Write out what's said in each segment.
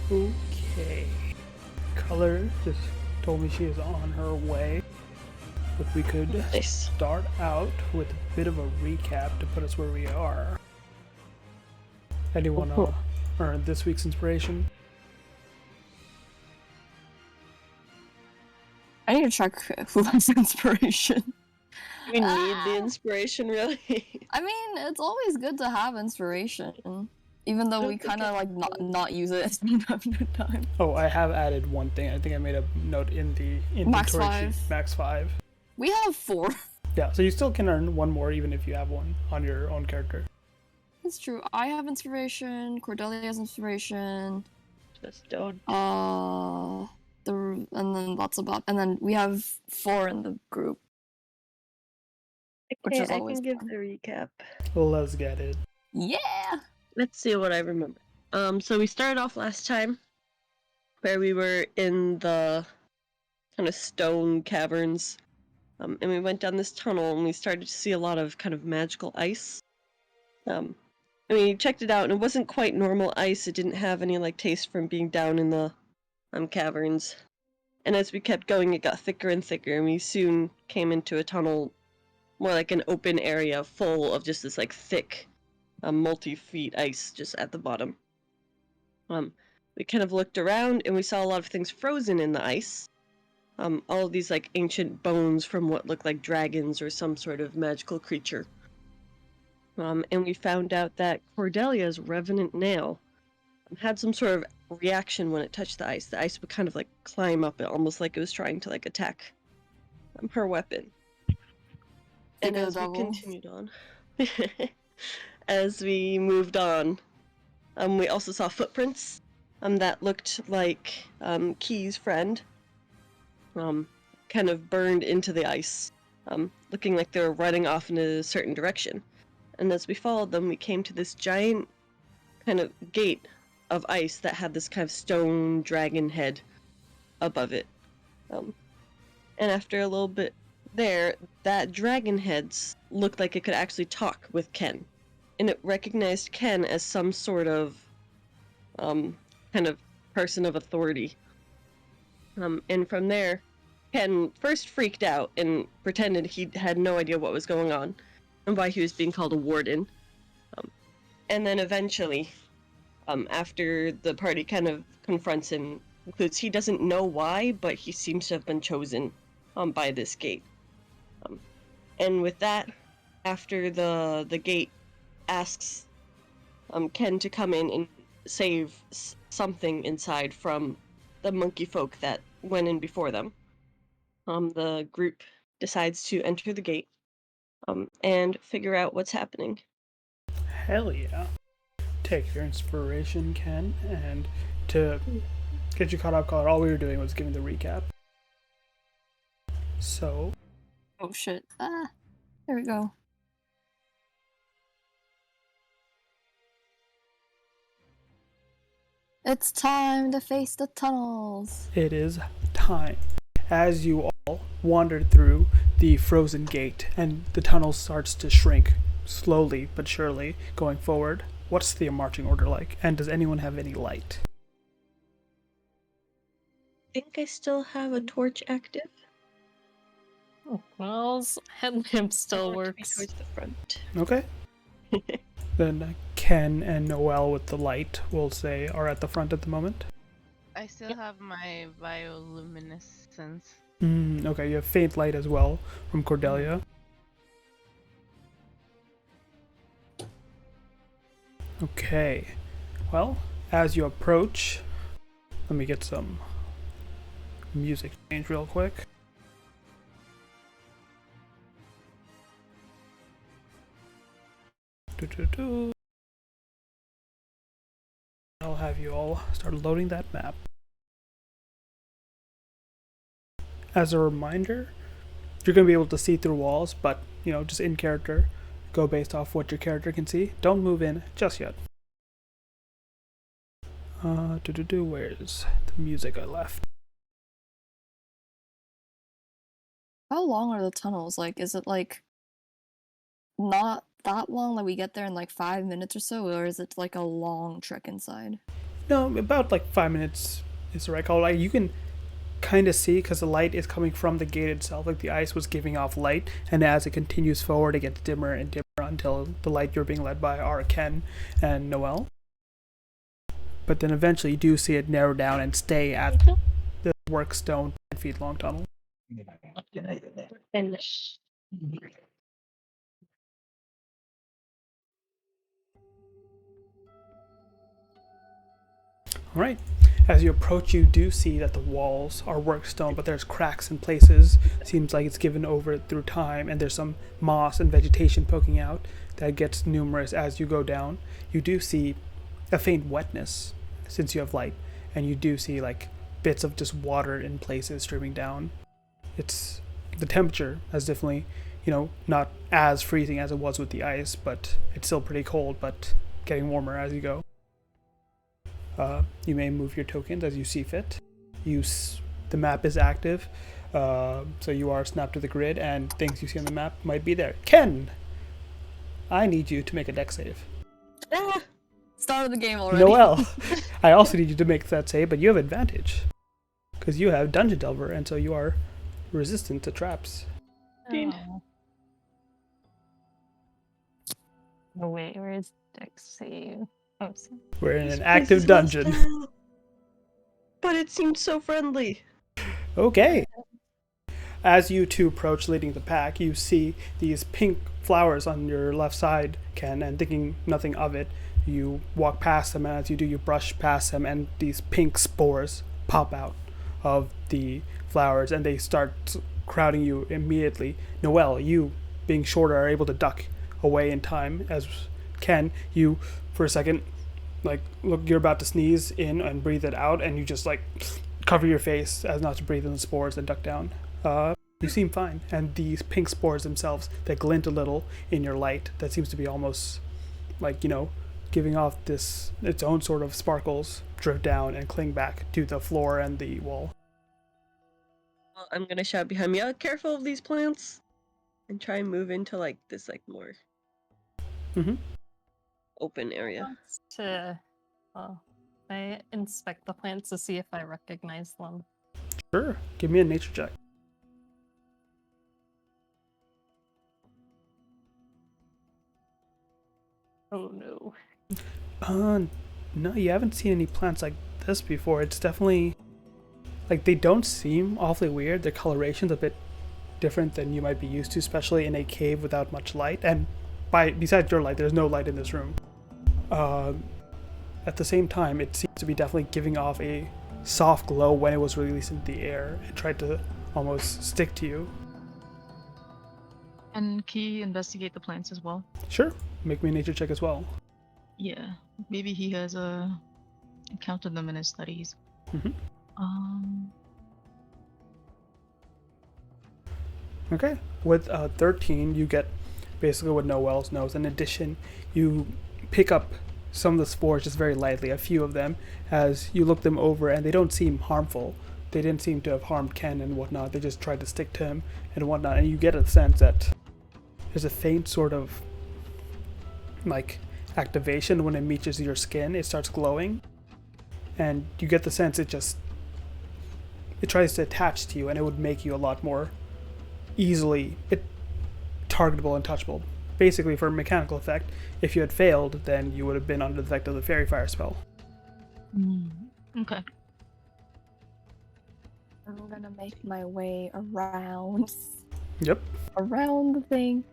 Okay. Color just told me she is on her way. But we could Nice. start out with a bit of a recap to put us where we are. Anyone earn this week's inspiration? I need to check who has inspiration. We need the inspiration, really. I mean, it's always good to have inspiration, even though we kind of like not use it as time after time. Oh, I have added one thing. I think I made a note in the inventory sheet. Max 5. We have 4. Yeah, so you still can earn one more even if you have one on your own character. That's true. I have inspiration. Cordelia has inspiration. Just don't. And then that's about. And then we have 4 in the group. Okay, I can give the recap. Let's get it. Yeah! Let's see what I remember. So we started off last time where we were in the kind of stone caverns. And we went down this tunnel and we started to see a lot of kind of magical ice. And we checked it out and it wasn't quite normal ice. It didn't have any like taste from being down in the caverns. And as we kept going, it got thicker and thicker, and we soon came into a tunnel, more like an open area full of just this like thick, multi-feet ice just at the bottom. We kind of looked around and we saw a lot of things frozen in the ice. All of these like ancient bones from what looked like dragons or some sort of magical creature. And we found out that Cordelia's revenant nail had some sort of reaction when it touched the ice. The ice would kind of like climb up it, almost like it was trying to like attack her weapon. And as we continued on, as we moved on, we also saw footprints that looked like Key's friend, kind of burned into the ice, looking like they were running off in a certain direction. And as we followed them, we came to this giant kind of gate of ice that had this kind of stone dragon head above it. And after a little bit there, that dragon head looked like it could actually talk with Ken. And it recognized Ken as some sort of kind of person of authority. And from there, Ken first freaked out and pretended he had no idea what was going on and why he was being called a warden. And then eventually, after the party kind of confronts him, includes he doesn't know why, but he seems to have been chosen by this gate. And with that, after the gate asks Ken to come in and save something inside from the monkey folk that went in before them, the group decides to enter the gate and figure out what's happening. Hell yeah. Take your inspiration, Ken, and to get you caught up, all we were doing was giving the recap. So... Oh shit. There we go. It's time to face the tunnels. It is time. As you all wandered through the frozen gate and the tunnel starts to shrink, slowly but surely, going forward, what's the marching order like? And does anyone have any light? I think I still have a torch active. Oh, well, headlamp still works. Towards the front. Okay. Then Ken and Noelle with the light, we'll say, are at the front at the moment. I still have my bioluminescence. Okay, you have faint light as well from Cordelia. Okay. Well, as you approach, let me get some music change real quick. I'll have you all start loading that map. As a reminder, you're going to be able to see through walls, but, just in character, go based off what your character can see. Don't move in just yet. Where's the music I left? How long are the tunnels? Like, is it like not that long, like we get there in like 5 minutes or so, or is it like a long trek inside? No, about like 5 minutes is the right call. Like you can kind of see because the light is coming from the gate itself. Like the ice was giving off light, and as it continues forward, it gets dimmer and dimmer until the light you're being led by are Ken and Noel. But then eventually you do see it narrow down and stay at the work stone 10 feet long tunnel. Finish. All right. As you approach, you do see that the walls are work stone, but there's cracks in places. Seems like it's given over through time, and there's some moss and vegetation poking out that gets numerous as you go down. You do see a faint wetness since you have light, and you do see like bits of just water in places streaming down. It's the temperature has definitely, not as freezing as it was with the ice, but it's still pretty cold, but getting warmer as you go. You may move your tokens as you see fit. The map is active, so you are snapped to the grid, and things you see on the map might be there. Ken, I need you to make a dex save. Ah! Started the game already. Noel, I also need you to make that save, but you have advantage because you have Dungeon Delver, and so you are resistant to traps. Oh. Oh wait, where is Dex save? Oh, We're in This an place active is dungeon. hostile, but it seemed so friendly. Okay. As you two approach leading the pack, you see these pink flowers on your left side, Ken, and thinking nothing of it, you walk past them, and as you do, you brush past them, and these pink spores pop out of the flowers, and they start crowding you immediately. Noel, you, being shorter, are able to duck away in time, as Ken, you, for a second, like, look, you're about to sneeze in and breathe it out, and you just, like, cover your face as not to breathe in the spores and duck down. You seem fine, and these pink spores themselves that glint a little in your light, that seems to be almost like, giving off its own sort of sparkles, drift down and cling back to the floor and the wall. Well, I'm gonna shout behind me, careful of these plants, and try and move into like this more open area. I inspect the plants to see if I recognize them. Sure, give me a nature check. Oh no. No, you haven't seen any plants like this before. It's definitely, like, they don't seem awfully weird. Their coloration's a bit different than you might be used to, especially in a cave without much light. And besides your light, there's no light in this room. At the same time, it seems to be definitely giving off a soft glow when it was released into the air. It tried to almost stick to you. And can you investigate the plants as well? Sure, make me a nature check as well. Yeah, maybe he has counted them in his studies. Okay, with 13, you get basically what Noel's knows. In addition, you pick up some of the spores just very lightly, a few of them, as you look them over, and they don't seem harmful. They didn't seem to have harmed Ken and whatnot. They just tried to stick to him and whatnot, and you get a sense that there's a faint sort of, like, activation when it reaches your skin. It starts glowing, and you get the sense it tries to attach to you, and it would make you a lot more easily targetable and touchable. Basically, for a mechanical effect, if you had failed, then you would have been under the effect of the fairy fire spell. Okay. I'm gonna make my way around. Yep. Around the thing.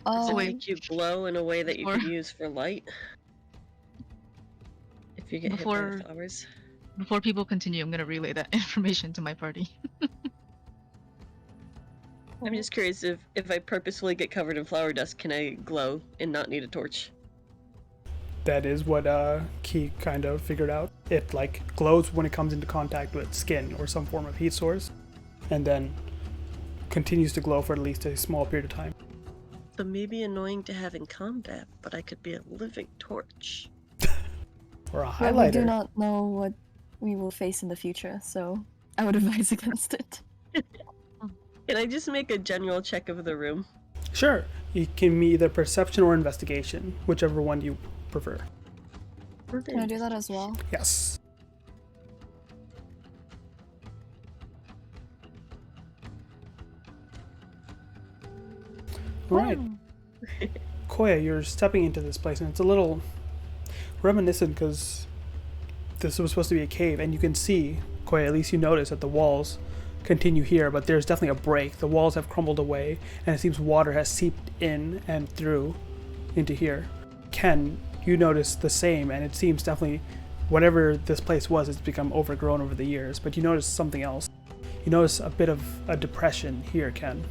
Does it make you glow in a way that you Before- can use for light? If you get hit by the flowers. Before people continue, I'm gonna relay that information to my party. I'm just curious if I purposefully get covered in flower dust, can I glow and not need a torch? That is what Key kind of figured out. It, like, glows when it comes into contact with skin or some form of heat source, and then continues to glow for at least a small period of time. So maybe annoying to have in combat, but I could be a living torch. Or a Well, highlighter. we do not know what we will face in the future, so I would advise against it. Can I just make a general check of the room? Sure, you can be either perception or investigation, whichever one you prefer. Can I do that as well? Yes. All right. Koya, you're stepping into this place, and it's a little reminiscent because this was supposed to be a cave, and you can see, Koya, at least you notice that the walls continue here, but there's definitely a break. The walls have crumbled away, and it seems water has seeped in and through into here. Ken, you notice the same, and it seems definitely whatever this place was, it's become overgrown over the years, but you notice something else. You notice a bit of a depression here, Ken.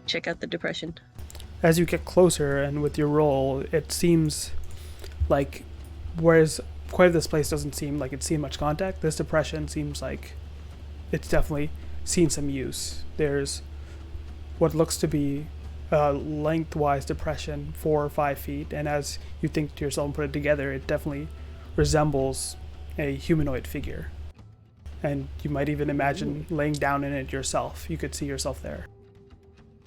Check out the depression. As you get closer and with your roll, it seems like, whereas quite of this place doesn't seem like it's seen much contact, this depression seems like it's definitely seen some use. There's what looks to be a lengthwise depression, 4 or 5 feet, and as you think to yourself and put it together, it definitely resembles a humanoid figure. And you might even imagine laying down in it yourself. You could see yourself there.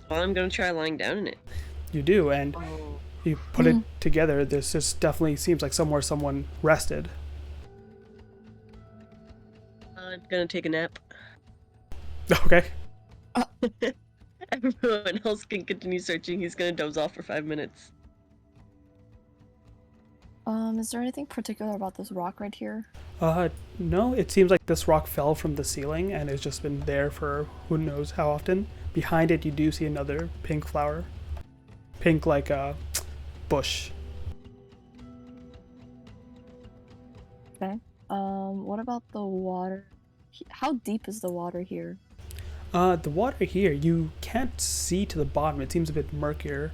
Well, I'm gonna try lying down in it. You do, and you put it together, this just definitely seems like somewhere someone rested. I'm gonna take a nap. Okay. Everyone else can continue searching. He's gonna doze off for 5 minutes. Is there anything particular about this rock right here? No, it seems like this rock fell from the ceiling and has just been there for who knows how often. Behind it, you do see another pink flower. Pink like a bush. Okay. What about the water? How deep is the water here? The water here, you can't see to the bottom. It seems a bit murkier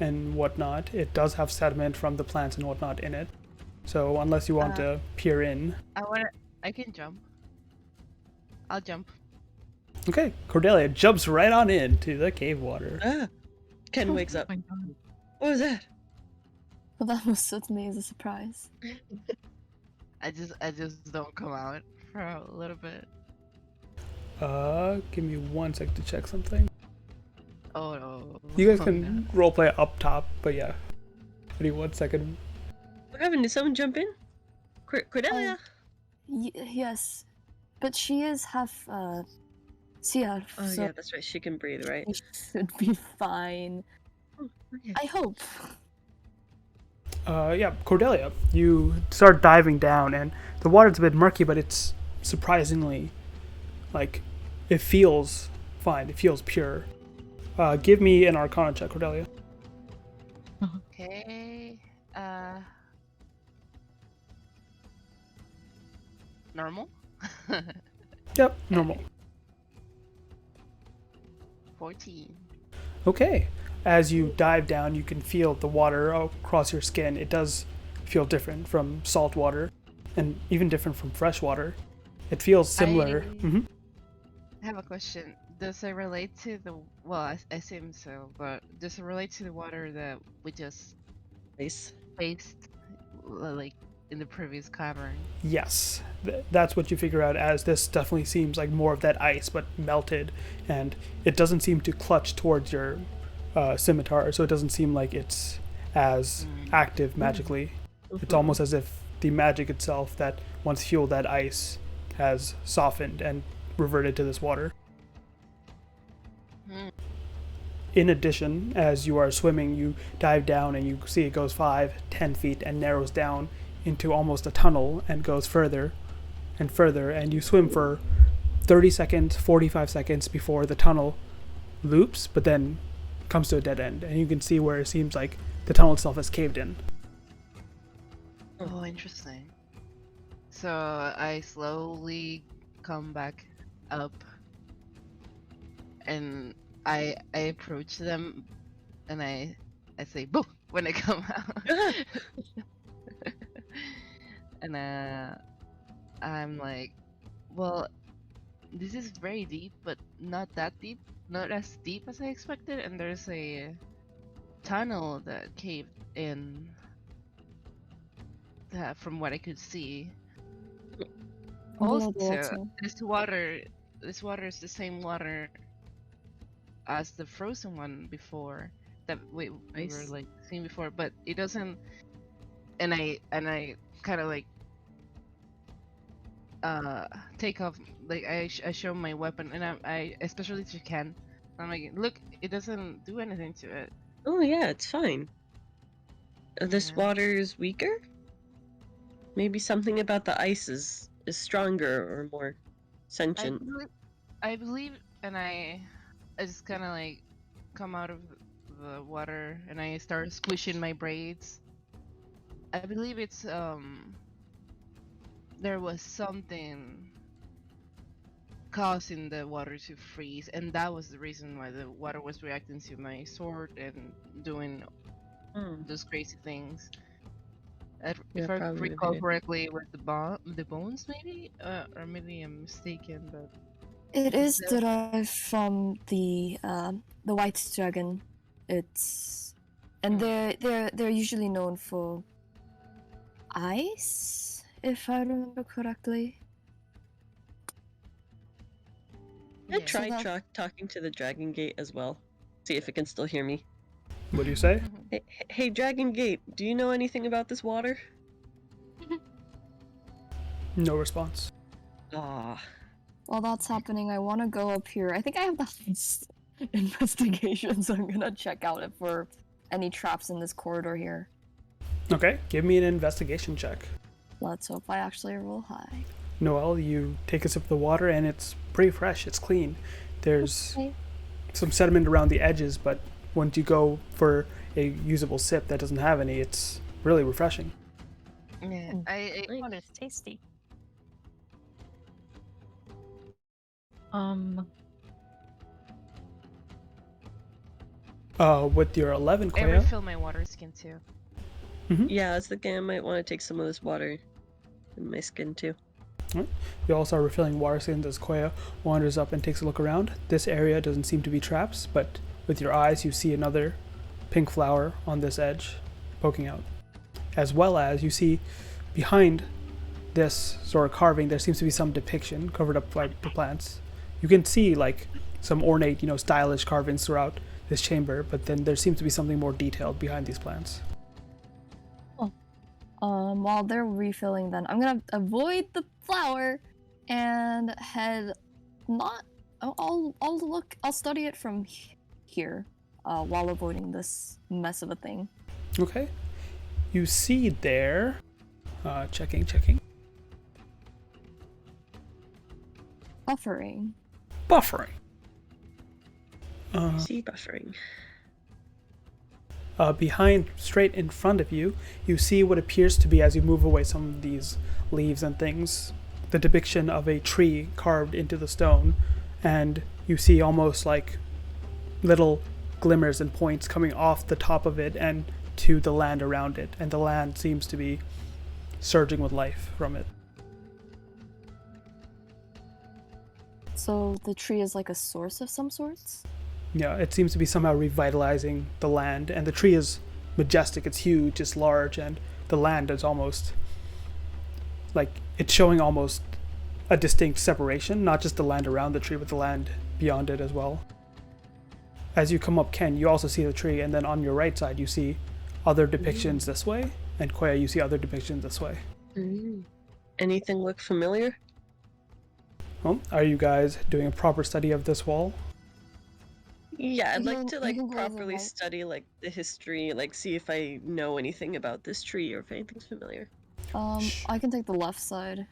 and whatnot. It does have sediment from the plants and whatnot in it. So unless you want to peer in. I can jump. I'll jump. Okay, Cordelia jumps right on into the cave water. Ah! Ken wakes up. Oh my God. What was that? Well, that was certainly a surprise. I just don't come out for a little bit. Give me 1 sec to check something. Oh no. You guys can roleplay up top, but yeah. Give me 1 second. What happened? Did someone jump in? Cordelia? Yes, but she is half sea elf, Oh so yeah, that's right. She can breathe, right? she should be fine. Oh, okay. I hope. Yeah, Cordelia, you start diving down, and the water's a bit murky, but it's surprisingly, like, it feels fine. It feels pure. Give me an Arcana check, Cordelia. Okay. Normal? Yep, normal. 14. Okay. As you dive down, you can feel the water across your skin. It does feel different from salt water, and even different from fresh water. It feels similar. I have a question. Does it relate to the... Well, I assume so, but does it relate to the water that we just Nice. faced, like, in the previous cavern? Yes, that's what you figure out, as this definitely seems like more of that ice, but melted, and it doesn't seem to clutch towards your scimitar, so it doesn't seem like it's as active magically. It's almost as if the magic itself that once fueled that ice has softened and reverted to this water. In addition, as you are swimming, you dive down and you see it goes 5-10 feet and narrows down into almost a tunnel and goes further and further, and you swim for 30 seconds, 45 seconds before the tunnel loops, but then comes to a dead end, and you can see where it seems like the tunnel itself has caved in. Oh, interesting. So I slowly come back up, and I approach them, and I say boo when I come out. And I'm like, well, this is very deep, but not that deep, not as deep as I expected, and there's a tunnel that caved in, from what I could see. I'm gonna do that Also, too. this water is the same water as the frozen one before that we were Nice. like seeing before, but it doesn't. And I kind of like take off, like I show my weapon, and I especially if you can, I'm like, look, it doesn't do anything to it. Oh yeah, it's fine. This Yeah. water's weaker? Maybe something about the ice is stronger or more sentient. I believe, and I just kind of like come out of the water and I start squishing my braids. I believe it's there was something causing the water to freeze, and that was the reason why the water was reacting to my sword and doing those crazy things. If I probably recall related. correctly, with the bones, maybe, or maybe I'm mistaken, but It is the- derived from the white dragon. And they're usually known for ice, if I remember correctly. I yeah. tried that- talking to the Dragon Gate as well. See if it can still hear me. What do you say? Hey, Dragon Gate, do you know anything about this water? No response. Ah, While that's happening, I want to go up here. I think I have the highest investigation, so I'm gonna check out if for any traps in this corridor here. Okay, give me an investigation check. Let's hope I actually roll high. Noelle, you take a sip of the water and it's pretty fresh. It's clean. There's Okay. some sediment around the edges, but once you go for a usable sip that doesn't have any, it's really refreshing. Yeah, I Water's tasty. With your 11, I Koya, refill my water skin too. yeah, I was thinking I might want to take some of this water in my skin too. you also are refilling water skins as Koya wanders up and takes a look around. This area doesn't seem to be traps, but with your eyes you see another pink flower on this edge poking out. As well as you see behind this sort of carving, there seems to be some depiction covered up by the plants. You can see like some ornate, stylish carvings throughout this chamber, but then there seems to be something more detailed behind these plants. While they're refilling, then I'm gonna avoid the flower and head not. I'll study it from here, while avoiding this mess of a thing. Okay. You see there, checking. Buffering. Buffering. See buffering. Behind, straight in front of you, you see what appears to be, as you move away some of these leaves and things, the depiction of a tree carved into the stone, and you see almost like little glimmers and points coming off the top of it and to the land around it, and the land seems to be surging with life from it. So the tree is like a source of some sorts? Yeah, it seems to be somehow revitalizing the land, and the tree is majestic, it's huge, it's large, and the land is almost like it's showing almost a distinct separation, not just the land around the tree, but the land beyond it as well. As you come up, Ken, you also see the tree, and then on your right side you see other depictions this way, and Koya, you see other depictions this way. Anything look familiar? Well, are you guys doing a proper study of this wall? Yeah, I'd You like can- to you like can go over properly right. study like the history, like see if I know anything about this tree or if anything's familiar. I can take the left side.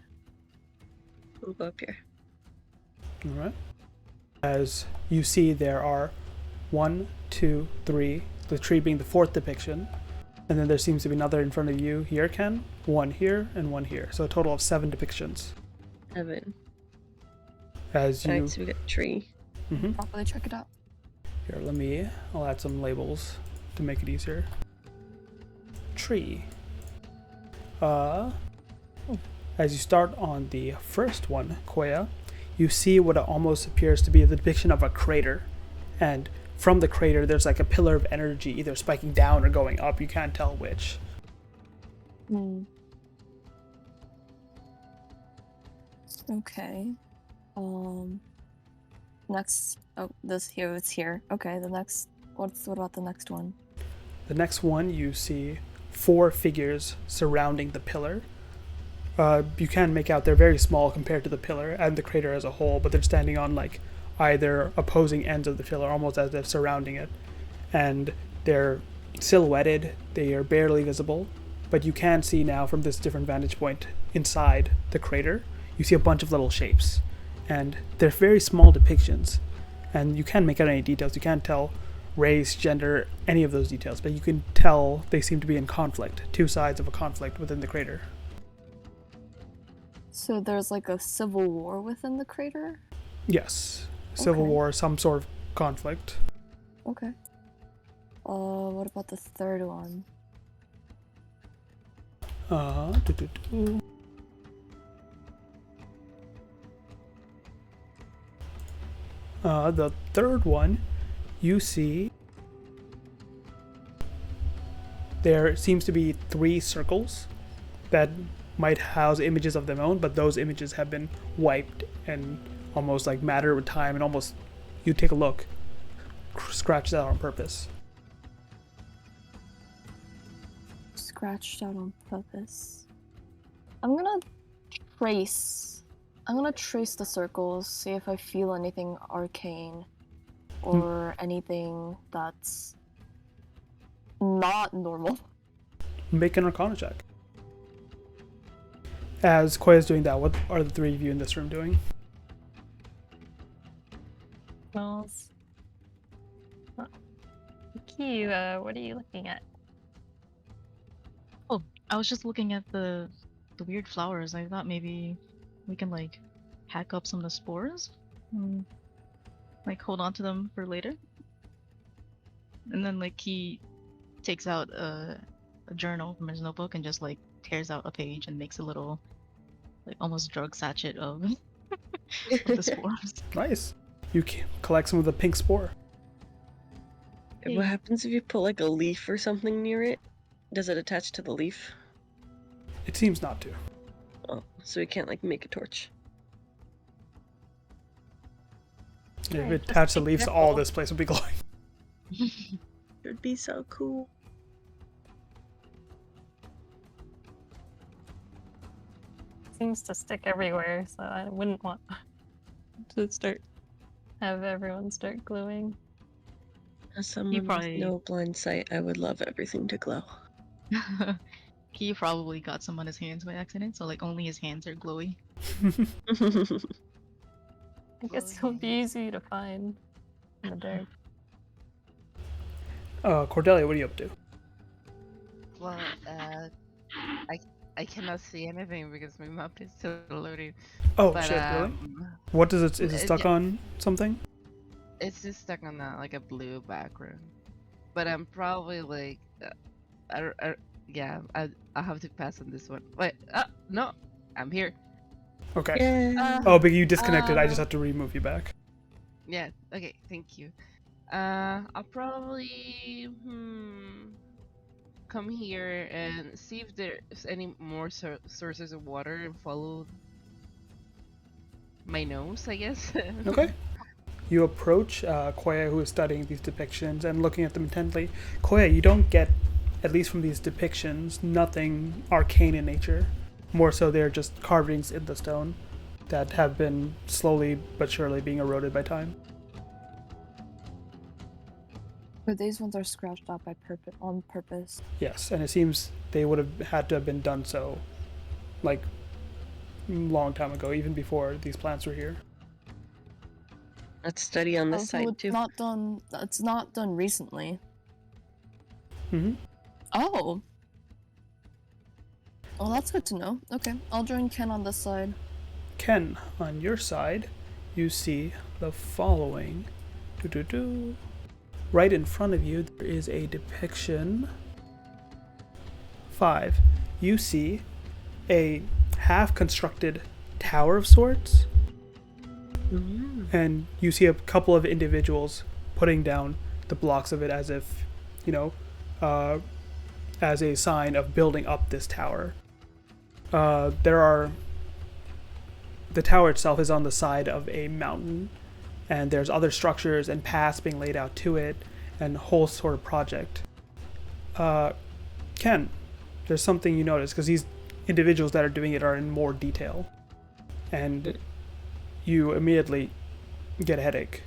We'll go up here. Alright. As you see, there are 1, 2, 3, the tree being the fourth depiction, and then there seems to be another in front of you here, Ken, one here, and one here. So a total of 7 depictions. 7. As you... Alright, so we got tree. Properly check it out. Here, I'll add some labels to make it easier. Tree. As you start on the first one, Koya, you see what almost appears to be the depiction of a crater. And from the crater, there's like a pillar of energy, either spiking down or going up. You can't tell which. Okay. Next. Oh, this here. It's here. Okay. The next. What about the next one? The next one, you see 4 figures surrounding the pillar. You can make out they're very small compared to the pillar and the crater as a whole, but they're standing on like either opposing ends of the pillar, almost as if surrounding it. And they're silhouetted, they are barely visible, but you can see now from this different vantage point inside the crater, you see a bunch of little shapes. And they're very small depictions, and you can't make out any details. You can't tell race, gender, any of those details, but you can tell they seem to be in conflict, 2 sides of a conflict within the crater. So there's like a civil war within the crater? Yes. Civil Okay. war, some sort of conflict. Okay. What about the third one? Do-do-do. The third one, you see there seems to be 3 circles that might house images of their own, but those images have been wiped and almost like matter with time, and almost, you take a look, scratched out on purpose. Scratched out on purpose. I'm gonna trace the circles, see if I feel anything arcane or anything that's not normal. Make an Arcana check. As Koya's doing that, what are the 3 of you in this room doing? Smells. Huh. Q, what are you looking at? Oh, I was just looking at the weird flowers. I thought maybe we can like hack up some of the spores, like hold on to them for later. And then like he takes out a journal from his notebook and just like tears out a page and makes a little like almost drug sachet of, of the spores. Nice. You collect some of the pink spore. What happens if you put like a leaf or something near it? Does it attach to the leaf? It seems not to. Oh, so you can't like make a torch. If Right, it just attached the be leaves, all careful. this place would be glowing. It would be so cool. Seems to stick everywhere, so I wouldn't want to have everyone start glowing. As someone probably- with no blind sight, I would love everything to glow. He probably got some on his hands by accident, so like only his hands are glowy. I guess it'll be easy to find in the dark. Cordelia, what are you up to? Well, I cannot see anything because my map is still loading. Oh But shit, really? What does it, is it stuck yeah. on something? It's just stuck on like a blue background. But I'm probably like, I'll have to pass on this one. Wait, no, I'm here. Okay. Yeah. Oh, but you disconnected, I just have to remove you back. Yeah, okay, thank you. I'll probably come here and see if there's any more sources of water and follow my nose, I guess. Okay. You approach Koya, who is studying these depictions and looking at them intently. Koya, you don't get, at least from these depictions, nothing arcane in nature. More so, they're just carvings in the stone that have been slowly but surely being eroded by time. But these ones are scratched out on purpose. Yes, and it seems they would have had to have been done so, like, long time ago, even before these plants were here. Let's study on this So side it's too. not done. It's not done recently. Mm-hmm. Oh. Well, that's good to know. Okay, I'll join Ken on this side. Ken, on your side, you see the following. Right in front of you, there is a depiction. 5. You see a half-constructed tower of sorts, and you see a couple of individuals putting down the blocks of it as if, as a sign of building up this tower. There are the tower itself is on the side of a mountain, and there's other structures and paths being laid out to it, and a whole sort of project. Ken, there's something you notice, because these individuals that are doing it are in more detail, and you immediately get a headache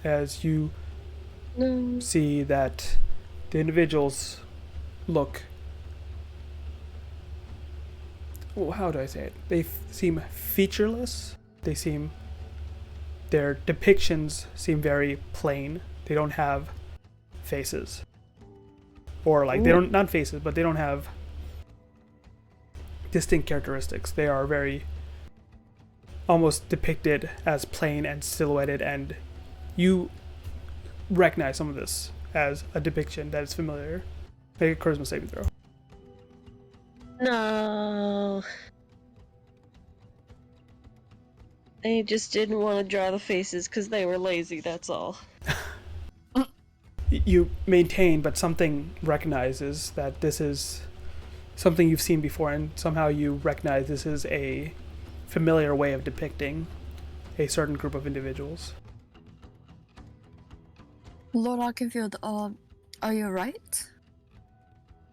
as you see that the individuals look, how do I say it? They seem featureless. Their depictions seem very plain. They don't have faces. Or like, they don't, not faces, but they don't have distinct characteristics. They are very almost depicted as plain and silhouetted, and you recognize some of this as a depiction that is familiar. Make a charisma saving throw. No. They just didn't want to draw the faces because they were lazy, that's all. You maintain, but something recognizes that this is something you've seen before, and somehow you recognize this is a familiar way of depicting a certain group of individuals. Lord Arkenfield, are you right?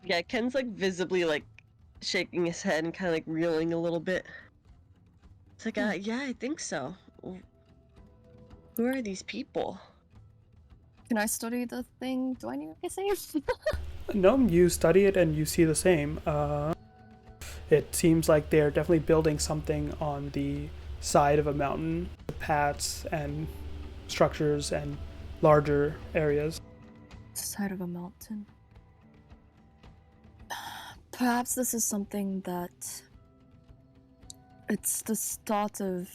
Yeah, Ken's like visibly like shaking his head and kind of like reeling a little bit. It's like, yeah, I think so. Who are these people? Can I study the thing? Do I need to save? No, you study it and you see the same. It seems like they're definitely building something on the side of a mountain, paths and structures and larger areas. Side of a mountain. Perhaps this is something that it's the start of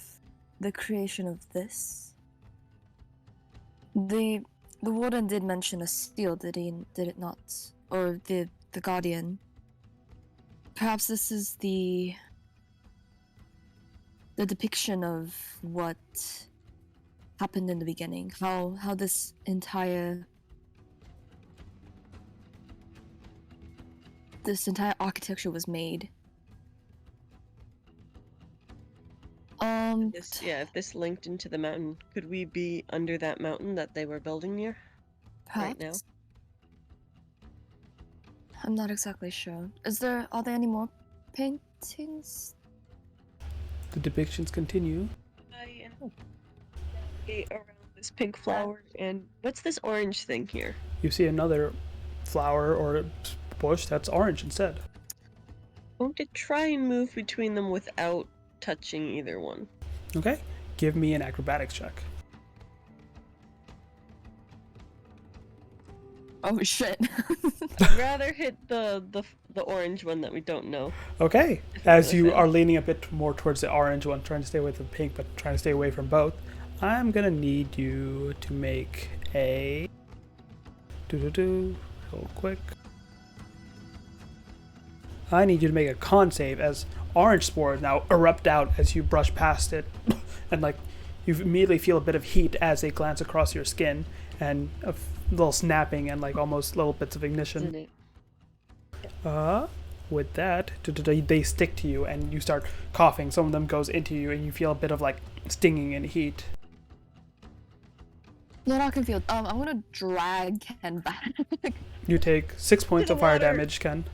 the creation of this. The warden did mention a seal, did it not? Or the guardian. Perhaps this is the depiction of what happened in the beginning. How this entire architecture was made. If this linked into the mountain, could we be under that mountain that they were building near? Perhaps. Right now? I'm not exactly sure. Are there any more paintings? The depictions continue. I navigate around this pink flower, and what's this orange thing here? You see another flower or bush that's orange instead. Won't it try and move between them without touching either one? Okay, give me an acrobatics check. Oh shit. I'd rather hit the orange one that we don't know. Okay, as you are leaning a bit more towards the orange one, trying to stay away from the pink, but trying to stay away from both, I'm gonna need you to make a real quick. I need you to make a con save as orange spores now erupt out as you brush past it, and like you immediately feel a bit of heat as they glance across your skin, and a little snapping and like almost little bits of ignition. With that, they stick to you and you start coughing. Some of them goes into you and you feel a bit of like stinging and heat. Lord Arkenfield, I'm gonna drag Ken back. You take 6 points of fire damage, Ken.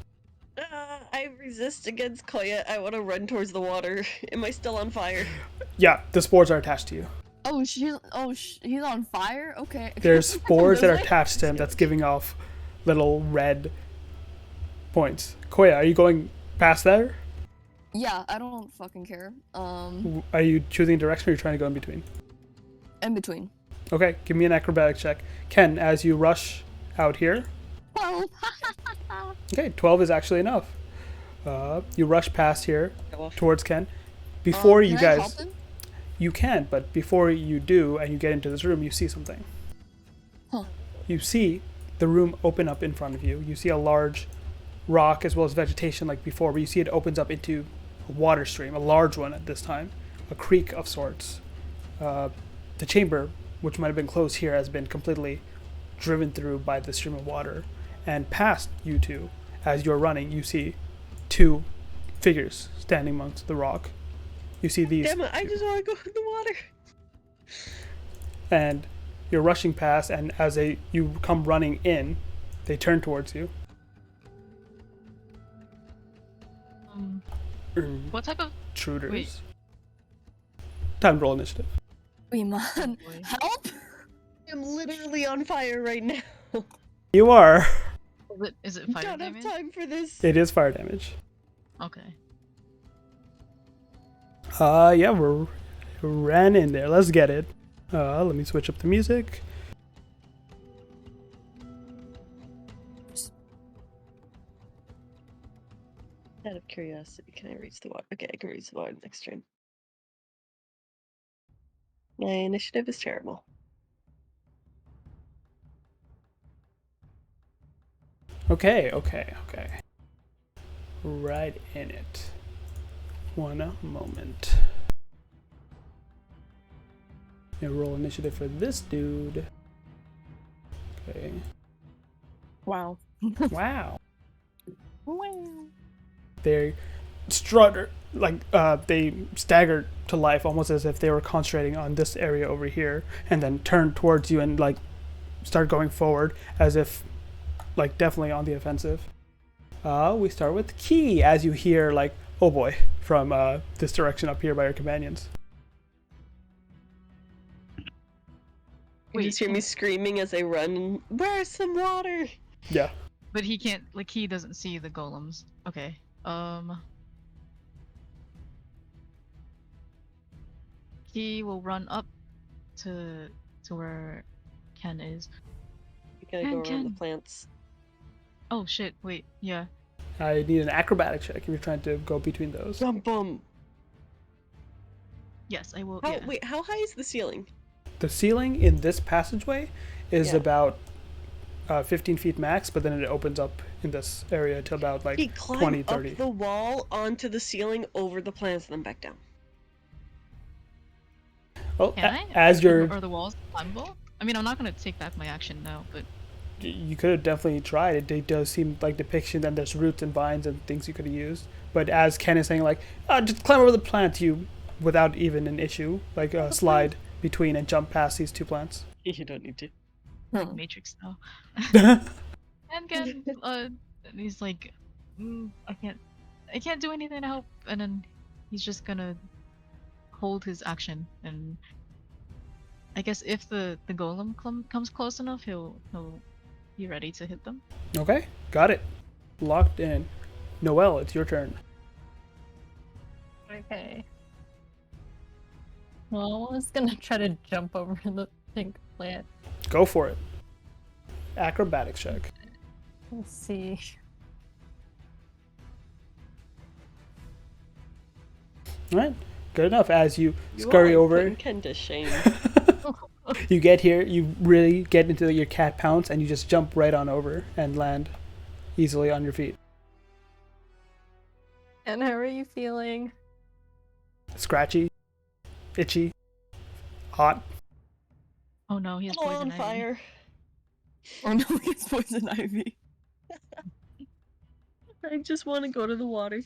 I resist against Koya. I want to run towards the water. Am I still on fire? Yeah, the spores are attached to you. Oh, he's on fire? Okay. There's spores that are attached to him that's giving off little red points. Koya, are you going past there? Yeah, I don't fucking care. Are you choosing a direction or are you trying to go in between? In between. Okay, give me an acrobatic check. Ken, as you rush out here. 12. Okay, 12 is actually enough. You rush past here towards Ken. Before you can I help guys... him? You can, but before you do and you get into this room, you see something. Huh. You see the room open up in front of you. You see a large rock as well as vegetation like before, but you see it opens up into a water stream, a large one at this time, a creek of sorts. The chamber, which might have been closed here, has been completely driven through by the stream of water. And past you two, as you're running, you see two figures standing amongst the rock. You see these, Damn it! I just want to go in the water. and you're rushing past, and as you come running in, they turn towards you. What type of Intruders. Wait. Time to roll initiative. Wait, man, boy. help! I'm literally on fire right now. You are. Is it fire Don't damage? have time for this. It is fire damage. Okay. Yeah, we ran in there. Let's get it. Let me switch up the music. Out of curiosity, can I reach the water? Okay, I can reach the water next turn. My initiative is terrible. Okay. Right in it. One moment. Gonna roll initiative for this dude. Okay. Wow. Wow. Wow. They they staggered to life almost as if they were concentrating on this area over here, and then turned towards you and like start going forward as if like definitely on the offensive. We start with Key as you hear like, oh boy, from this direction up here by your companions. You just hear me screaming as I run. Where's some water? Yeah. But he can't, like, he doesn't see the golems. Okay. He will run up to where Ken is. You gotta go around the Ken. plants. Oh shit, wait, yeah. I need an acrobatic check if you're trying to go between those. Bum bum. Yes, I will, How, yeah. Wait, how high is the ceiling? The ceiling in this passageway is Yeah. about 15 feet max, but then it opens up in this area to about like He climbed 20, 30. up the wall onto the ceiling over the plants and then back down. Well, Can I? as you're, Are the walls climbable? I mean, I'm not gonna take back my action now, but... you could have definitely tried it. It does seem like depiction, and there's roots and vines and things you could have used. But as Ken is saying, like, just climb over the plant, you, without even an issue, like slide between and jump past these two plants. You don't need to. Matrix now. And Ken, he's like, I can't do anything to help. And then he's just gonna hold his action, and I guess if the golem comes close enough, he'll be ready to hit them. Okay, got it. Locked in. Noelle, it's your turn. Okay. Well, I was gonna try to jump over the pink plant. Go for it. Acrobatics check. Let's see. All right, good enough. As you scurry over, putting Ken to shame. you get here, you really get into your cat pounce, and you just jump right on over and land easily on your feet. And how are you feeling? Scratchy, itchy, hot. Oh no, he's All poison on ivy. fire. Oh no, it's poison ivy. I just want to go to the water.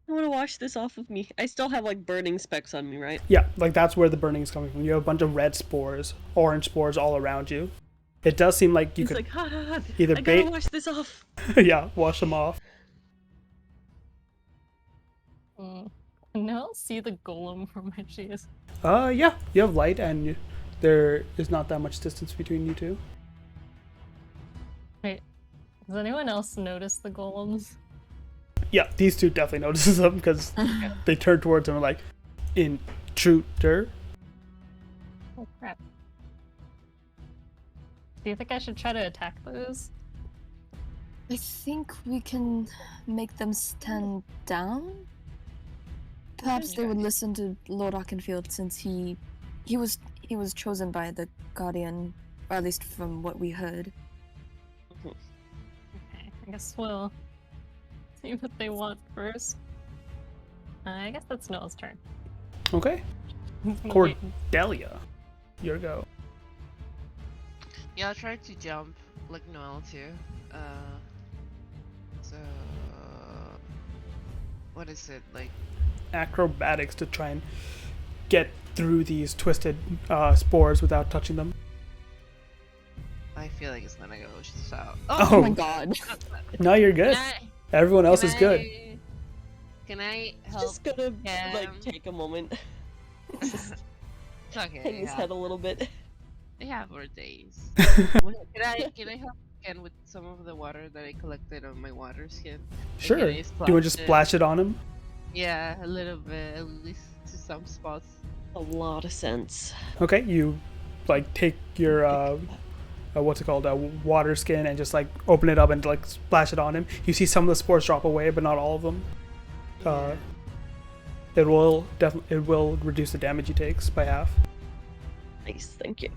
I want to wash this off of me. I still have like burning specks on me, right? Yeah, like that's where the burning is coming from. You have a bunch of red spores, orange spores all around you. It does seem like you He's could like, ha ha ha. either I bait, gotta wash this off. yeah, wash them off. No, see the golem from where she is. Yeah, you have light, and there is not that much distance between you two. Wait, does anyone else notice the golems? Yeah, these two definitely notices them because they turn towards him and are like, intruder. Oh crap. Do you think I should try to attack those? I think we can make them stand down. Perhaps they would listen to Lord Oakenfield since he was chosen by the Guardian, or at least from what we heard. Okay, I guess we'll see what they want first. I guess that's Noel's turn. Okay, Wait, Cordelia, your go. Yeah, I'll try to jump like Noel too. So what is it like? acrobatics to try and get through these twisted spores without touching them. I feel like it's gonna go south. Oh my god. No, you're good. Everyone else is good. Can I help? Just gonna him? like take a moment. Just It's okay. hang his head a little bit. They have our days. Can I help again with some of the water that I collected on my water skin? Sure. Can I Do you want to just splash it on him? Yeah, a little bit, at least to some spots. A lot of sense. Okay, you like take your what's it called, water skin, and just like open it up and like splash it on him. You see some of the spores drop away, but not all of them. It will reduce the damage he takes by half. Nice, thank you.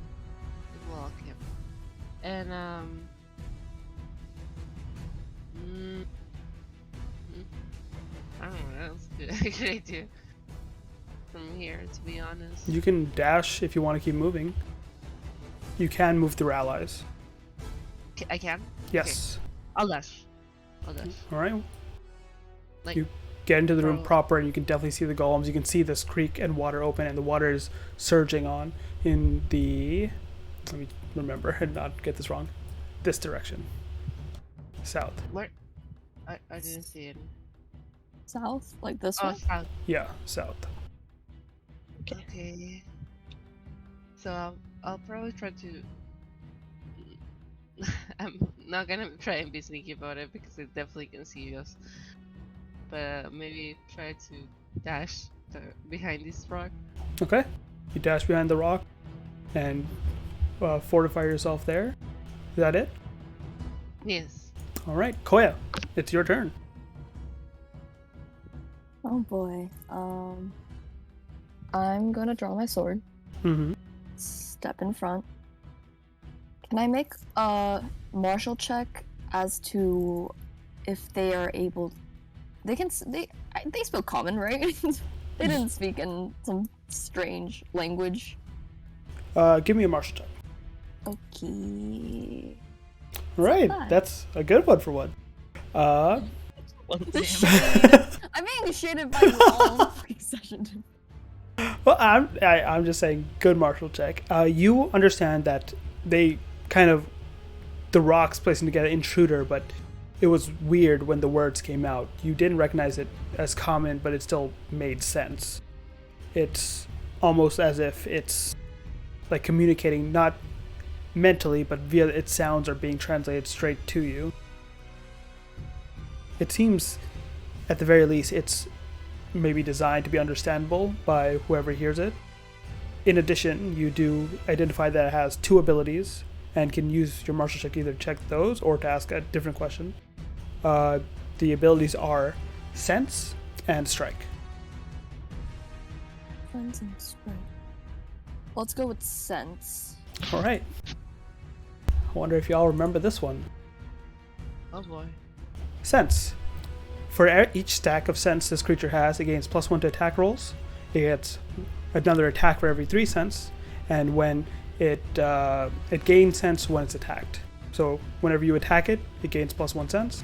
You're welcome. And I don't know what else could I do from here, to be honest. You can dash if you want to keep moving. You can move through allies. I can? Yes. Okay. I'll dash. All right. Like, You get into the room bro. proper, and you can definitely see the golems. You can see this creek and water open, and the water is surging on in the. Let me remember and not get this wrong. This direction. South. Where? I didn't see it. South? Like this Oh, way? south. Yeah, south. Okay. So I'll probably try to. I'm not gonna try and be sneaky about it because it definitely can see us. But maybe try to dash behind this rock. Okay. You dash behind the rock and fortify yourself there. Is that it? Yes. All right, Koya, it's your turn. Oh boy. I'm gonna draw my sword. Mm-hmm. Step in front. Can I make a martial check as to if they are able? They spoke common, right? They didn't speak in some strange language. Give me a martial check. Okay. All right, that? that's a good one for one. One I'm being shaded by you all session. Well, I'm just saying, good martial check. You understand that they kind of the rocks placing together intruder, but it was weird when the words came out. You didn't recognize it as common, but it still made sense. It's almost as if it's like communicating not mentally, but via its sounds are being translated straight to you. It seems, at the very least, it's maybe designed to be understandable by whoever hears it. In addition, you do identify that it has two abilities and can use your martial check to either check those or to ask a different question. The abilities are Sense and Strike. Friends and strength. Let's go with sense. All right. I wonder if y'all remember this one. Oh boy. Sense. For each stack of sense this creature has, it gains +1 to attack rolls. It gets another attack for every 3 sense, and when it gains sense when it's attacked. So whenever you attack it, it gains +1 sense.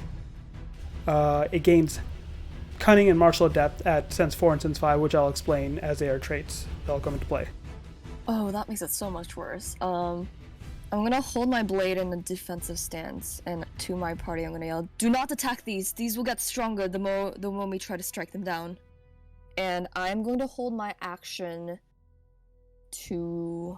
It gains cunning and martial adept at sense 4 and sense 5, which I'll explain as they are traits that'll come into play. Oh, that makes it so much worse. I'm gonna hold my blade in a defensive stance, and to my party, I'm gonna yell, "Do not attack these! These will get stronger the more we try to strike them down." And I'm going to hold my action to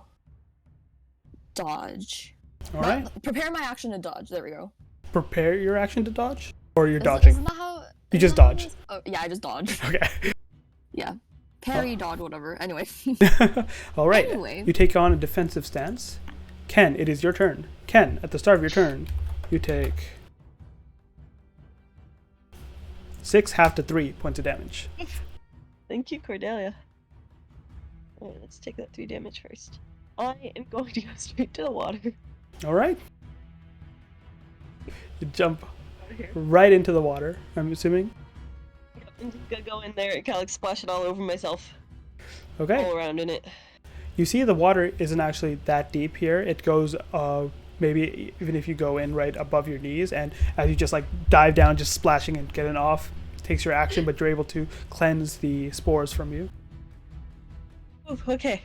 dodge. All right. Prepare my action to dodge. There we go. Prepare your action to dodge, or you're dodging. Isn't that how? You just isn't that how dodge. it is? Oh, yeah, I just dodge. Okay. Yeah. Parry, dodge, whatever. Anyway. All right. Anyway. You take on a defensive stance. Ken, it is your turn. Ken, at the start of your turn, you take 6 half to 3 points of damage. Thank you, Cordelia. Alright, let's take that 3 damage first. I am going to go straight to the water. All right. You jump Over here. right into the water, I'm assuming. Yep, I'm just gonna go in there and kind of like splash it all over myself. Okay. All around in it. You see the water isn't actually that deep here. It goes maybe even if you go in right above your knees, and as you just like dive down, just splashing and getting off, takes your action, but you're able to cleanse the spores from you. Ooh, okay.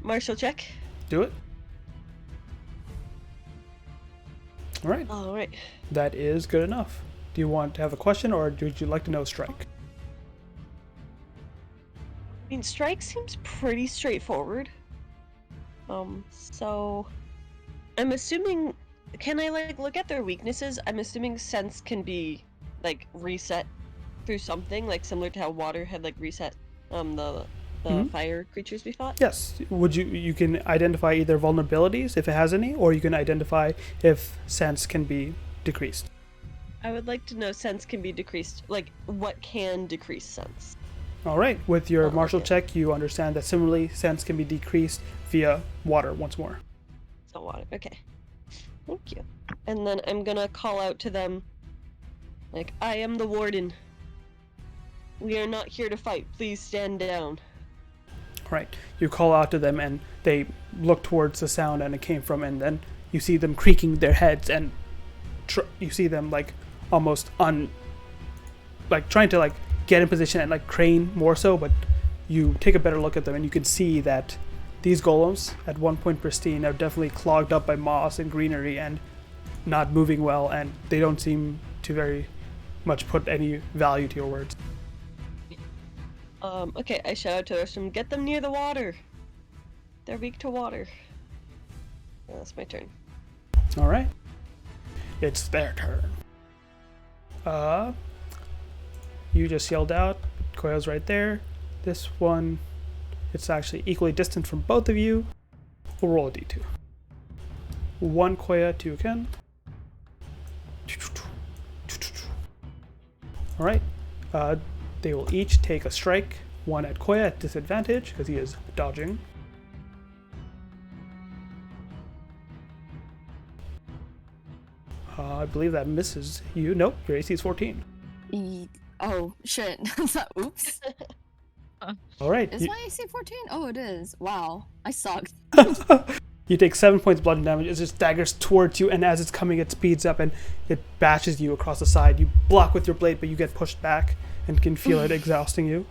Martial check. Do it. All right. All right. That is good enough. Do you want to have a question, or would you like to know strike? I mean, strike seems pretty straightforward. So I'm assuming, can I like look at their weaknesses? I'm assuming sense can be like reset through something, like similar to how water had like reset the fire creatures we fought. Yes. You can identify either vulnerabilities if it has any, or you can identify if sense can be decreased. I would like to know sense can be decreased. Like, what can decrease sense? All right. With your martial okay. check, you understand that similarly, sense can be decreased via water once more. So water. Okay. Thank you. And then I'm gonna call out to them, like, I am the warden. We are not here to fight. Please stand down. All right. You call out to them, and they look towards the sound and it came from, and then you see them creaking their heads, and you see them like almost trying to like get in position and like crane more so, but you take a better look at them and you can see that these golems, at one point pristine, are definitely clogged up by moss and greenery and not moving well, and they don't seem to very much put any value to your words. Okay, I shout out to the rest of them, get them near the water. They're weak to water. That's my turn. All right. It's their turn. You just yelled out. Koya's right there. This one, it's actually equally distant from both of you. We'll roll a d2. 1 Koya, 2 Ken. All right. They will each take a strike. 1 at Koya at disadvantage because he is dodging. I believe that misses you. Nope, your AC is 14. Oh, shit. Oops. All right. Is my AC 14? Oh, it is. Wow. I sucked. You take 7 points bludgeoning damage. It just daggers towards you, and as it's coming, it speeds up and it bashes you across the side. You block with your blade, but you get pushed back and can feel it exhausting you.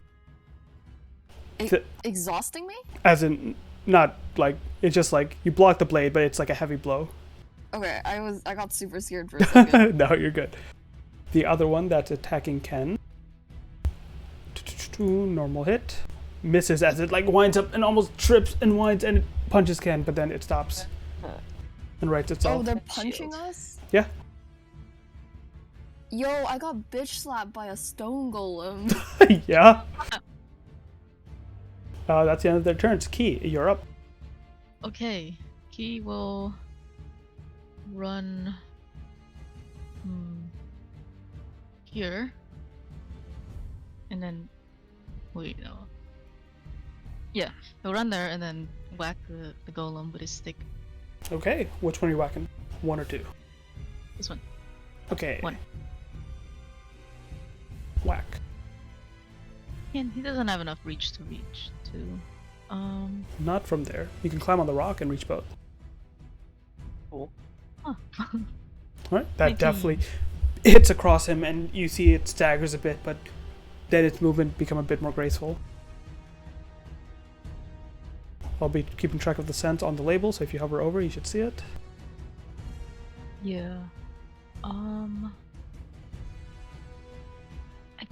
Exhausting me? As in, not like, it's just like you block the blade, but it's like a heavy blow. Okay, I got super scared for a second. No, you're good. The other one that's attacking Ken. Normal hit. Misses as it like winds up and almost trips and winds and it punches Ken, but then it stops and rights Oh, itself. they're punching us? Yeah. Yo, I got bitch slapped by a stone golem. Yeah. That's the end of their turns. Key, you're up. Okay, Key will run here, and then wait, no. Yeah, he'll run there and then whack the golem with his stick. Okay, which one are you whacking? 1 or 2? This one. Okay. 1. Whack. And he doesn't have enough reach to reach to. Not from there. You can climb on the rock and reach both. Huh. Alright, that 19. definitely hits across him and you see it staggers a bit, but then its movement become a bit more graceful. I'll be keeping track of the scent on the label, so if you hover over, you should see it. Yeah. I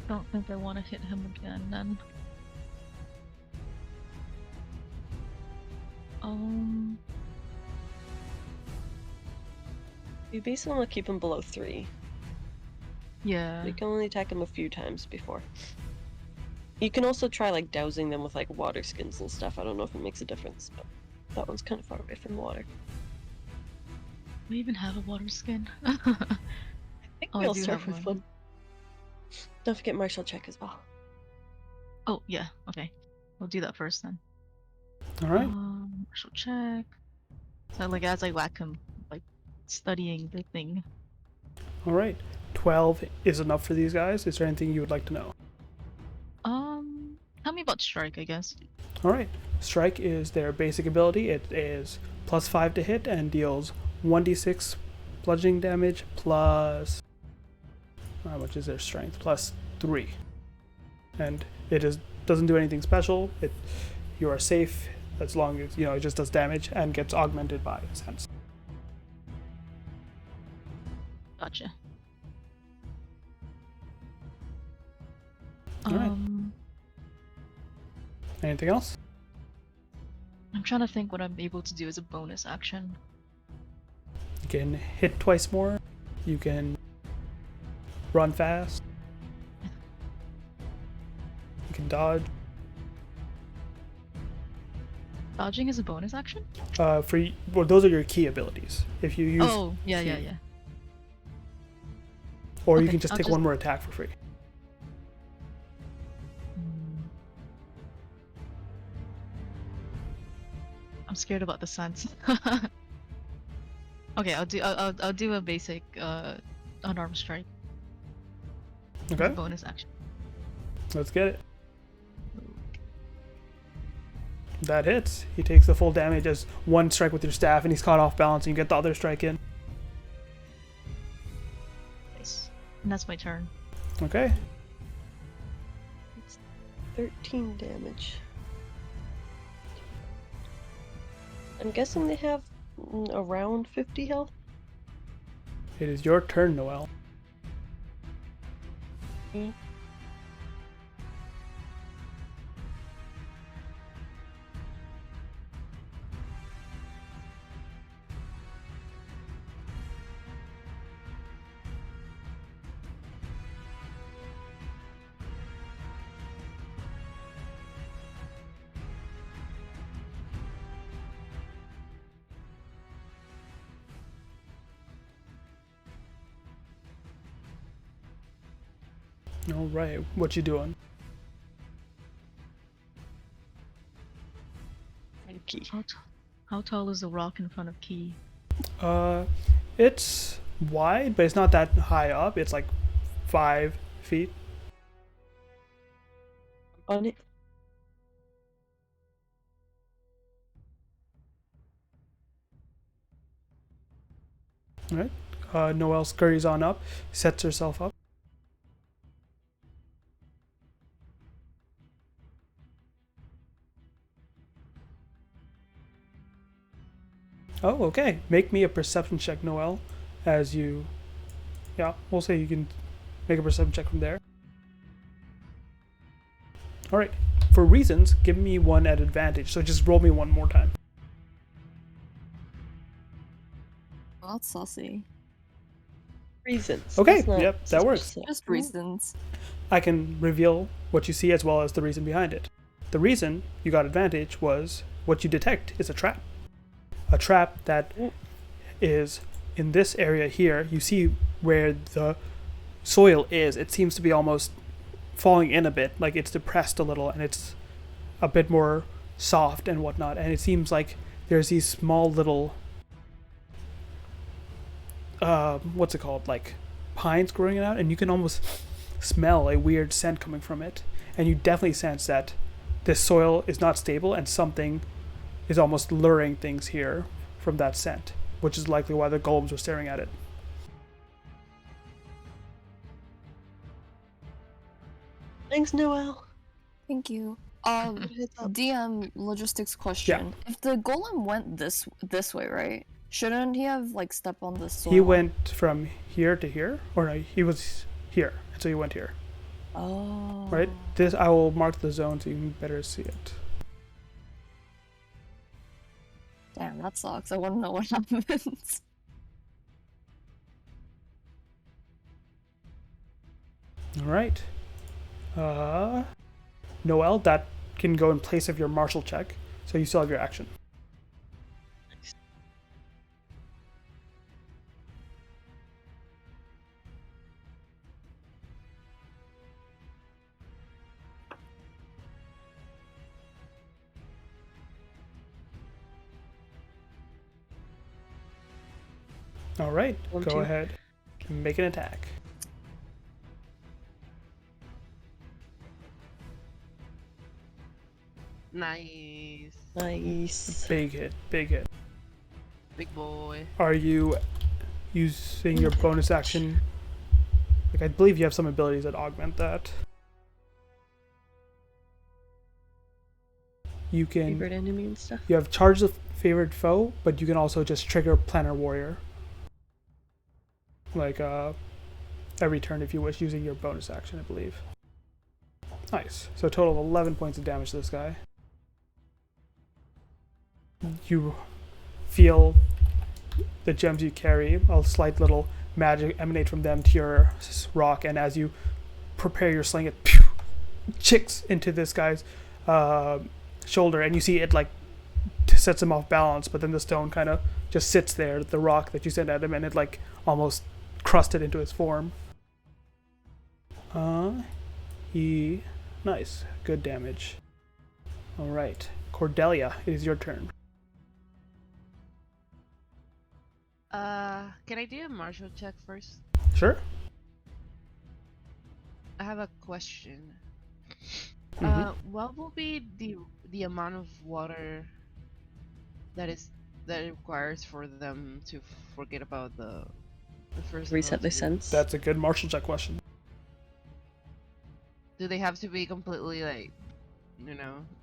don't think I want to hit him again then. We basically want to keep him below 3. Yeah. We can only attack him a few times before. You can also try like dousing them with like water skins and stuff. I don't know if it makes a difference, but that one's kind of far away from the water. We even have a water skin. I think Oh, I we'll do start have with one. one. Don't forget martial check as well. Oh yeah, okay. We'll do that first then. Alright. Martial check. So like as I whack him, like studying the thing. Alright. 12 is enough for these guys. Is there anything you would like to know? Tell me about strike, I guess. Alright. Strike is their basic ability. It is +5 to hit and deals 1d6 bludgeoning damage plus How much is their strength? +3. And doesn't do anything special. You are safe as long as it just does damage and gets augmented by sense. Gotcha. Alright. Anything else? I'm trying to think what I'm able to do as a bonus action. You can hit twice more. You can run fast. You can dodge. Dodging is a bonus action? Those are your key abilities. If you use Oh, yeah. or you Okay, can just I'll take just- one more attack for free. I'm scared about the sense. Okay, I'll do a basic unarmed strike. as a Okay, bonus action. let's get it. That hits. He takes the full damage as one strike with your staff, and he's caught off balance, and you get the other strike in. Nice. And that's my turn. Okay. 13 damage. I'm guessing they have around 50 health. It is your turn, Noelle. All right, what you doing? Frankie. How tall is the rock in front of Key? It's wide, but it's not that high up. It's like 5 feet. On it. All right. Noelle scurries on up, sets herself up. Oh, okay. Make me a perception check, Noelle, as you... Yeah, we'll say you can make a perception check from there. Alright. For reasons, give me one at advantage, so just roll me one more time. Well, that's saucy. Reasons. Okay, That's not yep, that works. specific. Just reasons. I can reveal what you see as well as the reason behind it. The reason you got advantage was what you detect is a trap. A trap that is in this area here. You see where the soil is. It seems to be almost falling in a bit, like it's depressed a little and it's a bit more soft and whatnot. And it seems like there's these small little, what's it called? Like pines growing out, and you can almost smell a weird scent coming from it. And you definitely sense that this soil is not stable and something is almost luring things here from that scent, which is likely why the golems were staring at it. Thanks, Noelle. Thank you. Heads up. DM logistics question. If the golem went this way, right? Shouldn't he have like stepped on the soil? He went from here to here, or no, he was here, and so he went here. Oh. Right? This, I will mark the zone so you can better see it. Damn, that sucks. I want to know what happens. All right. Noelle, that can go in place of your martial check, so you still have your action. All right, One, go two. ahead and make an attack. Nice. Nice. Big hit, big hit. Big boy. Are you using your bonus action Like, I believe you have some abilities that augment that. You can. Favorite enemy and stuff. You have charge the favorite foe, but you can also just trigger Planner Warrior. Like, every turn if you wish, using your bonus action, I believe. Nice. So a total of 11 points of damage to this guy. You feel the gems you carry, a slight little magic emanate from them to your rock, and as you prepare your sling, it chicks into this guy's shoulder, and you see it like sets him off balance, but then the stone kind of just sits there, the rock that you sent at him, and it like almost crusted into his form. Nice. Good damage. Alright. Cordelia, it is your turn. Can I do a martial check first? Sure. I have a question. Mhm. What will be the amount of water that it requires for them to forget about the first Reset their ability? sense. That's a good martial check question. Do they have to be completely like,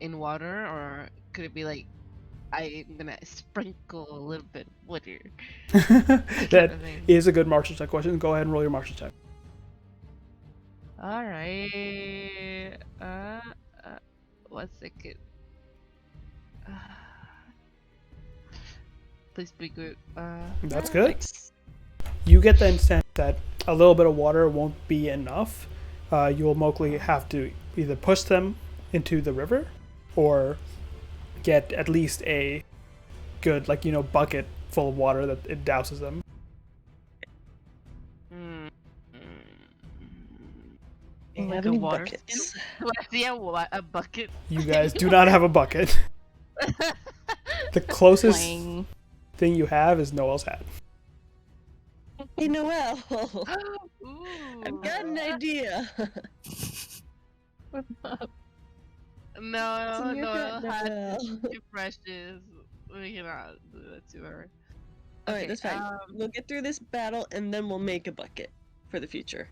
in water, or could it be like, I'm gonna sprinkle a little bit of water? That thing. is a good martial check question. Go ahead and roll your martial check. All right. 1 second. Please be good. That's good. Nice. You get the sense that a little bit of water won't be enough. You will mostly have to either push them into the river or get at least a good, bucket full of water that it douses them. Do you Like have a any water buckets? Yeah, a bucket. You guys do not have a bucket. The closest Playing. thing you have is Noel's hat. Hey, Noel. Ooh. I've got an idea. No, So you're no, good, hat Noel. is too precious. We cannot do that to her. Alright, that's fine. We'll get through this battle and then we'll make a bucket for the future.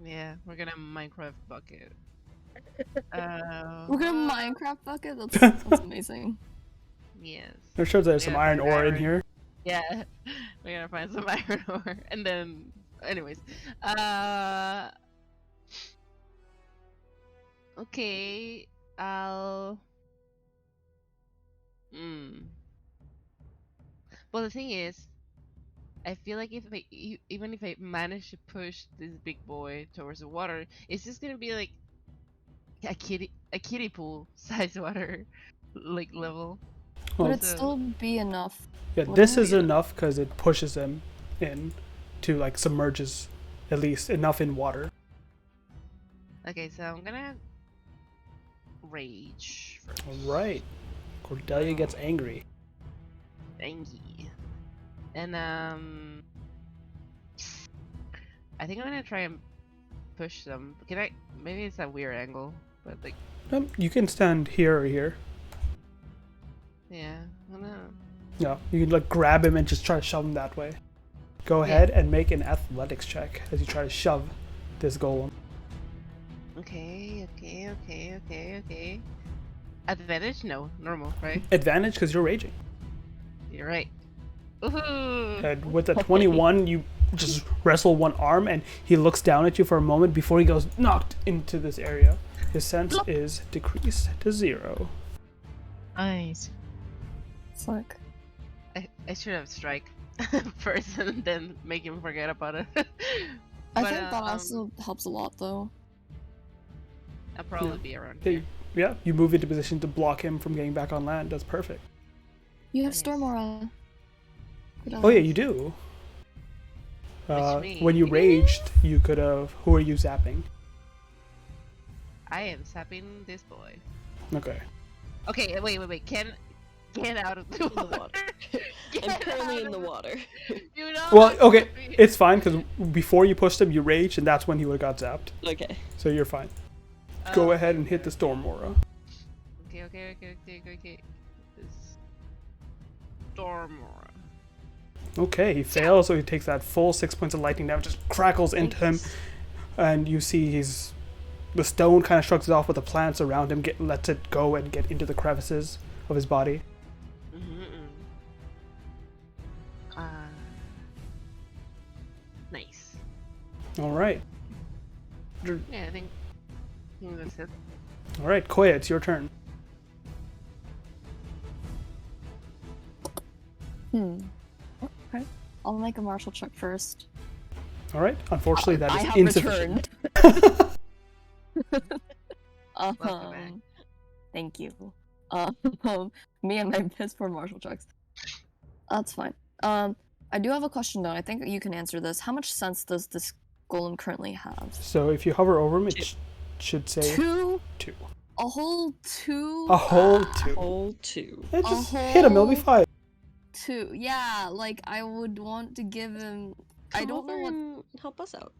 Yeah, we're gonna Minecraft bucket. We're gonna Minecraft bucket? That's amazing. Yes. I'm sure there's some Yeah, iron ore in iron. here. Yeah, we're gonna find some iron ore, and then, anyways, okay, I'll. Well, the thing is, I feel like even if I manage to push this big boy towards the water, it's just gonna be like a kiddie pool size water, like level. Well, Would it so- still be enough? Yeah, Well, this then is we- enough because it pushes them in to submerges at least enough in water. Okay, so I'm gonna rage first. Alright. Cordelia gets angry. Angie. And I think I'm gonna try and push them. Can I? Maybe it's a weird angle, but like, You can stand here or here. yeah, I'm gonna. No, you can grab him and just try to shove him that way. Go Yeah. ahead and make an athletics check as you try to shove this golem. Okay. Advantage? No, normal, right? Advantage because you're raging. You're right. Woohoo! And with a 21, you just wrestle one arm and he looks down at you for a moment before he goes knocked into this area. His sense is decreased to 0. Nice. Fuck. I should have strike first and then make him forget about it. I But, think that also helps a lot, though. I'll probably be around Hey, here. yeah, you move into position to block him from getting back on land. That's perfect. You have Nice. Storm Aura. Oh yeah, you do. Which When you means- raged, you could have. Who are you zapping? I am sapping this boy. Okay. Okay, wait. Get out of the In the water. water. Get I'm currently out in of the water. Do not Well, touch okay, me. it's fine because before you pushed him, you raged, and that's when he would have got zapped. Okay. So you're fine. Go Oh, ahead and hit the storm aura. Okay. This storm aura. Okay, he fails, so he takes that full 6 points of lightning damage, just crackles into him, and you see the stone kind of shrugs it off, but the plants around him lets it go and get into the crevices of his body. Nice. All right. Yeah, I think that's it. All right, Koya, it's your turn. Okay. I'll make a martial check first. All right. Unfortunately, that I is have insufficient. returned. Welcome back. Thank you. Me and my piss poor martial checks. That's fine. I do have a question though. I think you can answer this. How much sense does this golem currently have? So if you hover over him, it should say 2? 2. A whole 2? A whole 2. Whole 2. Yeah, A just hit him. It'll be whole- fine. 2. Yeah, like I would want to give him. I Come don't know over what. and help us out.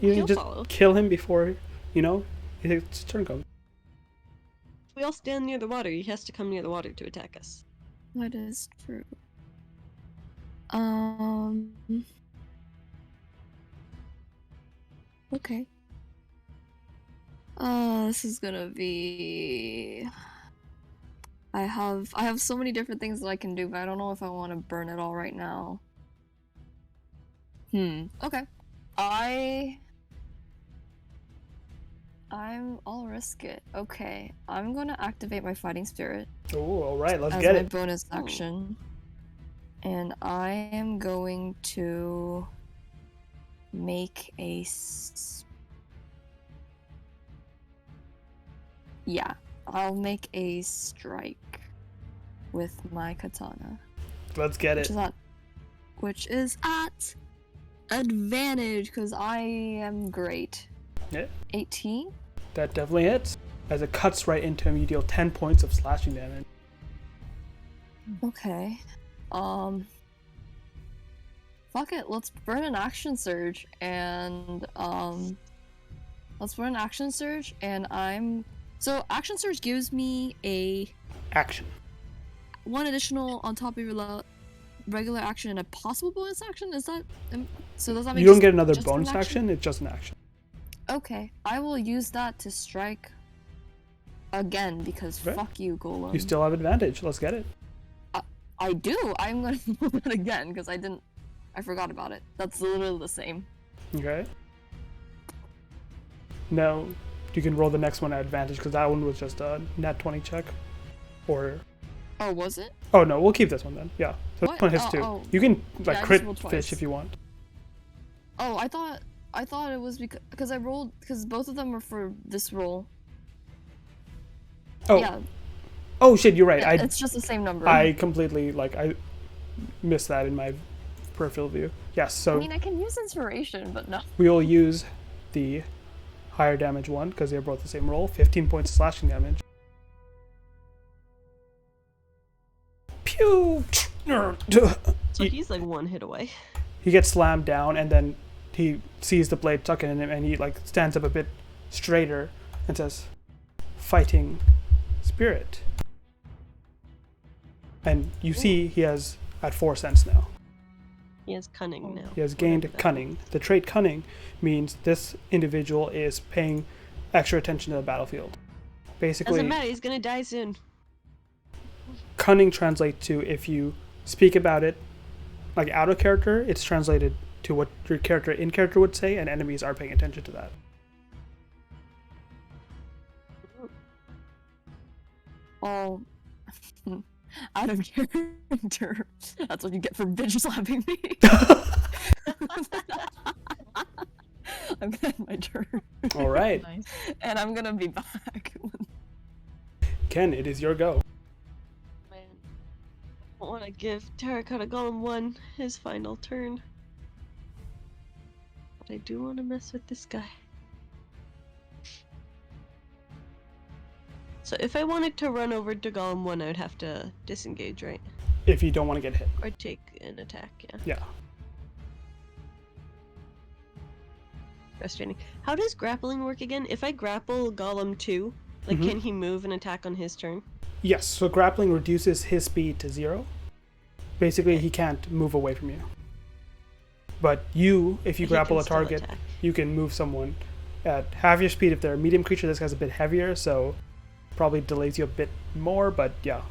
You He'll just follow. kill him before, his turn comes. If we all stand near the water, he has to come near the water to attack us. That is true. Okay. This is gonna be. I have so many different things that I can do, but I don't know if I want to burn it all right now. Okay. I'll risk it. Okay. I'm gonna activate my fighting spirit Oh, all right. Let's as get my it. bonus action. And I am going to make I'll make a strike with my katana. Let's get it. Which is at advantage, because I am great. Yeah. 18? That definitely hits. As it cuts right into him, you deal 10 points of slashing damage. Okay. Fuck it, let's burn an action surge and so action surge gives me a Action. 1 additional on top of your regular action and a possible bonus action. Is that so? Does that mean You don't get another just an bonus action, it's just an action. Okay, I will use that to strike again because Right. fuck you, golem. You still have advantage. Let's get it. I do. I'm gonna do that again because I forgot about it. That's literally the same. Okay. Now, you can roll the next one at advantage because that one was just a nat 20 check. Or. Oh, was it? Oh no, we'll keep this one then. Yeah. So What? this one hits Oh, too. oh. You can Yeah, I just crit rolled fish twice. if you want. Oh, I thought it was because I rolled because both of them were for this roll. Oh. Yeah, Oh shit, you're right. it's just the same number. I completely I missed that in my peripheral view. Yes, so I mean, I can use inspiration, but no. we will use the higher damage one because they're both the same roll. 15 points of slashing damage. Pew! So he's like 1 hit away. He gets slammed down and then he sees the blade stuck in him and he stands up a bit straighter and says, "Fighting spirit." And you see he has at 4 cents now. He has cunning now. He has gained Whatever that cunning. The trait cunning means this individual is paying extra attention to the battlefield. Basically, Doesn't matter, he's gonna die soon. cunning translates to if you speak about it like out of character, it's translated to what your character in character would say, and enemies are paying attention to that. Oh, out of character. That's what you get for bitch slapping me. I'm gonna end my turn, All right, Nice. and I'm gonna be back. Ken, it is your go. Man, I want to give Terracotta Golem 1 his final turn. But I do want to mess with this guy. So if I wanted to run over to Golem 1, I would have to disengage, right? If you don't want to get hit. Or take an attack, yeah. Yeah. Frustrating. How does grappling work again? If I grapple Golem 2, like, can he move and attack on his turn? Yes, so grappling reduces his speed to 0, Basically, he can't move away from you. But you, if you He grapple can a still target, attack. you can move someone at half your speed. If they're a medium creature, this guy's a bit heavier, so probably delays you a bit more, but yeah,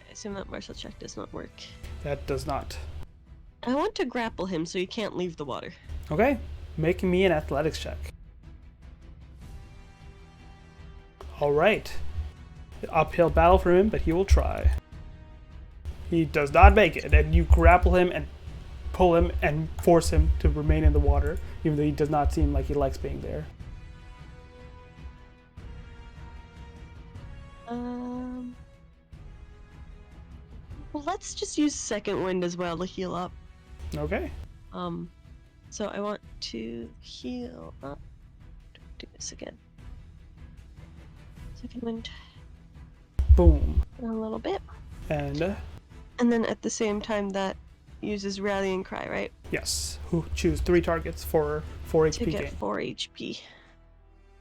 I assume that martial check does not work. that does not. I want to grapple him so he can't leave the water. Okay, make me an athletics check. Alright. Uphill battle for him, but he will try. He does not make it, and you grapple him and pull him and force him to remain in the water, even though he does not seem like he likes being there. Well, let's just use second wind as well to heal up. Okay. So I want to heal up. Do this again. Second wind. Boom. A little bit. And And then at the same time that uses rallying cry, right? yes, who choose 3 targets for 4 To HP get gain. 4 HP.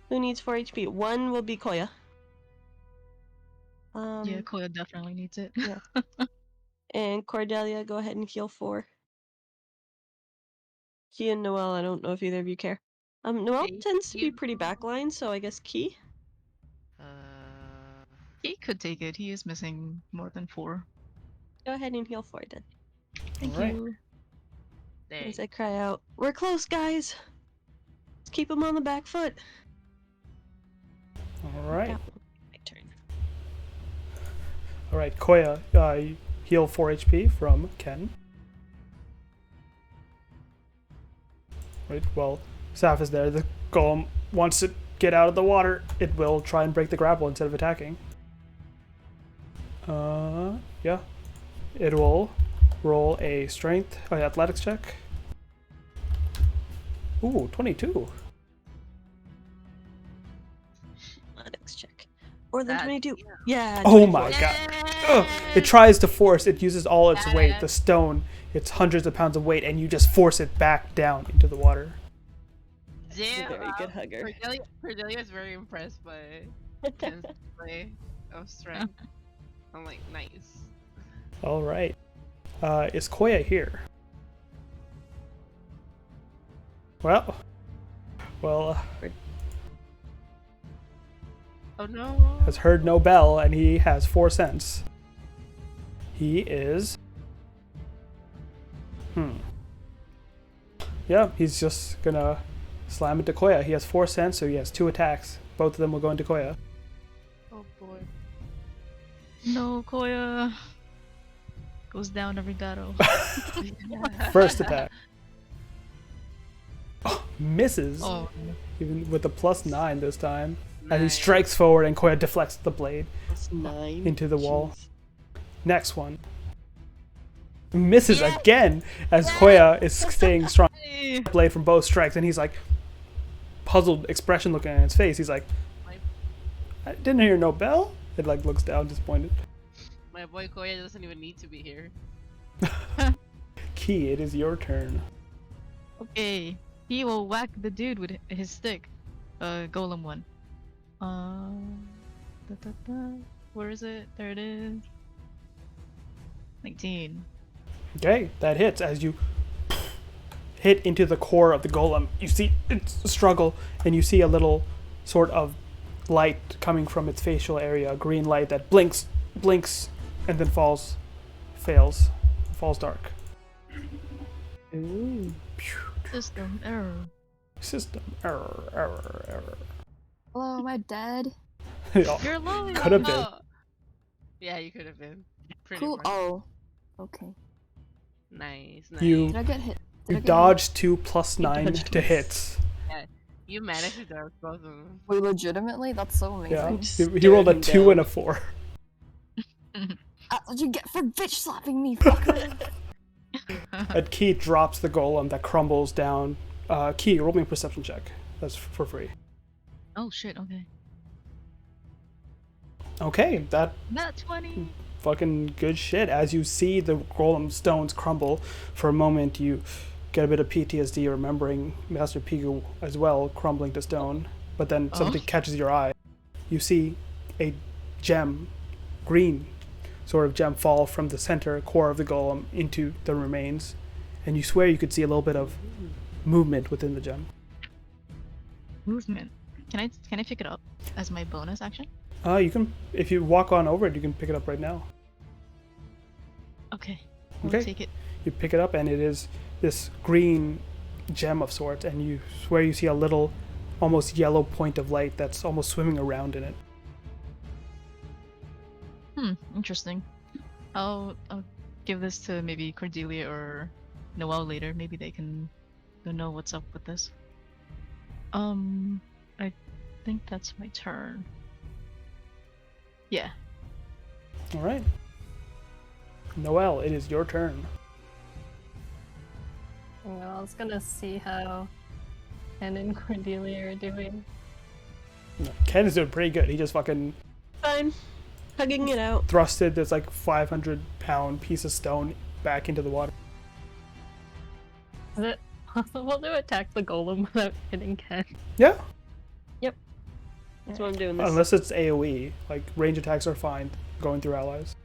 Who needs 4 HP? One will be Koya. Yeah, Koya definitely needs it. Yeah. And Cordelia, go ahead and heal 4. Key and Noelle, I don't know if either of you care. Noelle Thank tends to be you. pretty backline, so I guess Key. Uh, He could take it. He is missing more than 4. Go ahead and heal 4 then. Thank Alright. you. there. As I cry out, we're close, guys! Let's keep him on the back foot. Alright. My turn. Alright, Koya, heal 4 HP from Ken. Right, well, Saf is there. The golem wants to get out of the water. It will try and break the grapple instead of attacking. Yeah. It will roll a strength, athletics check. Ooh, 22. Athletics check. More than That- 22. Yeah. Oh 24. my god. Ugh. It tries to force, it uses all its weight, the stone, it's hundreds of pounds of weight, and you just force it back down into the water. He's a Damn, very good hugger. Cordelia is very impressed by Ken's display of strength. I'm like, nice. Alright. Is Koya here? Well, Oh no. has heard no bell, and he has 4 cents. He is... Yeah, he's just gonna slam into Koya. He has 4 cents, so he has 2 attacks. Both of them will go into Koya. Oh boy. No, Koya. Goes down every battle. First attack. Oh, misses, Oh, even with a +9 this time. As he Nice. strikes forward and Koya deflects the blade That's 9. into the wall. Jeez. Next one. Misses again as Koya is staying strong. Blade from both strikes, and he's like, puzzled expression looking at his face. He's like, I didn't hear no bell. It like looks down, disappointed. My boy Koya doesn't even need to be here. Key, it is your turn. okay. He will whack the dude with his stick. Golem one. Where is it? There it is. 19. Okay, that hits as you hit into the core of the golem. You see its struggle, and you see a little sort of light coming from its facial area, a green light that blinks, and then falls dark. Ooh. System error. System error. Hello, am I dead? You're alive! Could have been. Oh. Yeah, you could have been. Pretty Cool. much. Oh. Okay. Nice, nice. You Did I get hit? Did you I get dodged 2 +9 dodged to twice. hits. You managed to dodge both of them. Wait, legitimately? That's so Yeah, amazing. he rolled a Stared 2 him and a 4. That's what you get for bitch slapping me, fucker. And Key drops the golem that crumbles down. Key, roll me a perception check. That's for free. Oh shit, okay. Okay, that Not 20! fucking good shit. As you see the golem stones crumble, for a moment you get a bit of PTSD remembering Master Pigu as well crumbling to stone. But then something catches your eye. You see a gem, green, sort of gem fall from the center core of the golem into the remains, and you swear you could see a little bit of movement within the gem. Movement. Can I pick it up as my bonus action? You can, if you walk on over it, you can pick it up right now. Okay. I'll Okay. take it. You pick it up, and it is this green gem of sorts, and you swear you see a little, almost yellow point of light that's almost swimming around in it. Interesting. I'll give this to maybe Cordelia or Noelle later. Maybe they'll know what's up with this. I think that's my turn. Yeah. All right. Noelle, it is your turn. Well, I was gonna see how Ken and Cordelia are doing. Ken is doing pretty good. He just fucking Fine. Hugging it out. thrusted this like 500-pound piece of stone back into the water. Is it possible to attack the golem without hitting Ken? Yeah, That's what I'm doing this. unless it's AoE. Like, range attacks are fine going through allies.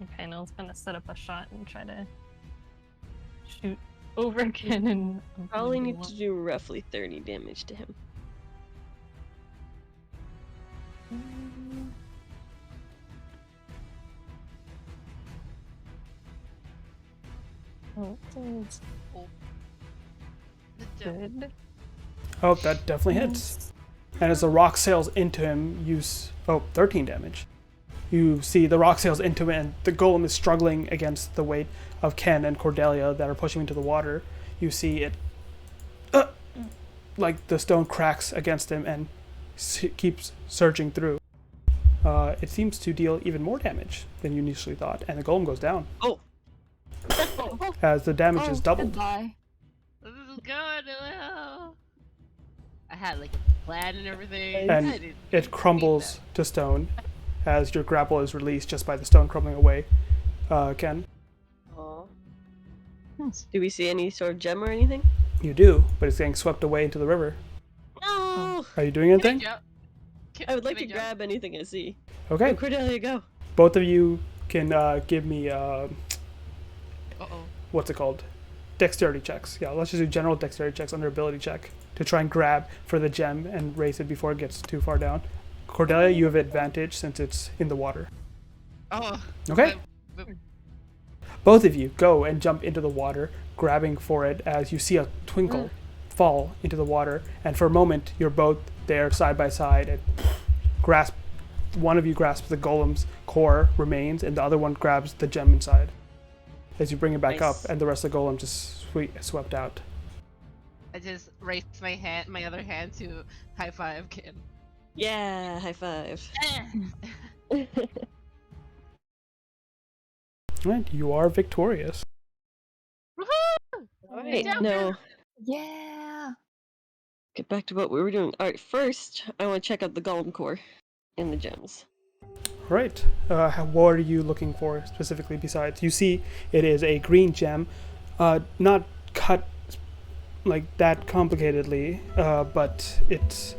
Okay, Noel's gonna set up a shot and try to shoot over Ken and Probably need to do roughly 30 damage to him. Oh, it's good. Oh, that definitely hits. And as the rock sails into him, 13 damage. You see the rock sails into him, and the golem is struggling against the weight of Ken and Cordelia that are pushing him into the water. You see it, like the stone cracks against him and keeps surging through. It seems to deal even more damage than you initially thought, and the golem goes down Oh! as the damage is doubled. Goodbye. This is good. Well, I had like a plan and everything. And I didn't it crumbles to stone as your grapple is released just by the stone crumbling away. Ken, Aw. Nice. Do we see any sort of gem or anything? you do, but it's getting swept away into the river. No! Are you doing Can I anything? jump? I would like Can to jump? grab anything I see. Okay, Oh, Cordelia, go! both of you can give me Uh-oh. what's it called? Dexterity checks. Yeah, let's just do general dexterity checks under ability check to try and grab for the gem and raise it before it gets too far down. Cordelia, you have advantage since it's in the water. Oh. Okay. but- Both of you go and jump into the water, grabbing for it as you see a twinkle fall into the water, and for a moment you're both there side by side and one of you grasps the golem's core remains and the other one grabs the gem inside. As you bring it back Nice. up and the rest of the golem just swept out. I just raised my other hand to high five Ken. Yeah, high five. Right, you are victorious. Alright, Jump no. Yeah. Get back to what we were doing. Alright, first, I want to check out the golem core and the gems. Right. What are you looking for specifically besides? You see it is a green gem, not cut like that complicatedly, but it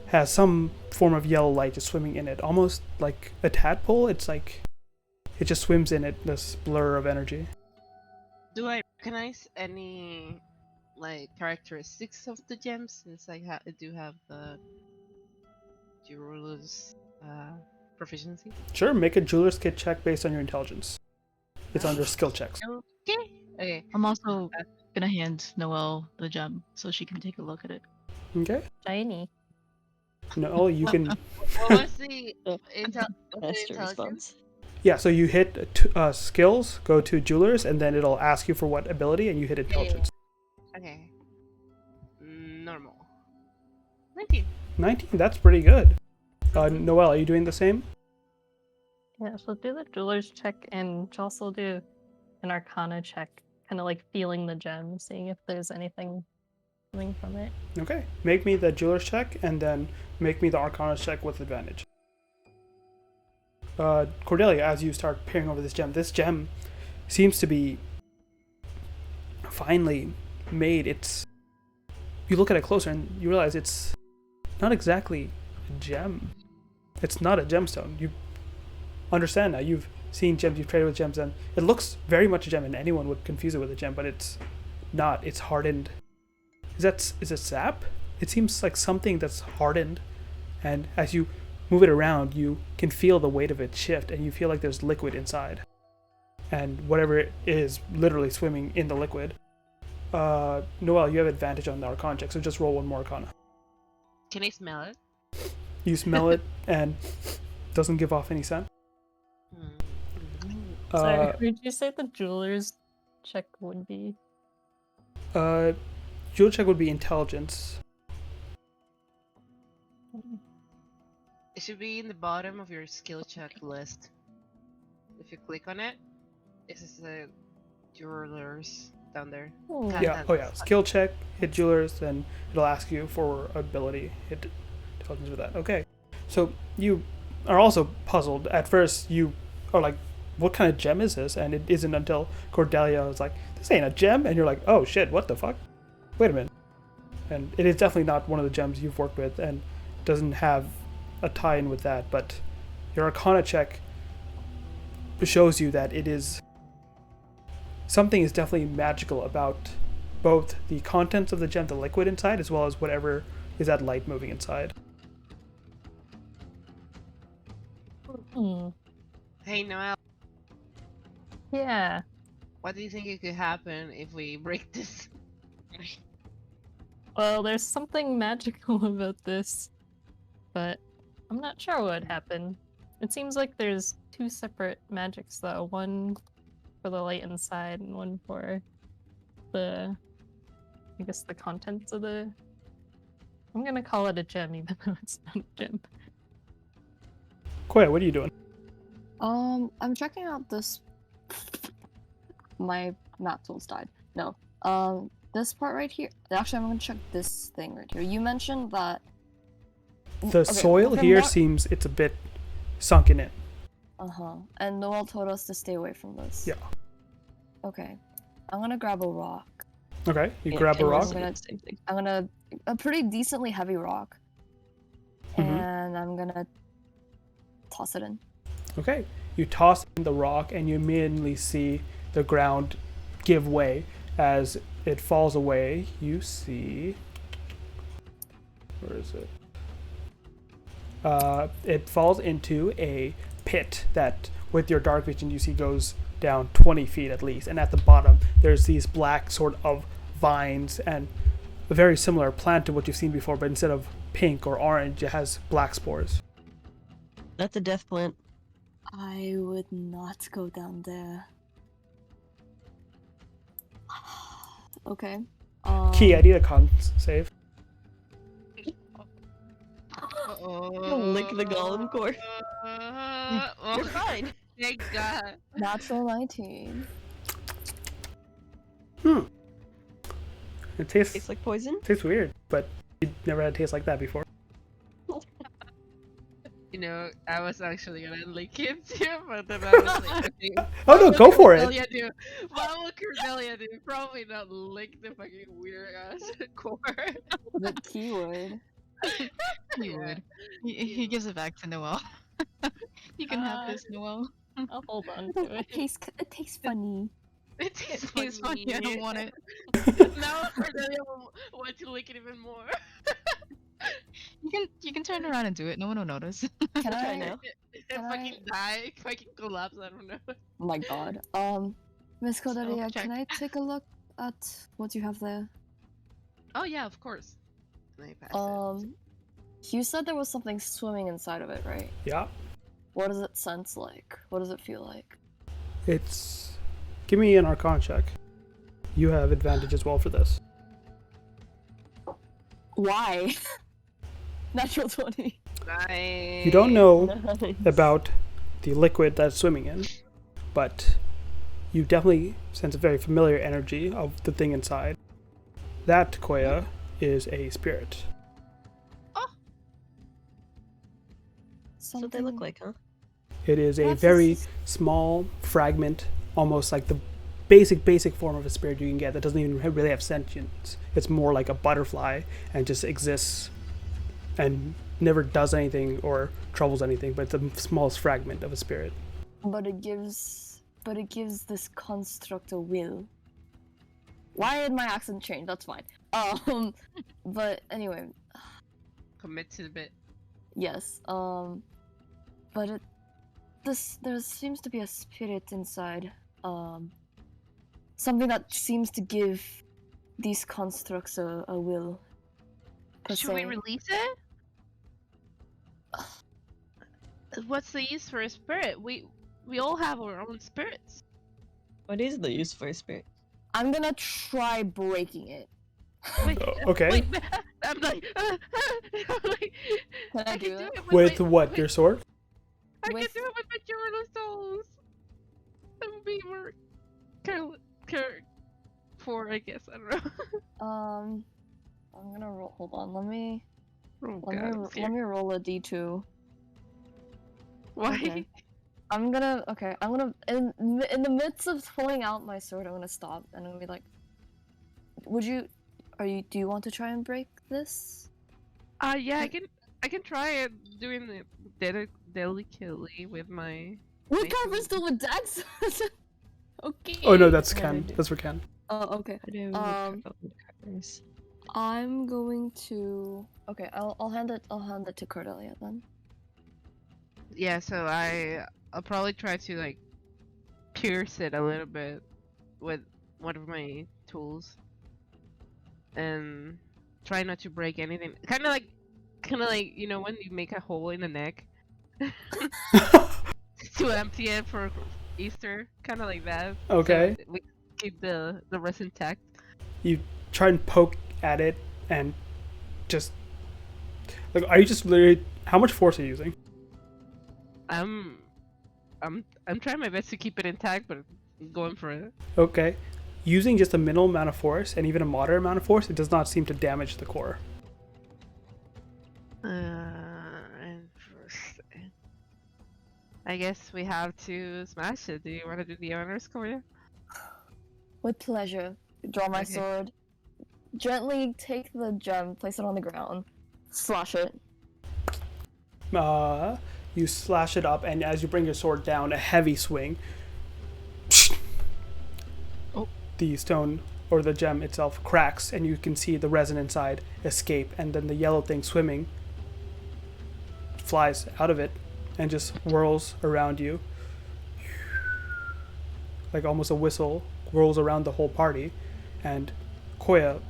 has some form of yellow light just swimming in it, almost like a tadpole. It's like it just swims in it, this blur of energy. Do I recognize any like characteristics of the gems since I do have the jeweler's proficiency? Sure, make a jeweler's kit check based on your intelligence. It's under skill checks. Okay. Okay. I'm also gonna hand Noelle the gem so she can take a look at it. Okay. Shiny. No, you can. What was the Oh, what's the That's your intelligence? response. Yeah, so you hit skills, go to jewelers, and then it'll ask you for what ability, and you hit intelligence. Okay. Normal. 19. 19, that's pretty good. Noelle, are you doing the same? Yeah, she'll do the jeweler's check and she'll also do an arcana check, kind of like feeling the gem, seeing if there's anything coming from it. Okay, make me the jeweler's check, and then make me the arcana check with advantage. Cordelia, as you start peering over this gem seems to be finely made. You look at it closer and you realize it's not exactly a gem. It's not a gemstone. understand now. You've seen gems, you've traded with gems, and it looks very much a gem, and anyone would confuse it with a gem, but it's not. It's hardened. Is it sap? It seems like something that's hardened, and as you move it around, you can feel the weight of it shift, and you feel like there's liquid inside, and whatever it is, literally swimming in the liquid. Noel, you have advantage on the Arcana check, so just roll one more Arcana. Can I smell it? You smell it, and doesn't give off any scent. Sorry, would you say the jeweler's check would be? Jewel check would be intelligence. It should be in the bottom of your skill check list. If you click on it, it says jewelers down there. Yeah. Oh yeah. Skill check. Hit jewelers, then it'll ask you for ability. Hit intelligence with that. Okay. So you are also puzzled. At first, you are like, "What kind of gem is this?" And it isn't until Cordelia is like, "This ain't a gem," and you're like, "Oh shit! What the fuck? Wait a minute." And it is definitely not one of the gems you've worked with, and doesn't have a tie-in with that. But your Arcana check shows you that it is something is definitely magical about both the contents of the gem, the liquid inside, as well as whatever is that light moving inside. Hey Noel, Yeah. what do you think it could happen if we break this? Well, there's something magical about this, but I'm not sure what would happen. It seems like there's two separate magics though, one for the light inside and one for the, I guess, the contents of the... I'm gonna call it a gem even though it's not a gem. Koya, what are you doing? I'm checking out this. My map tools died. No. This part right here. Actually, I'm gonna check this thing right here. You mentioned that The soil here seems it's a bit sunken in. And Noel told us to stay away from this. Yeah. Okay. I'm gonna grab a rock. Okay, you grab a rock. I'm gonna a pretty decently heavy rock. And I'm gonna toss it in. Okay, you toss in the rock and you immediately see the ground give way. As it falls away, you see... Where is it? It falls into a pit that, with your dark vision, you see goes down 20 feet at least. And at the bottom, there's these black sort of vines and a very similar plant to what you've seen before, but instead of pink or orange, it has black spores. That's a death plant. I would not go down there. Okay. Key, I need a con save. Lick the golem core. You're fine. Thank God. Natural 19. It tastes Tastes like poison. tastes weird, but you never had a taste like that before. You know, I was actually gonna lick it too, but then I was like, okay, Oh no, go for it! What will Cordelia do? Probably not lick the fucking weird ass core. The keyword. He would. He gives it back to Noel. You can have this, Noel. I'll hold on to it. It tastes funny. It tastes It's funny, I don't want it. Now Cordelia will want to lick it even more. You can turn around and do it. No one will notice. Can Try I? now. It Can fucking die, fucking collapse, I don't know. Oh my god. Miss Cordelia, Self-check. can I take a look at what you have there? Oh yeah, of course. Can I pass it? You said there was something swimming inside of it, right? Yeah, What does it sense like? What does it feel like? it's... Give me an Arcana check. You have advantage as well for this. Why? Natural 20. You don't know about the liquid that's swimming in, but you definitely sense a very familiar energy of the thing inside. That, Koya, is a spirit. That's what they look like, huh? It is a What's very this? small fragment, almost like the basic form of a spirit you can get that doesn't even really have sentience. It's more like a butterfly and just exists and never does anything or troubles anything, but it's the smallest fragment of a spirit. but it gives this construct a will. Why did my accent change? That's fine. But anyway, Commit to the bit. yes. But there seems to be a spirit inside. Something that seems to give these constructs a will. Per Should we se. release it? What's the use for a spirit? We all have our own spirits. What is the use for a spirit? I'm gonna try breaking it. Wait, Okay. Wait, I'm like, wait, Can I do can do that? it With my, what? wait, Your sword? I can with- do it with my journal stones. That would be more care for, I guess. I don't know. I'm gonna roll. Hold on. Let me Oh let god, I'm me scared. let me roll a d2. Why? Okay. I'm gonna in the midst of pulling out my sword, I'm gonna stop and I'm gonna be like, do you want to try and break this? Yeah, I can try it doing it delicately with my. We My cover sword. still with Dex. Okay. Oh no, that's What do I Ken. do? That's for Ken. Oh, okay. I do covers. I'm going to. Okay, I'll hand it to Cordelia then. Yeah, so I'll probably try to like pierce it a little bit with one of my tools, and try not to break anything. Kind of like you know when you make a hole in the neck to empty it for Easter, kind of like that. Okay. So we keep the rest intact. You try and poke at it and just like, are you just literally, how much force are you using? I'm trying my best to keep it intact, but I'm going for it. Okay. Using just a minimal amount of force and even a moderate amount of force, it does not seem to damage the core. Interesting. I guess we have to smash it. Do you want to do the honors, Koya? With pleasure. Draw my Okay. sword. Gently take the gem, place it on the ground, slash it. You slash it up, and as you bring your sword down, a heavy swing. Oh. The stone or the gem itself cracks, and you can see the resin inside escape, and then the yellow thing swimming flies out of it and just whirls around you. Like almost a whistle whirls around the whole party. And Koya,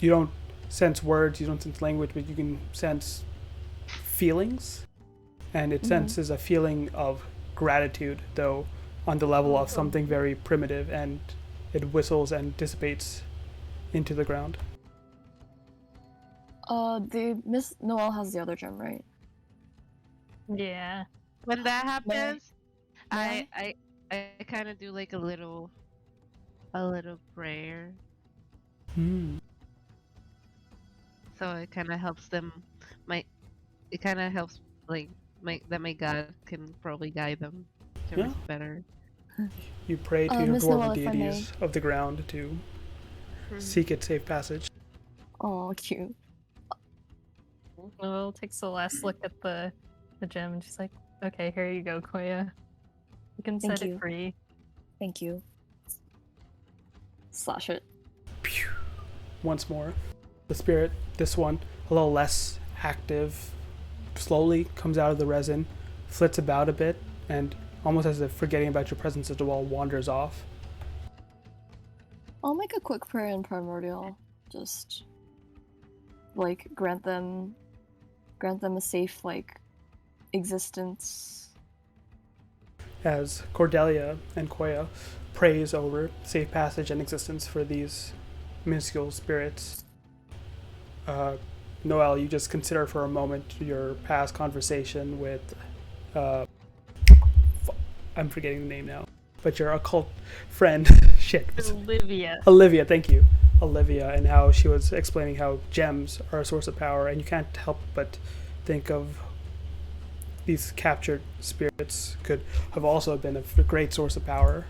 you don't sense words, you don't sense language, but you can sense feelings. And it senses a feeling of gratitude, though on the level of something very primitive, and it whistles and dissipates into the ground. The Miss Noelle has the other gem, right? Yeah. When that happens, May I kind of do like a little prayer. So it kind of helps them. It kind of helps like my God can probably guide them to Yeah. better. You pray to your Miss dwarven Noelle, if I deities of the ground to seek its safe passage. Oh, cute. Noel takes a last look at the gem and she's like, okay, here you go, Koya. You can Thank set you. it free. Thank you. Slash it. Pew. Once more, the spirit, this one, a little less active, slowly comes out of the resin, flits about a bit, and almost as if forgetting about your presence as well, wanders off. I'll make a quick prayer in Primordial. Just like grant them a safe like existence. As Cordelia and Koya prays over safe passage and existence for these minuscule spirits, Noelle, you just consider for a moment your past conversation with, I'm forgetting the name now, but your occult friend, shit. Olivia, thank you. Olivia, and how she was explaining how gems are a source of power, and you can't help but think of these captured spirits could have also been a great source of power.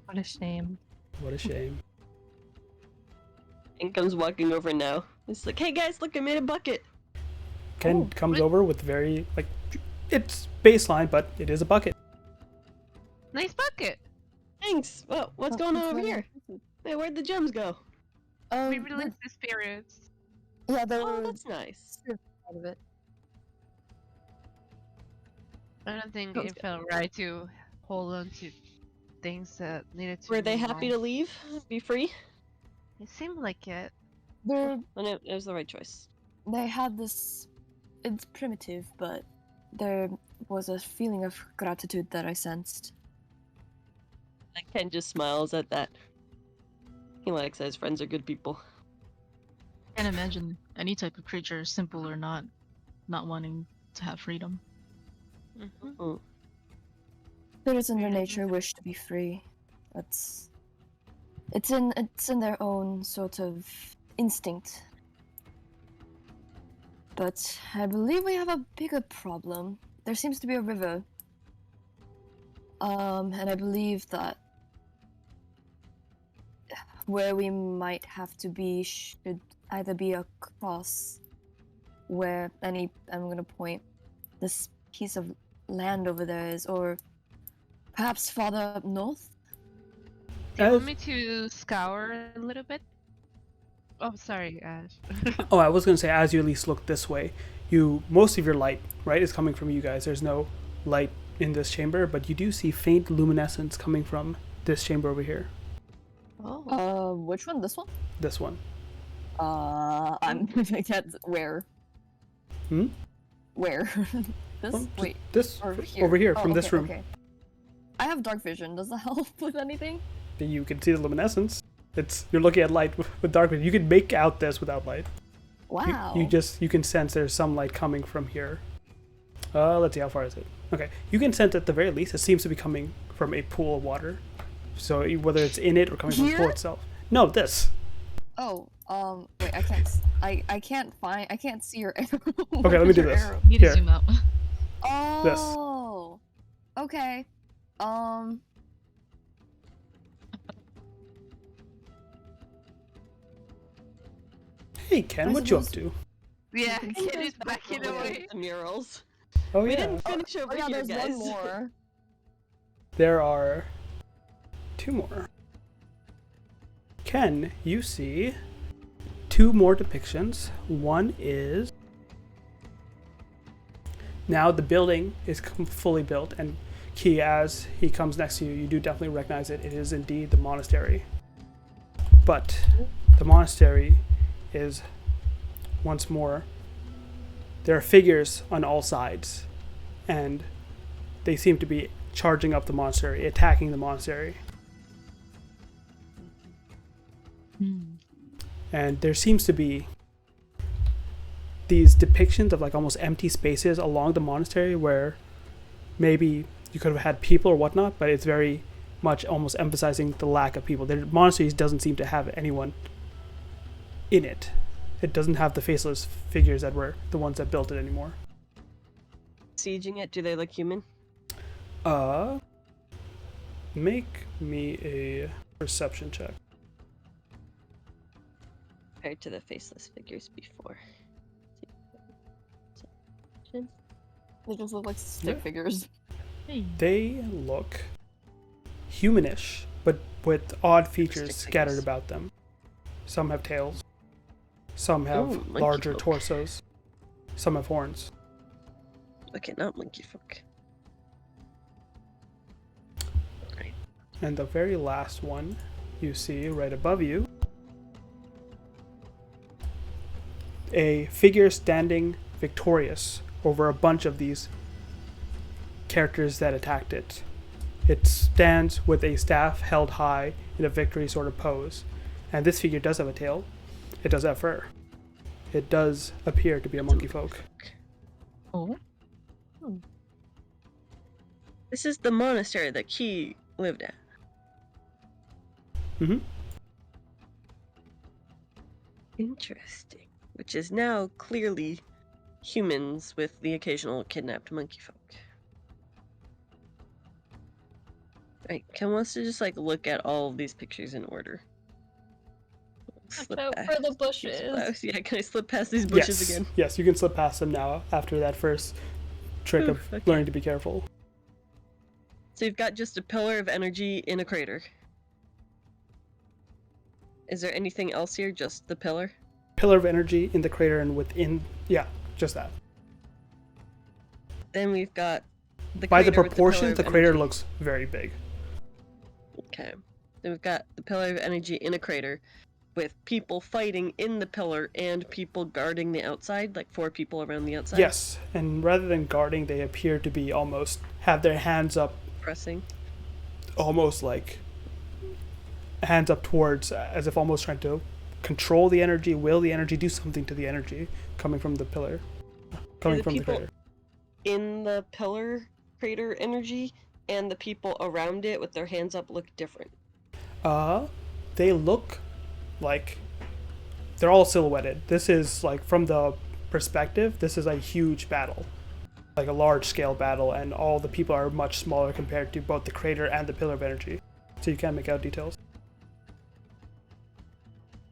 What a shame. What a shame. And comes walking over now. It's like, hey guys, look, I made a bucket. Ken Oh, comes wait. over with very, like, It's baseline, but it is a bucket. Nice bucket. Thanks. Well, what's Oh, going on it's over really here? Hey, where'd the gems go? We the- released the spirits. yeah, there Oh, were that's nice. out of it. I don't think Sounds it good. felt right to hold on to things that needed to Were they move happy on. to leave? Be free? It seemed like it. They're, And it was the right choice. they had this. It's primitive, but there was a feeling of gratitude that I sensed. And Ken just smiles at that. He likes that his friends are good people. Can't imagine any type of creature, simple or not wanting to have freedom. Mm-hmm. Mm. Spirits in their Really nature wish to be free. It's in their own sort of instinct. But I believe we have a bigger problem. There seems to be a river. And I believe that where we might have to be should either be a cross where I'm gonna point this piece of land over there is, or perhaps farther up north. Do you want As- me to scour a little bit? Oh, sorry, Ash. Oh, I was gonna say, as you at least look this way, most of your light, right, is coming from you guys. There's no light in this chamber, but you do see faint luminescence coming from this chamber over here. Oh. Which one? This one? This one. I'm that's where? Hmm? Where? This? Oh, Wait, This or over here Oh, from this okay, room. Okay. I have dark vision. Does that help with anything? You can see the luminescence. You're looking at light with dark vision. You can make out this without light. Wow. You can sense there's some light coming from here. Let's see, how far is it? Okay, you can sense at the very least it seems to be coming from a pool of water. So whether it's in it or coming from the pool Here? itself. No, this. Oh, wait, I can't. I can't see your arrow. Okay, let me do Your this. arrow. You need to Here. zoom out. Oh. Okay. Hey Ken, I what you up suppose- to? Yeah, can Kid see is backing Over away. the murals. Oh We yeah, didn't finish over Oh yeah, here, there's guys. one more. there are 2 more. Ken, you see 2 more depictions. One is now the building is fully built, and Key, as he comes next to you, you do definitely recognize it. It is indeed the monastery. But the monastery is once more, there are figures on all sides, and they seem to be charging up the monastery, attacking the monastery. And there seems to be these depictions of like almost empty spaces along the monastery where maybe you could have had people or whatnot, but it's very much almost emphasizing the lack of people. The monastery doesn't seem to have anyone in it. It doesn't have the faceless figures that were the ones that built it anymore. Sieging it, do they look human? Make me a perception check. Compared to the faceless figures before. They just look like stick Yeah. figures. Hey. They look humanish, but with odd features Stick scattered figures. about them. Some have tails. Some have Ooh, monkey larger folk. torsos. Some have horns. Okay, not monkey folk. Right. And the very last one you see right above you, a figure standing victorious over a bunch of these characters that attacked it. It stands with a staff held high in a victory sort of pose. And this figure does have a tail. It does have fur. It does appear to be a monkey folk. Oh. This is the monastery that Key lived at. Mm-hmm. Interesting. Which is now clearly humans with the occasional kidnapped monkey folk. Right, Ken wants to just like look at all of these pictures in order. Watch out for the bushes. Yeah, can I slip past these bushes Yes. again? Yes, you can slip past them now after that first trick Ooh, of okay. learning to be careful. So you've got just a pillar of energy in a crater. Is there anything else here? Just the pillar? Pillar of energy in the crater and within, yeah, just that. Then we've got the By the crater with proportions, the pillar of crater energy. looks very big. Okay. Then we've got the pillar of energy in a crater with people fighting in the pillar and people guarding the outside, like 4 people around the outside. Yes, and rather than guarding, they appear to be almost have their hands up, Pressing. almost like hands up towards, as if almost trying to control the energy, will the energy, do something to the energy coming from the pillar, coming the from the people crater. in the pillar crater energy and the people around it with their hands up look different. They look like they're all silhouetted. This is like from the perspective, this is a huge battle, like a large scale battle, and all the people are much smaller compared to both the crater and the pillar of energy. So you can't make out details.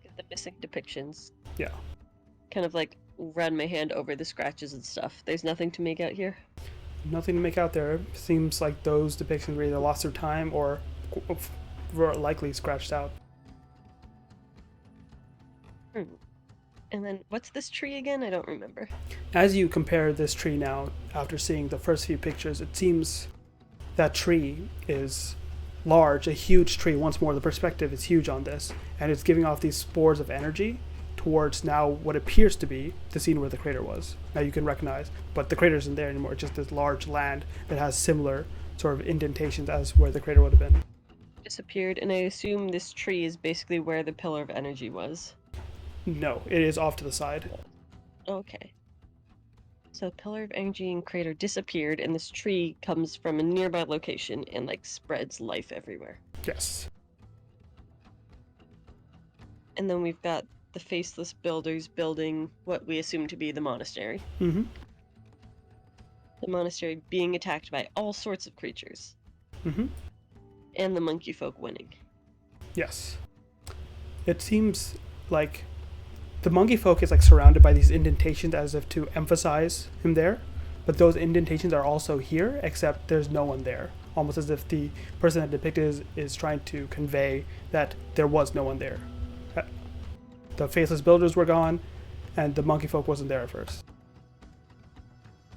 Get the missing depictions. Yeah. Kind of like run my hand over the scratches and stuff. There's nothing to make out here. Nothing to make out there. Seems like those depictions were either lost their time or were likely scratched out. And then what's this tree again? I don't remember. As you compare this tree now, after seeing the first few pictures, it seems that tree is large, a huge tree. Once more, the perspective is huge on this, and it's giving off these spores of energy towards now what appears to be the scene where the crater was. Now you can recognize, but the crater isn't there anymore. It's just this large land that has similar sort of indentations as where the crater would have been. Disappeared, and I assume this tree is basically where the pillar of energy was. No, it is off to the side. Okay. So pillar of energy and crater disappeared, and this tree comes from a nearby location and like spreads life everywhere. Yes. And then we've got the faceless builders building what we assume to be the monastery. Mm-hmm. The monastery being attacked by all sorts of creatures. Mm-hmm. And the monkey folk winning. Yes. It seems like the monkey folk is like surrounded by these indentations as if to emphasize him there, but those indentations are also here, except there's no one there. Almost as if the person that depicted is trying to convey that there was no one there. The faceless builders were gone, and the monkey folk wasn't there at first.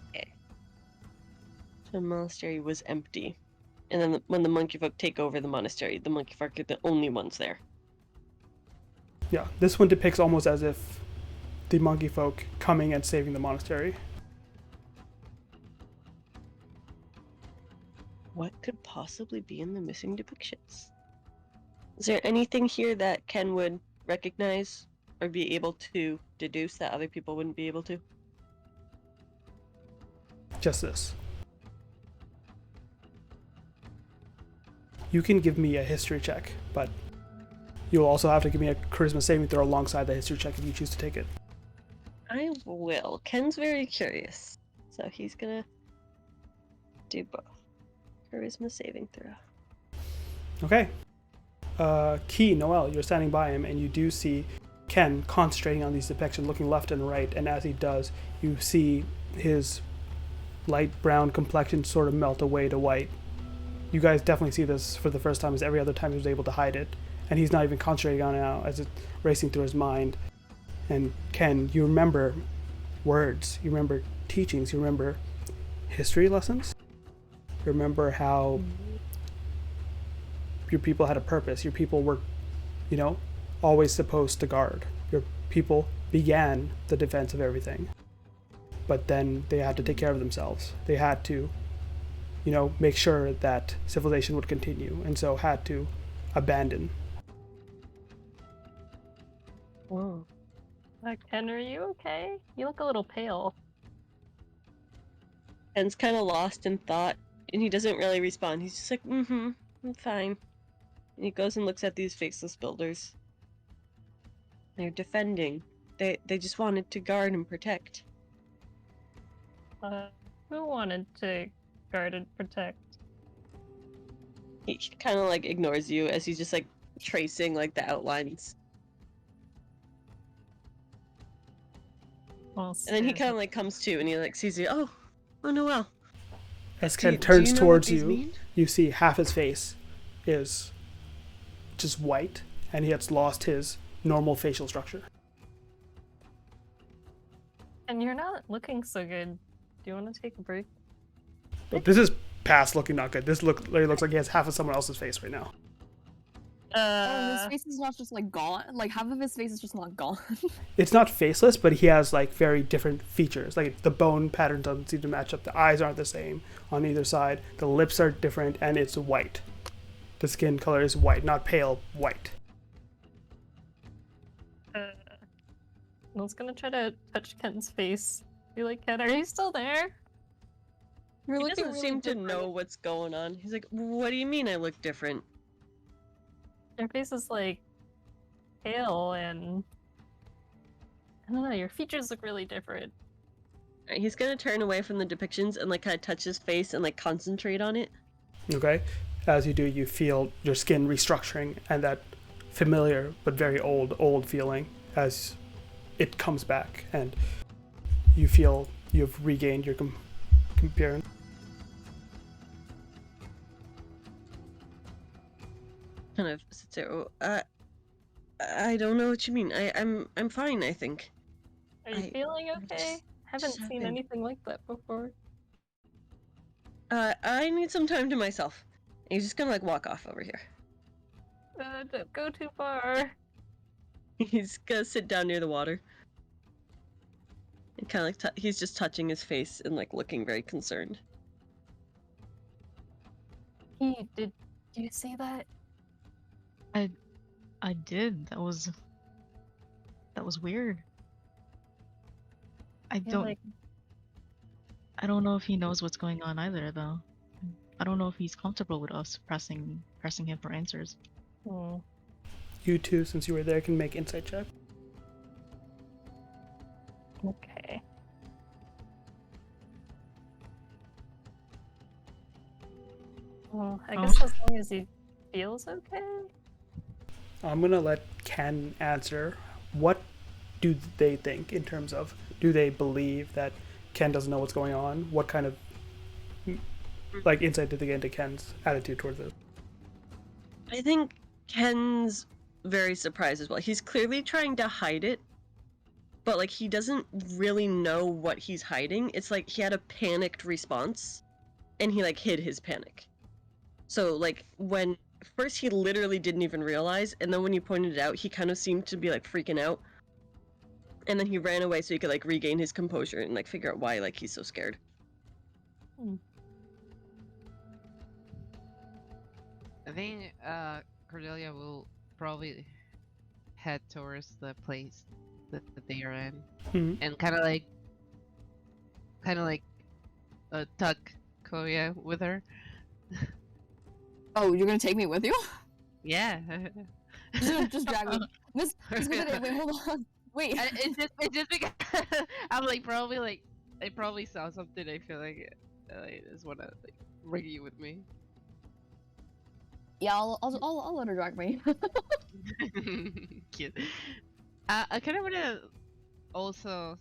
Okay. So the monastery was empty. And then when the monkey folk take over the monastery, the monkey folk are the only ones there. Yeah, this one depicts almost as if the monkey folk coming and saving the monastery. What could possibly be in the missing depictions? Is there anything here that Ken would recognize or be able to deduce that other people wouldn't be able to? Just this. You can give me a history check, but you'll also have to give me a charisma saving throw alongside the history check if you choose to take it. I will. Ken's very curious, so he's gonna do both. Charisma saving throw. Okay. Key, Noel, you're standing by him, and you do see Ken concentrating on these depictions, looking left and right, and as he does, you see his light brown complexion sort of melt away to white. You guys definitely see this for the first time, as every other time he was able to hide it, and he's not even concentrating on it now as it's racing through his mind. And Ken, you remember words, you remember teachings, you remember history lessons, you remember how your people had a purpose, your people were, always supposed to guard. Your people began the defense of everything, but then they had to take care of themselves. They had to, make sure that civilization would continue, and so had to abandon. Whoa. Ken, are you okay? You look a little pale. Ken's kind of lost in thought, and he doesn't really respond. He's just like, I'm fine. And he goes and looks at these faceless builders. They're defending. They just wanted to guard and protect. Who wanted to guard and protect? He kind of like ignores you as he's just like tracing like the outlines. Well, And then he kind of like comes to and he like sees you. Oh, Oh no, well. As Do Ken you turns know what towards these you, mean? you see half his face is just white, and he has lost his normal facial structure. And you're not looking so good. Do you want to take a break? But this is past looking not good. This literally looks like he has half of someone else's face right now. And his face is not just like gone. Like half of his face is just not gone. It's not faceless, but he has like very different features. Like the bone pattern doesn't seem to match up. The eyes aren't the same on either side. The lips are different, and it's white. The skin color is white, not pale, white. Nell's gonna try to touch Ken's face. Be like, Ken, are you still there? You're He looking doesn't really seem to different. know what's going on. He's like, what do you mean I look different? Your face is like pale and I don't know, your features look really different. Alright, he's gonna turn away from the depictions and like kind of touch his face and like concentrate on it. Okay? As you do, you feel your skin restructuring and that familiar but very old feeling as it comes back, and you feel you've regained your appearance. Kind of sits there. I don't know what you mean. I'm fine, I think. Are you feeling okay? Haven't seen happened? anything like that before. I need some time to myself. And he's just gonna like walk off over here. Don't go too far. He's gonna sit down near the water. And kind of like he's just touching his face and like looking very concerned. Did you say that? I did. That was weird. I Yeah, don't like, I don't know if he knows what's going on either, though. I don't know if he's comfortable with us pressing him for answers. hmm. You two, since you were there, can make insight check. Okay. Well, I Oh. guess as long as he feels okay. I'm gonna let Ken answer. What do they think in terms of, do they believe that Ken doesn't know what's going on? What kind of like insight did they get into Ken's attitude towards it? I think Ken's very surprised as well. He's clearly trying to hide it, but like he doesn't really know what he's hiding. It's like he had a panicked response and he like hid his panic. So like when first he literally didn't even realize, and then when you pointed it out, he kind of seemed to be like freaking out. And then he ran away so he could like regain his composure and like figure out why like he's so scared. I think Cordelia will probably head towards the place that they are in, Hmm. and kind of like tuck Koya with her. Oh, you're gonna take me with you? Yeah. just drag me. Miss Guzman, wait, hold on. Wait. It's just because I'm like I probably saw something. I feel like I just wanna like bring you with me. Yeah, I'll let her drag me. Cute. I kind of wanna also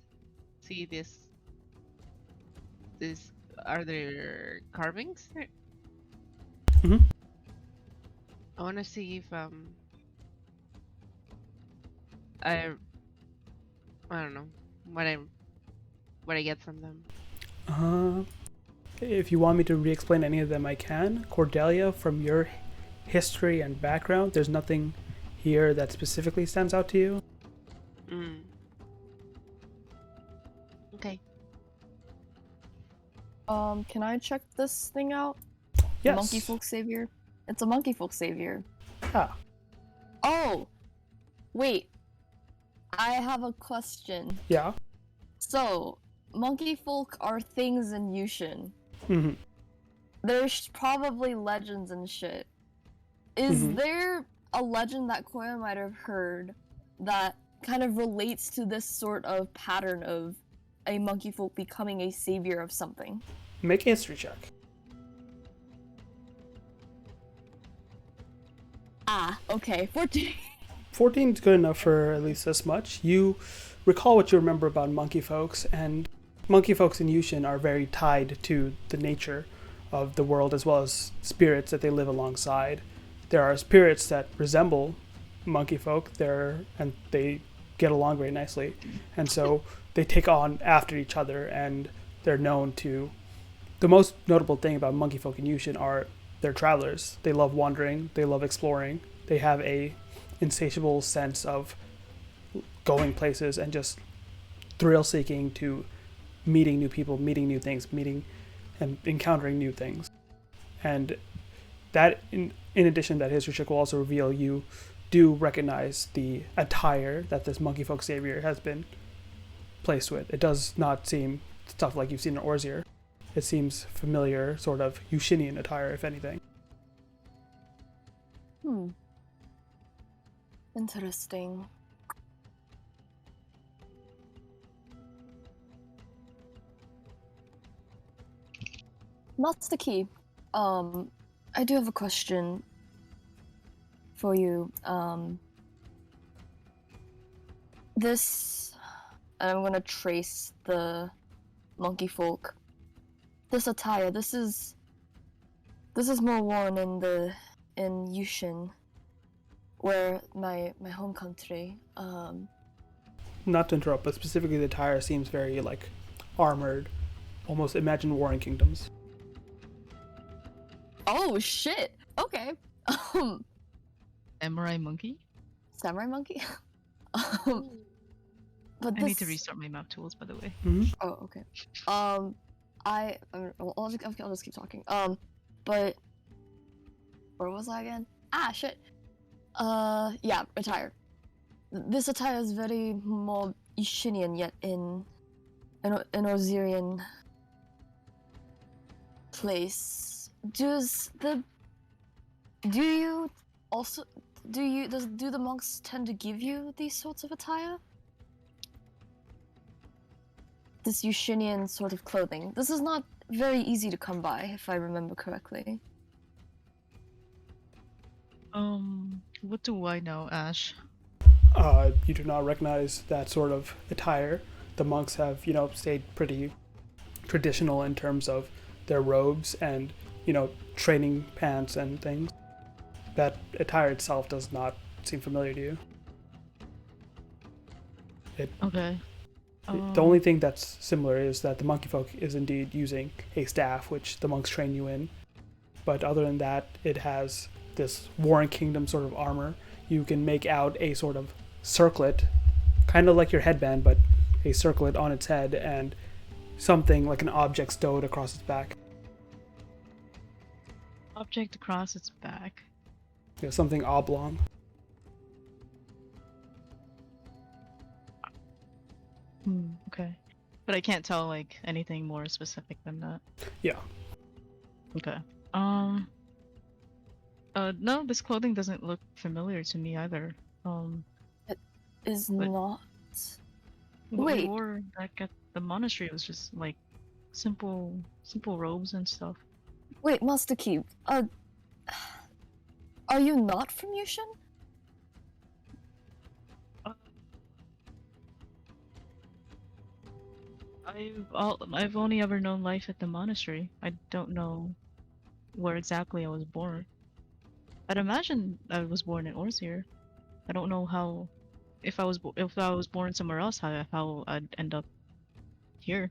see this. Are there carvings? Mhm. I wanna see if I don't know what I get from them. If you want me to re-explain any of them, I can. Cordelia, from your history and background, there's nothing here that specifically stands out to you. Mm. Okay. Can I check this thing out? Yes. Monkey folk savior? It's a monkey folk savior. Ah, Oh! Wait. I have a question. yeah. So, monkey folk are things in Yushin. Mm-hmm. There's probably legends and shit. Is Mhm. there a legend that Koya might have heard that kind of relates to this sort of pattern of a monkey folk becoming a savior of something? Make a history check. Ah, okay. 14. 14 is good enough for at least this much. You recall what you remember about monkey folks, and monkey folks in Yushin are very tied to the nature of the world as well as spirits that they live alongside. There are spirits that resemble monkey folk there, and they get along very nicely, and so they take on after each other, and they're known to. The most notable thing about monkey folk in Yushin are they're travelers. They love wandering. They love exploring. They have a insatiable sense of going places and just thrill seeking to meeting new people, meeting new things, meeting and encountering new things. And that, in addition, that history check will also reveal you do recognize the attire that this monkey folk savior has been placed with. It does not seem stuff like you've seen in Orzier. It seems familiar, sort of Yushinian attire, if anything. Interesting. Master Key, I do have a question for you. This, and I'm gonna trace the monkey folk. This attire, this is more worn in Yushin, where my home country. Not to interrupt, but specifically the attire seems very like armored, almost imagine Warring Kingdoms. Oh shit! Okay. Samurai monkey? Samurai monkey. But I need to restart my map tools, by the way. Mm-hmm. Oh, okay. I'll just keep talking. But where was I again? Ah, shit. Yeah, attire. This attire is very more Ishinian, yet in Ozirian place. Do the monks tend to give you these sorts of attire? This Yushinian sort of clothing. This is not very easy to come by, if I remember correctly. What do I know, Ash? You do not recognize that sort of attire. The monks have, stayed pretty traditional in terms of their robes and, training pants and things. That attire itself does not seem familiar to you. Okay. The only thing that's similar is that the monkey folk is indeed using a staff, which the monks train you in. But other than that, it has this Warring Kingdom sort of armor. You can make out a sort of circlet, kind of like your headband, but a circlet on its head and something like an object stowed across its back. Object across its back. Yeah, something oblong. Okay. But I can't tell, like, anything more specific than that. Yeah. Okay. No, this clothing doesn't look familiar to me either. It is But- not. What we Wait. wore back at the monastery was just, like, simple robes and stuff. Wait, Master Key. Are you not from Yushin? I've only ever known life at the monastery. I don't know where exactly I was born. I'd imagine I was born in Orzier. I don't know how, if I was born somewhere else, how I'd end up here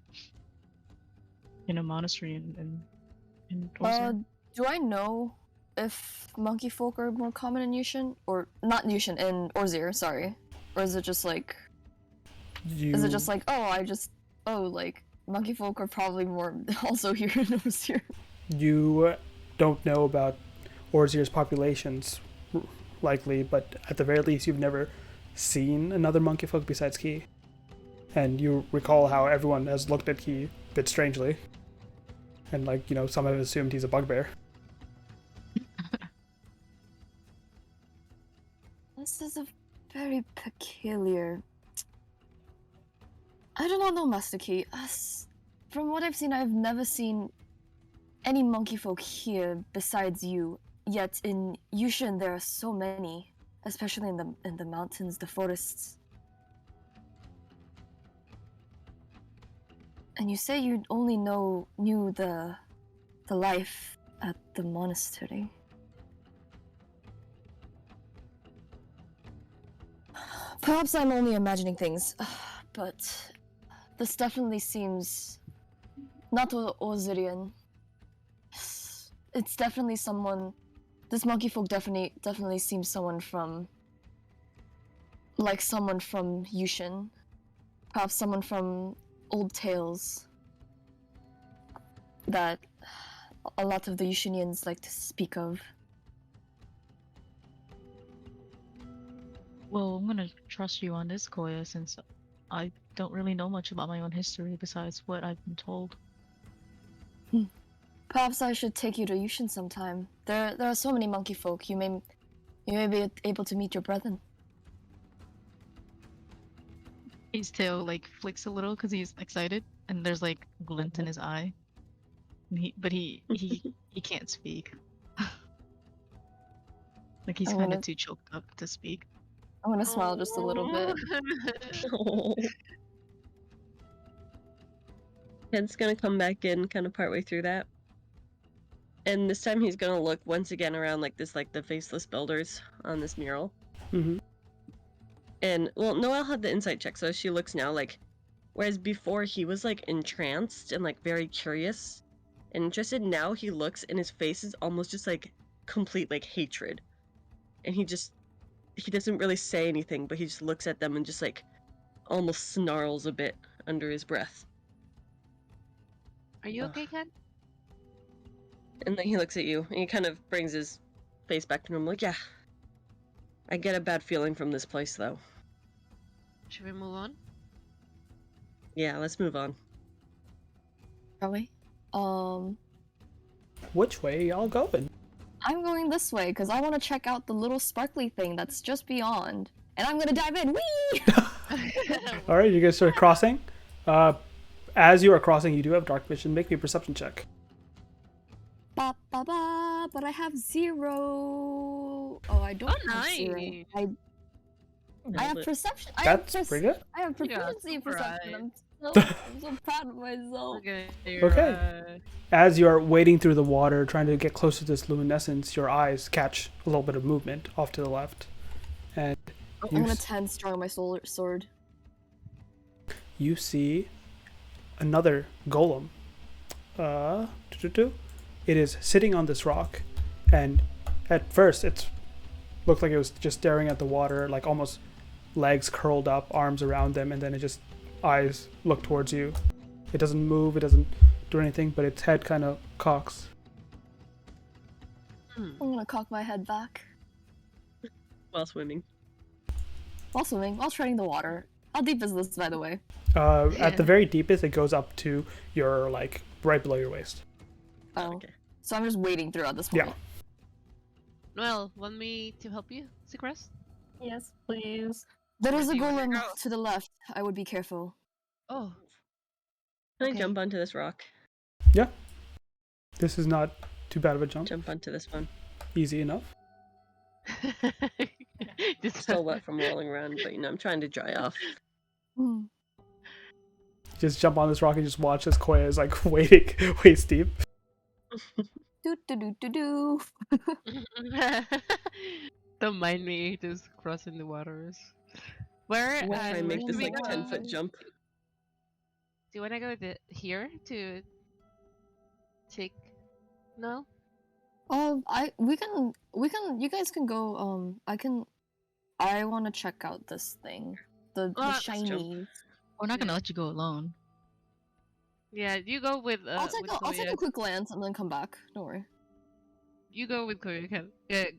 in a monastery in Orzier. Do I know if monkey folk are more common in Yushin? Or not Yushin, in Orzier, sorry. Or is it just like like monkey folk are probably more also here in Orzier? You don't know about Orzier's populations, likely, but at the very least, you've never seen another monkey folk besides Key. And you recall how everyone has looked at Key a bit strangely. And, some have assumed he's a bugbear. This is a very peculiar. I do not know, Master Key. From what I've seen, I've never seen any monkey folk here besides you. Yet in Yushin, there are so many, especially in the mountains, the forests. And you say you only knew the life at the monastery. Perhaps I'm only imagining things, but this definitely seems not Ozirian. It's definitely someone. This monkey folk definitely seems someone from Yushin. Perhaps someone from old tales that a lot of the Yushinians like to speak of. Well, I'm gonna trust you on this, Koya, since I don't really know much about my own history besides what I've been told. Perhaps I should take you to Yushin sometime. There are so many monkey folk. You may be able to meet your brethren. His tail like flicks a little because he's excited, and there's like glint in his eye. But he can't speak. Like he's kind of too choked up to speak. I'm gonna smile just a little bit. Ken's gonna come back in kind of partway through that. And this time he's gonna look once again around like the faceless builders on this mural. Mm-hmm. And, well, Noelle had the insight check, so she looks now like... Whereas before he was like entranced and like very curious and interested, now he looks and his face is almost just like complete like hatred. And he doesn't really say anything, but he just looks at them and just like almost snarls a bit under his breath. Are you okay, Ken? And then he looks at you and he kind of brings his face back to normal, like, yeah. I get a bad feeling from this place though. Should we move on? Yeah, let's move on. Are we? Which way y'all going? I'm going this way because I want to check out the little sparkly thing that's just beyond, and I'm gonna dive in. Whee! All right, you guys start crossing. As you are crossing, you do have dark vision. Make me a perception check. Ba ba ba. But I have 0. Oh, I don't have 0. Nice. I have perception. That's pretty good. I have Yeah, proficiency in perception. right. I'm so proud of myself. Okay. As you are wading through the water, trying to get close to this luminescence, your eyes catch a little bit of movement off to the left, and I'm gonna 10 strong my sword. You see another golem. It is sitting on this rock, and at first it looked like it was just staring at the water, like almost legs curled up, arms around them, and then it just eyes look towards you. It doesn't move, it doesn't do anything, but its head kind of cocks. I'm gonna cock my head back. While swimming. While swimming, while treading the water. How deep is this, by the way? At the very deepest, it goes up to your, like, right below your waist. Oh. Okay. So I'm just wading through at this point. Yeah. Noelle, want me to help you, Sigras? Yes, please. There is a Where do you wanna golem go? to the left. I would be careful. Oh. Can I Okay. jump onto this rock? Yeah. This is not too bad of a jump. Jump onto this one. Easy enough. Still wet from rolling around, but I'm trying to dry off. Hmm. Just jump on this rock and just watch as Koya is, like, wading waist deep. Do do do do do. Don't mind me just crossing the waters. Where When I make this do we like go? 10-foot jump. Do you wanna go here to take? No. We can. You guys can go. I want to check out this thing. The Let's shiny. We're not gonna let you go alone. Yeah, you go with. I'll take Koya. a quick glance and then come back. Don't worry. You go with Koya,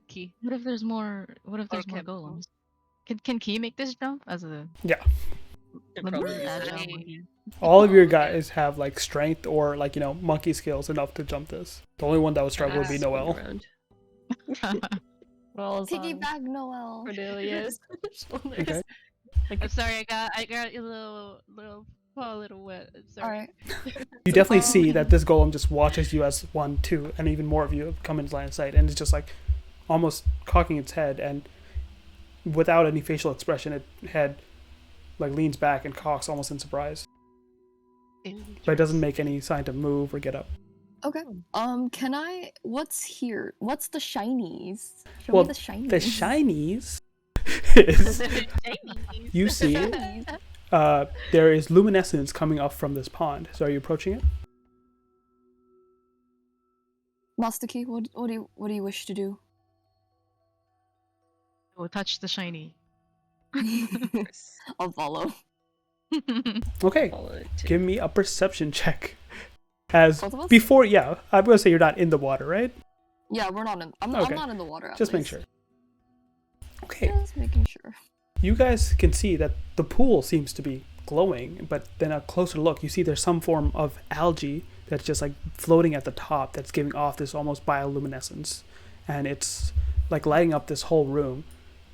Key. What if there's more? What if there's more Ken. golems? Can Key make this jump as a It like, probably really is. agile Nice. monkey? All of your guys have, like, strength or, like, monkey skills enough to jump this. The only one that would struggle would be Swing Noelle. around. Well, it's on Piggyback Noel. Cordelia's shoulders. Okay. I'm sorry, I got a little wet. I'm sorry. All right. You definitely see that this golem just watches you as 1, 2, and even more of you have come into line of sight, and it's just, like, almost cocking its head, and without any facial expression, its head, like, leans back and cocks almost in surprise. but it doesn't make any sign to move or get up. Okay. Can I? What's here? What's the shinies? Show Well, me the shinies. The shinies is you see Shinies. there is luminescence coming up from this pond. So are you approaching it? Master Key, what do you wish to do? We'll touch the shiny. I'll follow. Okay, Follow it too. give me a perception check. As Both of us? before, yeah, I'm gonna say you're not in the water, right? Yeah, we're not in. I'm Okay. not in the water. At Just make least. sure. Okay, Just making sure. you guys can see that the pool seems to be glowing, but then a closer look, you see there's some form of algae that's just like floating at the top that's giving off this almost bioluminescence, and it's like lighting up this whole room.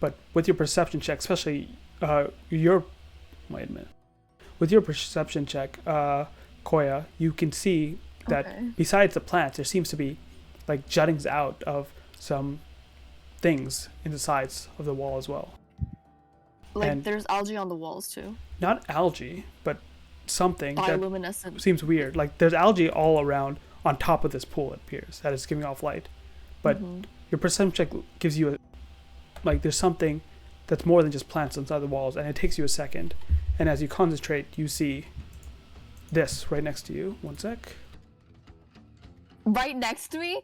But with your perception check, especially your wait a minute, with your perception check, Koya, you can see that Okay. besides the plants, there seems to be like juttings out of some things in the sides of the wall as well. Like And- there's algae on the walls too. Not algae, but something that Bioluminescent. seems weird. Like there's algae all around on top of this pool, it appears, that is giving off light. But Mhm. your perception check gives you like there's something that's more than just plants inside the walls, and it takes you a second. And as you concentrate, you see this right next to you. One sec. Right next to me.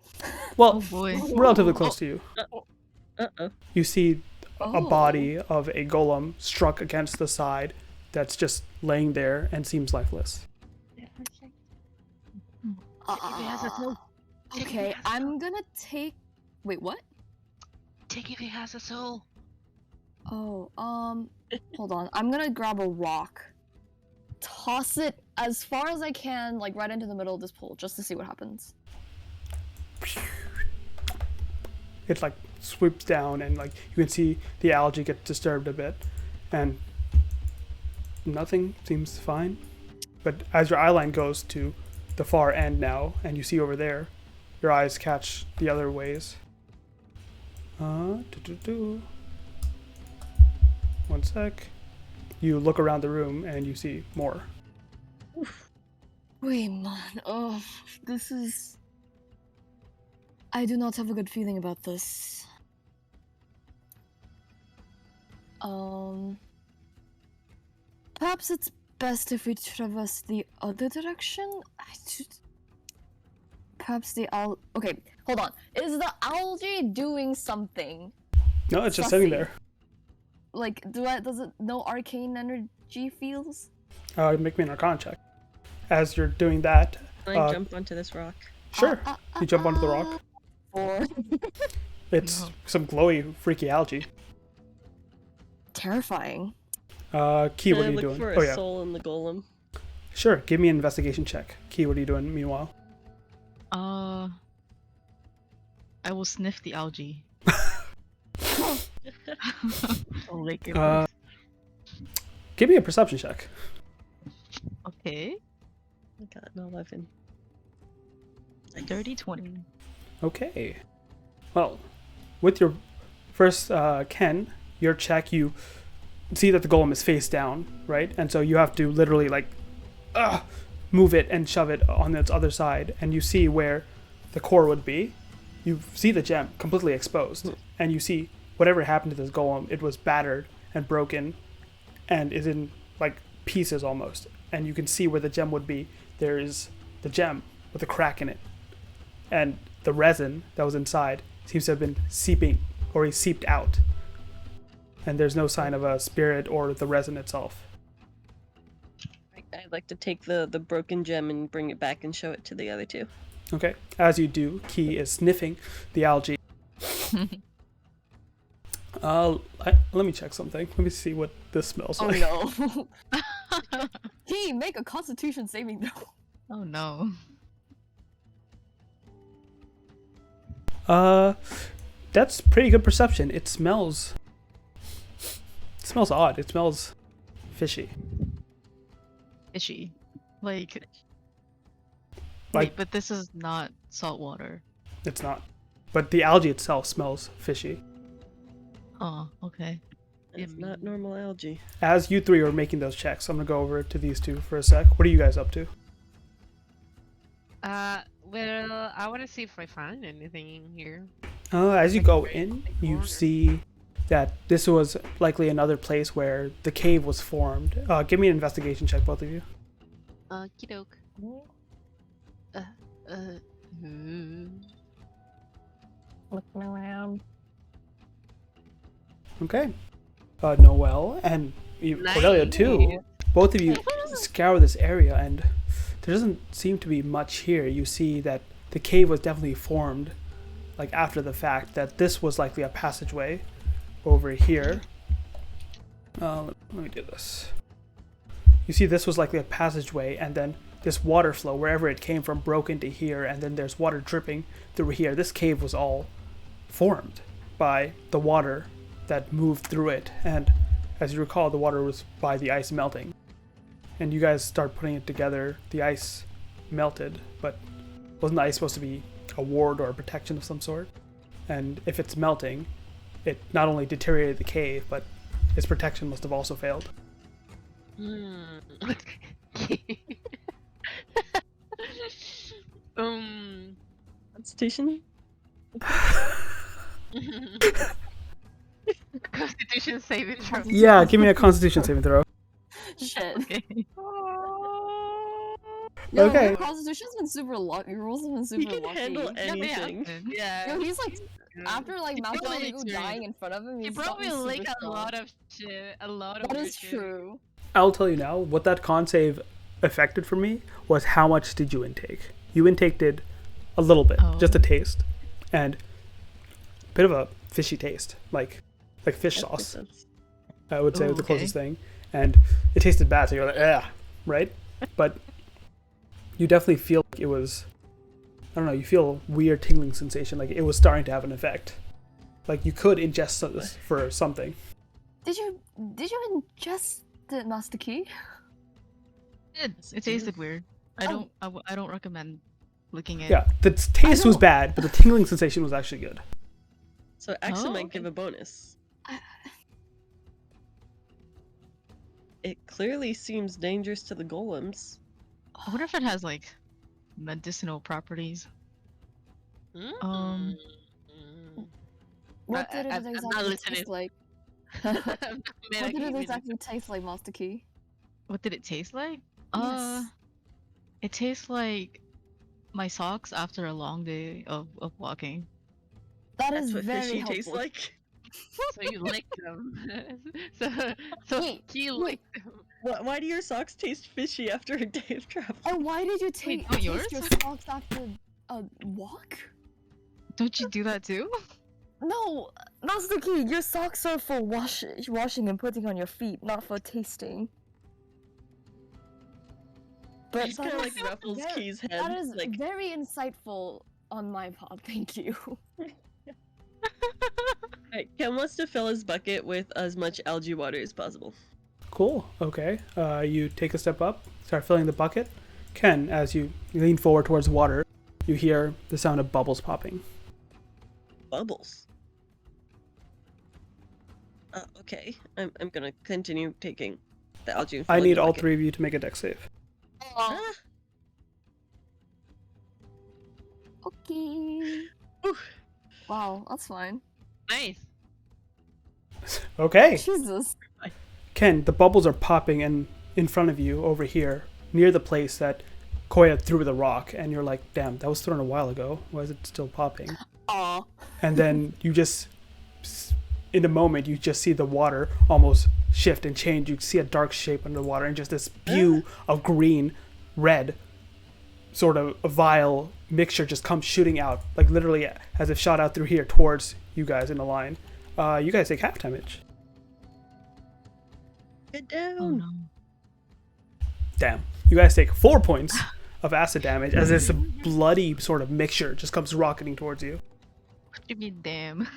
Well, Oh boy. relatively close to you. Uh-oh. You see a Oh. body of a golem struck against the side that's just laying there and seems lifeless. Okay, I'm gonna take. Wait, what? Take if he has a soul. Oh, hold on. I'm gonna grab a rock, toss it as far as I can, like right into the middle of this pool, just to see what happens. It like swoops down, and like you can see the algae get disturbed a bit, and nothing seems fine. But as your eye line goes to the far end now, and you see over there, your eyes catch the other ways. Doo-doo-doo. One sec. You look around the room and you see more. Wait, man. Oh, this is. I do not have a good feeling about this. Perhaps it's best if we traverse the other direction? Perhaps the Okay, hold on. Is the algae doing something? No, it's just sitting Sussy. there. Like, does it no arcane energy feels? Make me an Arcana check. As you're doing that, Can I jump onto this rock? sure, you jump onto the rock. Or It's some glowy, freaky algae. terrifying. Key, what Can are I you look doing? for Oh a yeah, soul in the golem? sure. Give me an investigation check. Key, what are you doing? Meanwhile, I will sniff the algae. I'll lick it. give me a perception check. Okay. I got an 11. Dirty 20. Okay. Well, with your first Ken, your check, you see that the golem is face down, right? And so you have to literally like move it and shove it on its other side, and you see where the core would be. You see the gem completely exposed, and you see whatever happened to this golem. It was battered and broken, and is in like pieces almost. And you can see where the gem would be. There is the gem with a crack in it, and the resin that was inside seems to have been seeping or seeped out. And there's no sign of a spirit or the resin itself. I'd like to take the broken gem and bring it back and show it to the other two. Okay. As you do, Key is sniffing the algae. Let me check something. Let me see what this smells Oh like. no. He make a Constitution saving throw. Oh no. That's pretty good perception. It smells odd. It smells fishy. Fishy. Like, Like- wait, but this is not salt water. It's not. But the algae itself smells fishy. Oh, okay. It's not normal algae. As you three are making those checks, I'm gonna go over to these two for a sec. What are you guys up to? Well, I want to see if I find anything in here. As you go in, you see that this was likely another place where the cave was formed. Give me an investigation check, both of you. Okie doke. Looking around. Okay. Noelle and Cordelia too. Both of you scour this area, and there doesn't seem to be much here. You see that the cave was definitely formed, like after the fact. That this was likely a passageway over here. Let me do this. You see, this was likely a passageway, and then this water flow, wherever it came from, broke into here, and then there's water dripping through here. This cave was all formed by the water that moved through it, and as you recall, the water was by the ice melting. And you guys start putting it together. The ice melted, but wasn't the ice supposed to be a ward or a protection of some sort? And if it's melting, it not only deteriorated the cave, but its protection must have also failed. Constitution? Constitution saving throw. Yeah, give me a Constitution saving throw. Shit. Okay. Yo, Okay. Your constitution's been super lucky. Your rules have been super He can lucky. handle Yeah, they anything. happen. Yeah. Yo, he's like, after like He Mount probably Ego dying in front of him, He he's probably gotten like super a strong. lot of shit. A lot of That weird is shit. true. I'll tell you now, what that con save affected for me was how much did you intake. You intaked a little bit, just a taste, and a bit of a fishy taste, like fish That makes sauce, sense. I would say, Ooh, was the okay. closest thing. And it tasted bad, so you're like, ugh, right? But you definitely feel like it was, I don't know, you feel a weird tingling sensation, like it was starting to have an effect. Like you could ingest this for something. Did you ingest the Master Key? It tasted weird. I don't recommend licking it. Yeah, the taste was bad, but the tingling sensation was actually good. So Axel Oh, might okay. give a bonus. It clearly seems dangerous to the golems. I wonder if it has like medicinal properties. Mm. What did it I'm not exactly listening. taste like? Man, What I did can't it even- exactly taste like, Master Key? What did it taste like? Yes. It tastes like my socks after a long day of walking. That That's is what very fishy helpful. tastes like. So you licked them. so Wait, he wait. licked them. Why do your socks taste fishy after a day of travel? And why did you Wait, taste not yours? your socks after a walk? Don't you do that too? No, Master Key, your socks are for washing and putting on your feet, not for tasting. But He's kind of like Ruffles very- Key's head. that is like, very insightful on my part. Thank you. Alright, Ken wants to fill his bucket with as much algae water as possible. Cool. Okay. You take a step up, start filling the bucket. Ken, as you lean forward towards the water, you hear the sound of bubbles popping. Bubbles. Okay, I'm gonna continue taking the algae. And I filling need the all bucket. three of you to make a dex save. Ah, Okay. Ooh. Wow, that's fine. Nice. Okay. Jesus. Ken, the bubbles are popping in front of you over here, near the place that Koya threw the rock, and you're like, damn, that was thrown a while ago. Why is it still popping? Aw. And then you just, in a moment, you just see the water almost shift and change. You see a dark shape under the water, and just this spew of green, red, sort of a vile mixture just comes shooting out, like literally as if shot out through here towards you guys in a line. You guys take half damage. Get down. Oh no. Damn. You guys take 4 points of acid damage as this bloody sort of mixture just comes rocketing towards you. What do you mean, damn?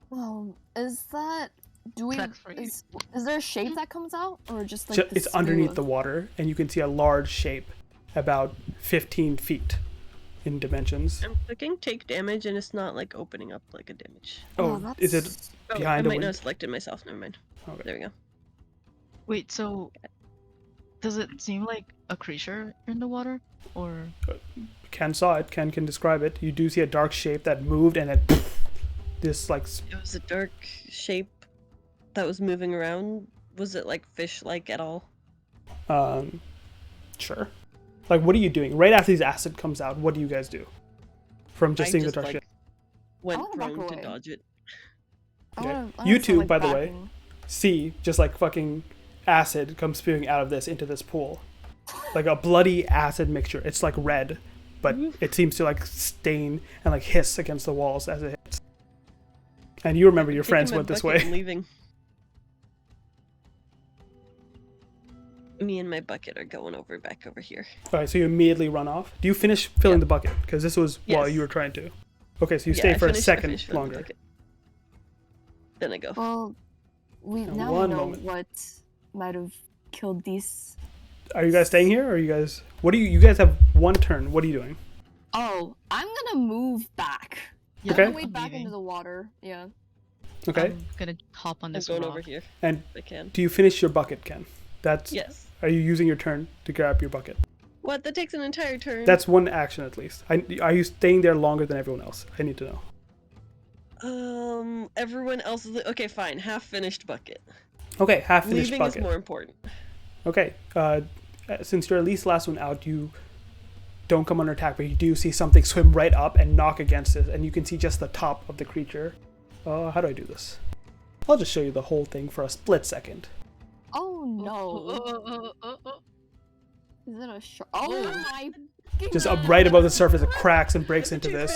Well, is that... Do we... Sucks for you. Is there a shape that comes out? Or just like It's underneath the water, and you can see a large shape about 15 feet in dimensions. I'm clicking take damage and it's not like opening up like a damage. Oh, is it that's... Oh, behind I a might not window? have selected myself. Never mind. Okay. There we go. Wait, so does it seem like a creature in the water, or? Ken saw it. Ken can describe it. You do see a dark shape that moved, and then this like It was a dark shape that was moving around. Was it like fish-like at all? sure. Like, what are you doing right after this acid comes out? What do you guys do? From just I seeing just the dark like shape. went wanna back prone to away. dodge it. Okay. I You wanna two, start, like, by the way, backing. see just like fucking acid come spewing out of this into this pool, like a bloody acid mixture. It's like red, but it seems to like stain and like hiss against the walls as it hits. And you remember your Taking friends my went this bucket way. and leaving. Me and my bucket are going back over here. All right, so you immediately run off. Do you finish filling Yeah. the bucket? Because this was while Yes. you were trying to. Okay, so you Yeah, stay I for a finished- I second finished filling the longer. bucket. Then I go. Well, now we one know moment. what might have killed these. Are you guys staying here, or are you guys? What do you? You guys have one turn. What are you doing? Oh, I'm gonna move back. Yeah, Okay. I'm gonna wade I'm back leaving. into the water. Yeah. Okay. I'm gonna hop on I'm this going rock. over here. And If I can. do you finish your bucket, Ken? That's. Yes. Are you using your turn to grab your bucket? What? That takes an entire turn. That's one action at least. Are you staying there longer than everyone else? I need to know. Everyone else is okay. Fine. Half finished bucket. Okay, half finished Leaving bucket. is more important. Okay. Since you're at least last one out, you don't come under attack, but you do see something swim right up and knock against it, and you can see just the top of the creature. How do I do this? I'll just show you the whole thing for a split second. Oh no. Is it a shark? Oh my. Just up right above the surface, it cracks and breaks into this,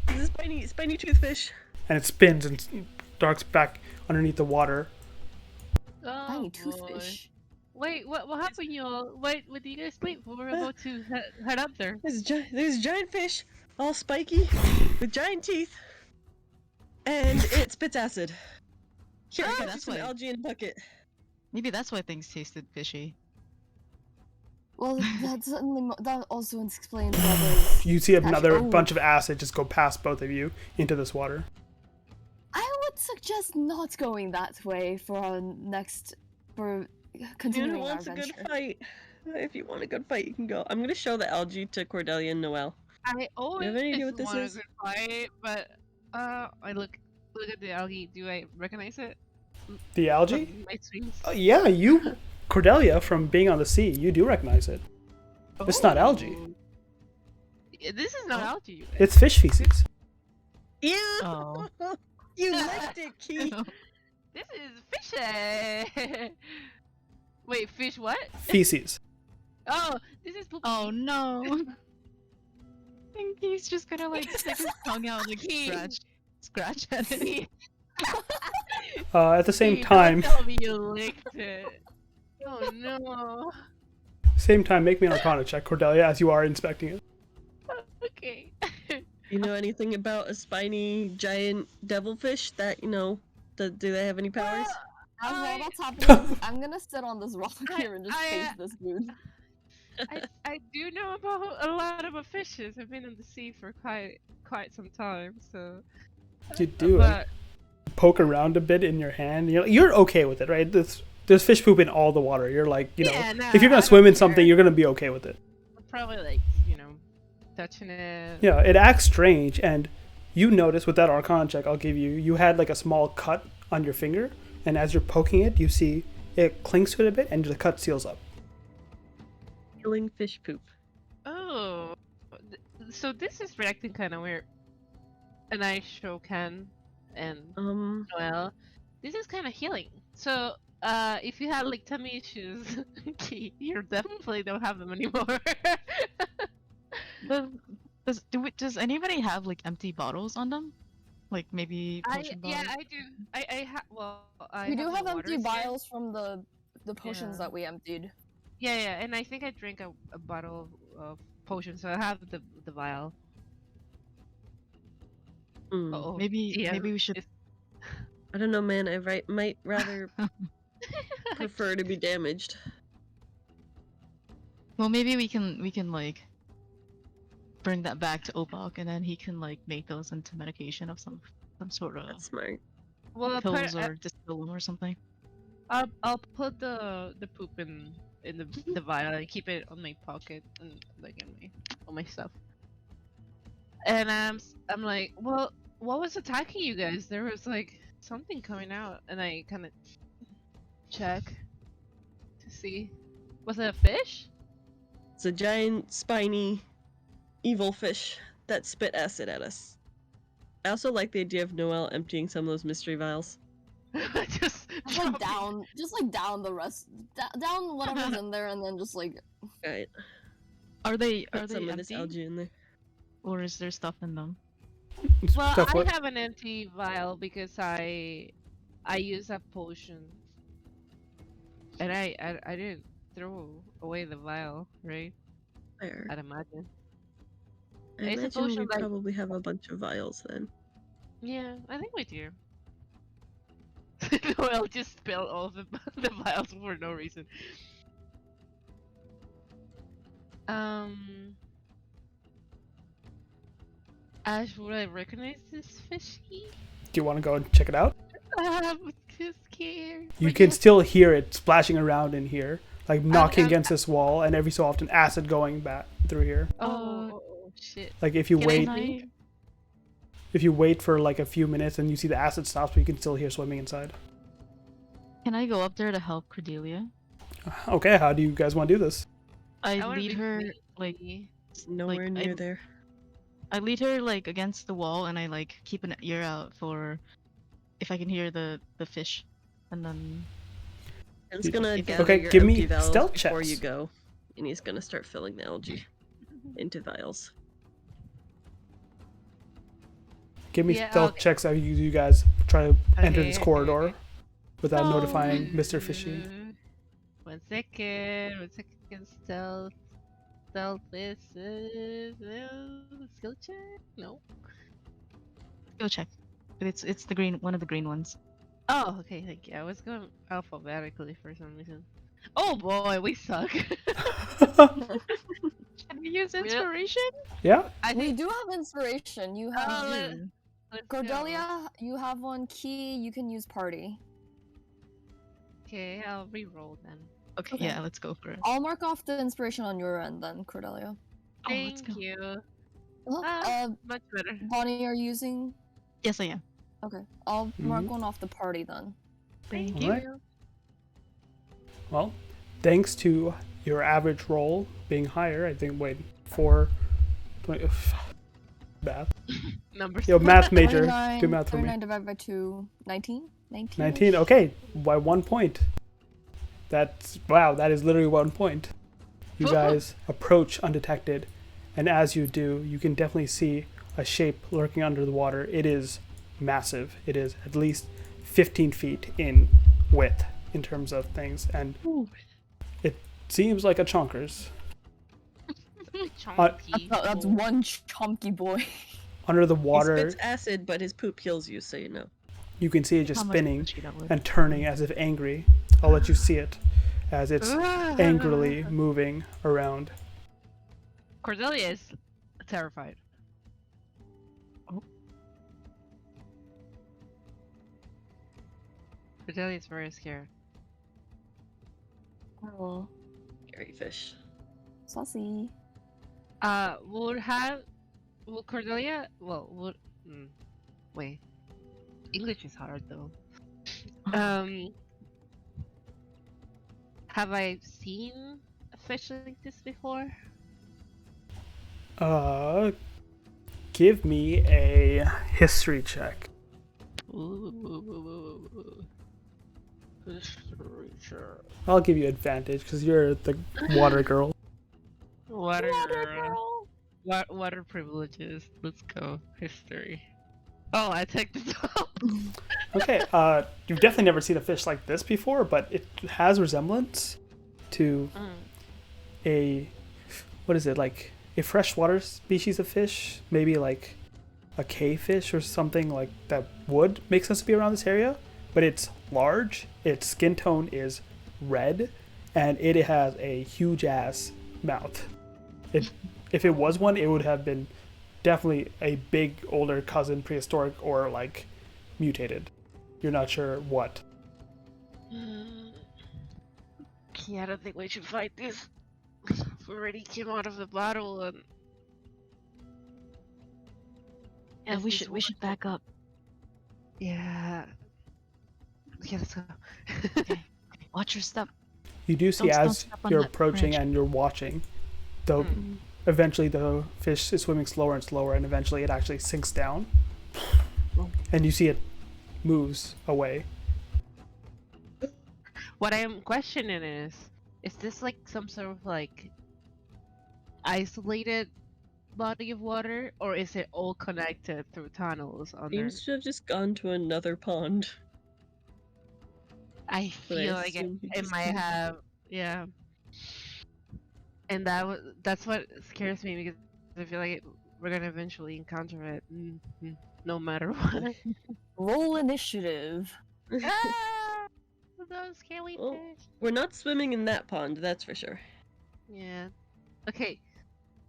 This is spiny toothfish. and it spins and darts back underneath the water. Tiny Oh, toothfish. Wait, what happened, y'all? What do you guys sleep? We're about to head up there. There's giant fish, all spiky, with giant teeth, and it spits acid. Here, I got that's some why- algae in a bucket. Maybe that's why things tasted fishy. Well, that also explains why there's... You see another Oh. bunch of acid just go past both of you into this water. I would suggest not going that way for our next... for Who continuing our wants a adventure. good fight? If you want a good fight, you can go. I'm gonna show the algae to Cordelia and Noelle. I always have any idea what this want is? a good fight, but I look at the algae. Do I recognize it? The algae? From my streams? Yeah, you, Cordelia, from being on the sea, you do recognize it. It's not algae. This is not algae. You guys. It's fish feces. Ew! Oh. You liked it, Key. This is fishy. Wait, fish what? Feces. Oh, this is poop. Oh no. I think he's just gonna like stick his tongue out and like scratch at it. At the same Don't time, tell me you licked it. Oh no. make me an Arcana check, Cordelia, as you are inspecting it. Okay. You know anything about a spiny giant devilfish that, do they have any powers? As while I- that's happening, I'm gonna sit on this rock here and just face this dude. I do know about a lot about fishes. I've been in the sea for quite some time, so. You do it. But Poke around a bit in your hand. You're okay with it, right? There's fish poop in all the water. You're like, Yeah, nah, if you're I gonna don't swim in care. something, you're gonna be okay with it. I'm probably like, touching it. Yeah, it acts strange, and you notice with that Arcana check I'll give you, you had like a small cut on your finger, and as you're poking it, you see it clings to it a bit, and the cut seals up. Killing fish poop. Oh, so this is reacting kind of weird. And I show Ken and Noelle. This is kind of healing. So, if you had like tummy issues, you definitely don't have them anymore. Does anybody have like empty bottles on them? Like maybe potion bottles? I do. I have. Well, I We do my have empty waters here. vials from the potions Yeah. that we emptied. Yeah, and I think I drank a bottle of potion, so I have the vial. Mm. Uh-oh. Maybe Yeah, maybe we should. it's- I don't know, man. Might rather prefer to be damaged. Well, maybe we can like bring that back to Opok, and then he can like make those into medication of some sort of That's smart. Well, pills or distill them or something. I'll put the poop in the vial and keep it on my pocket and like on my stuff. And I'm like, well, what was attacking you guys? There was like something coming out, and I kind of check to see. Was it a fish? It's a giant, spiny, evil fish that spit acid at us. I also like the idea of Noelle emptying some of those mystery vials. Just Just drop like it. down the rest, down whatever's in there, and then just like Right. Are they Put some of this empty, algae in there. or is there stuff in them? Well, Stuff I what? have an empty vial because I use a potion, and I didn't throw away the vial, right? There. I'd imagine. I It's a imagine we potion like- probably have a bunch of vials then. Yeah, I think we do. Noel just spilled all of the vials for no reason. Ash, would I recognize this fishy? Do you want to go and check it out? I'm too scared. You But can yes, still hear it splashing around in here, like knocking I'm- against this wall, and every so often acid going back through here. Oh, shit. Like if you Can wait, I- if you wait for like a few minutes and you see the acid stops, but you can still hear swimming inside. Can I go up there to help Cordelia? Okay, how do you guys want to do this? I wanna lead be her free. like It's nowhere Like, near I- there. I lead her like against the wall, and I like keep an ear out for if I can hear the fish, and then He's gonna Okay, gather your give me empty vials stealth before you checks. go, and he's gonna start filling the algae into vials. Give me Yeah, stealth okay. checks as you guys try to enter Okay, this okay, corridor okay. without No. notifying Mr. Fishy. 1 second. 1 second. Stealth. Stealth is skill check? No. go check. But it's the green one of the green ones. Oh, okay, thank you. I was going alphabetically for some reason. Oh boy, we suck. Can we use Yep. inspiration? Yeah? I we think do have inspiration. You have Oh, let's go. Cordelia. You have one key. You can use party. Okay, I'll re-roll then. Okay, Okay. yeah, let's go for it. I'll mark off the inspiration on your end then, Cordelia. Oh, let's Thank go. you. Uh, Much better. Bonnie, are you using? Yes, I am. Okay, I'll mark Mhm. one off the party then. Thank Alright. you. Well, thanks to your average roll being higher, I think, 4... Math. Numbers. Yo, math major, 29, do math for me. 39 divided by 2, 19? 19? 19, okay, by 1 point. That's, wow, that is literally 1 point. You guys approach undetected, and as you do, you can definitely see a shape lurking under the water. It is massive. It is at least 15 feet in width in terms of things, and it seems like a chonkers. Chunky. That's one chunky boy. Under the He water, spits acid, but his poop kills you, so you know. you can see it just How much spinning damage that would- and turning as if angry. I'll let you see it as it's angrily moving around. Cordelia is terrified. Cordelia is very scared. Oh, Scary fish. saucy. Will Cordelia? Well, would. Wait. English is hard though. Have I seen a fish like this before? Give me a history check. Ooh. History check. I'll give you advantage because you're the water girl. Water girl. Water privileges. Let's go. History. Oh, I checked this out. Okay, you've definitely never seen a fish like this before, but it has resemblance to a, what is it, like a freshwater species of fish? Maybe like a cavefish or something like that would make sense to be around this area, but it's large, its skin tone is red, and it has a huge ass mouth. It If it was one, it would have been definitely a big older cousin, prehistoric, or like mutated. You're not sure what. Yeah, I don't think we should fight this. We already came out of the battle and Yeah, if we this should works- back up. Yeah. Okay, let's go. Okay. Watch your step. You do see Don't as step on you're that approaching branch. and you're watching, the eventually the fish is swimming slower and slower, and eventually it actually sinks down, and you see it moves away. What I am questioning is this like some sort of like isolated body of water, or is it all connected through tunnels under? Seems to have just gone to another pond. I But I feel like assume he it just might came. have, yeah. And that's what scares me because I feel like we're gonna eventually encounter it, no matter what. Roll initiative. Ah, those scary Well, fish. we're not swimming in that pond, that's for sure. Yeah. Okay.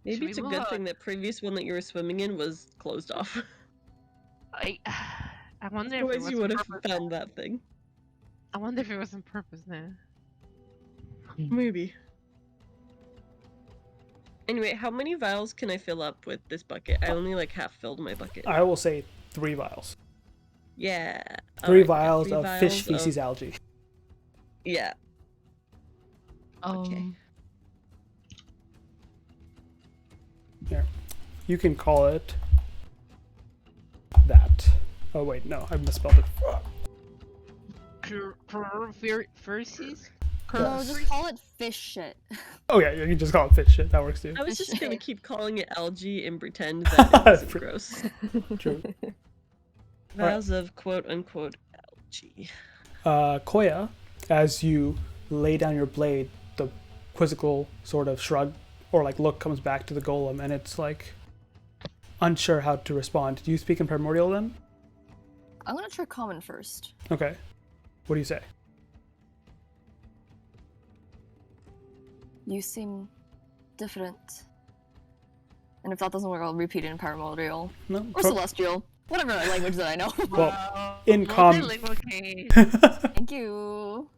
Maybe Should it's a we good move thing on? that previous one that you were swimming in was closed off. I wonder if it Otherwise, was you on would have purpose. found that thing. I wonder if it was on purpose now. Maybe. Anyway, how many vials can I fill up with this bucket? I only like half filled my bucket. I will say 3 vials. Yeah. Three alright, vials three of fish vials feces algae. Yeah. Okay. You can call it that. Oh wait, no, I misspelled it. Fursies? No, just call it fish shit. Oh yeah, you can just call it fish shit. That works too. I was Fish just gonna shit. keep calling it algae and pretend that it wasn't gross. True. Vials of quote unquote algae. Koya, as you lay down your blade, the quizzical sort of shrug or like look comes back to the golem, and it's like unsure how to respond. Do you speak in primordial then? I'm gonna try common first. Okay. What do you say? You seem different. And if that doesn't work, I'll repeat it in primordial. No. Or celestial. Whatever language that I know. Well, in common. Thank you.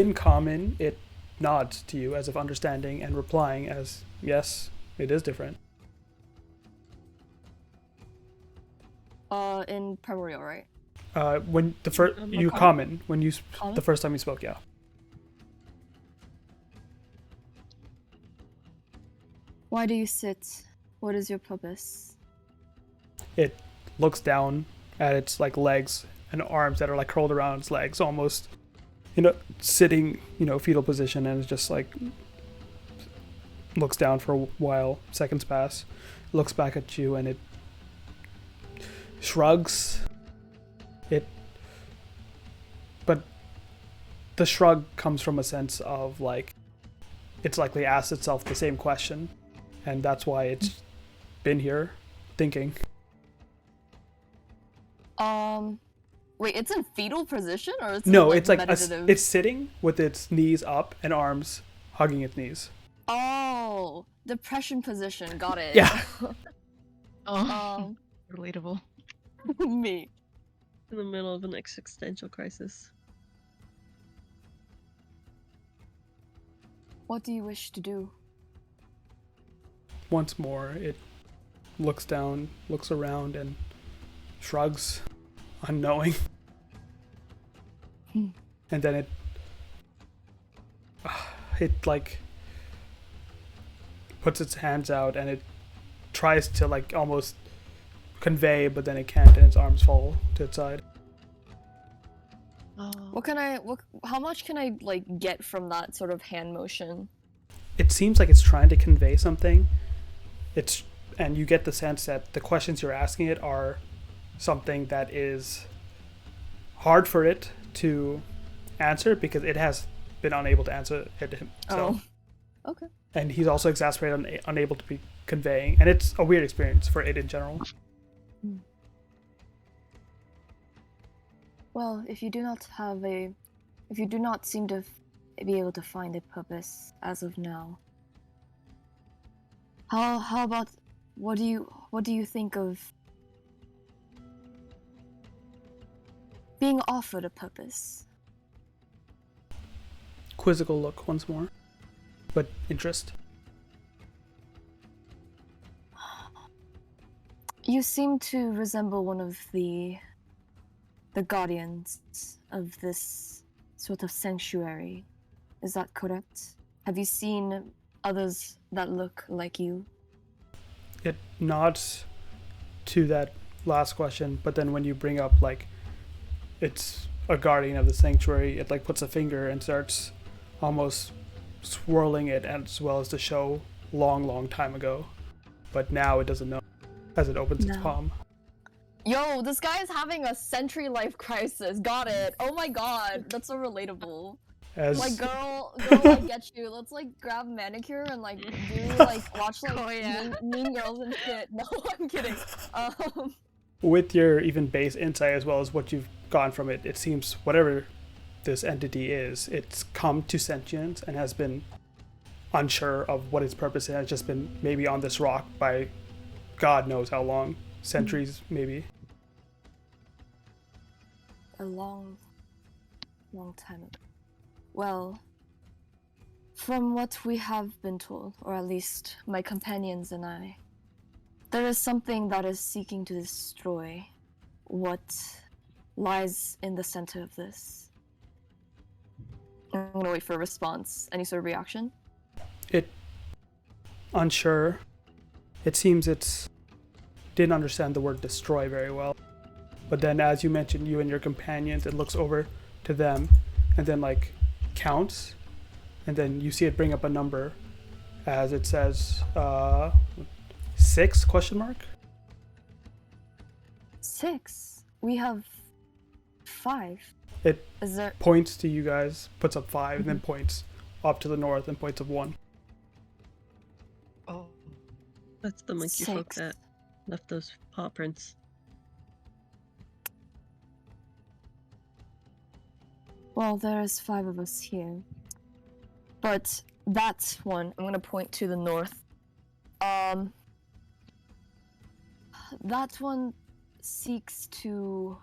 In common, it nods to you as if understanding and replying as yes, it is different. In primordial, right? When the first you common when you Common? the first time you spoke, yeah. Why do you sit? What is your purpose? It looks down at its like legs and arms that are like curled around its legs, almost, sitting, fetal position, and it's just like looks down for a while. Seconds pass, looks back at you, and it shrugs. But the shrug comes from a sense of like it's likely asked itself the same question, and that's why it's been here thinking. Wait, it's in fetal position or it's No, in, it's like meditative? it's sitting with its knees up and arms hugging its knees. Oh, depression position. Got it. Yeah. Oh, relatable. Me. In the middle of an existential crisis. What do you wish to do? Once more, it looks down, looks around, and shrugs, unknowing. And then it like puts its hands out and it tries to like almost convey, but then it can't, and its arms fall to its side. How much can I like get from that sort of hand motion? It seems like it's trying to convey something. And you get the sense that the questions you're asking it are something that is hard for it to answer because it has been unable to answer it himself. Oh. Okay. And he's also exasperated, unable to be conveying, and it's a weird experience for it in general. Well, if you do not seem to be able to find a purpose as of now, How about what do you think of being offered a purpose? Quizzical look once more, but interest. You seem to resemble one of the guardians of this sort of sanctuary. Is that correct? Have you seen others that look like you? It nods to that last question, but then when you bring up like it's a guardian of the sanctuary, it like puts a finger and starts almost swirling it as well as to show long time ago. But now it doesn't know as it opens its No. palm. Yo, this guy is having a century life crisis. Got it. Oh my god, that's so relatable. As Like, girl, I get you. Let's like grab manicure and like do like watch like Oh, yeah. mean Girls and shit. No, I'm kidding. with your even base insight as well as what you've gotten from it, it seems whatever this entity is, it's come to sentience and has been unsure of what its purpose is. It has just been maybe on this rock by God knows how long, centuries maybe. A long time ago. Well, from what we have been told, or at least my companions and I, there is something that is seeking to destroy what lies in the center of this. I'm gonna wait for a response. Any sort of reaction? Unsure. It seems it's didn't understand the word destroy very well. But then as you mentioned, you and your companions, it looks over to them and then like counts, and then you see it bring up a number as it says 6 question mark. 6. We have 5. It Is there? points to you guys, puts up 5, and then points up to the north and points up 1. Oh. That's the monkey folk 6. that left those paw prints. Well, there's 5 of us here. But that one, I'm gonna point to the north. That one seeks to...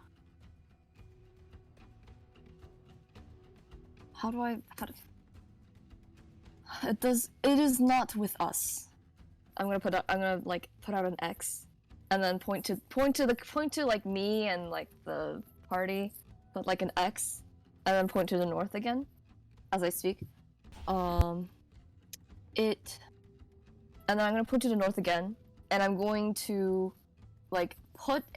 It is not with us. I'm gonna put out an X, and then point to like me and like the party, put like an X, and then point to the north again, as I speak. And then I'm gonna point to the north again, and I'm going to like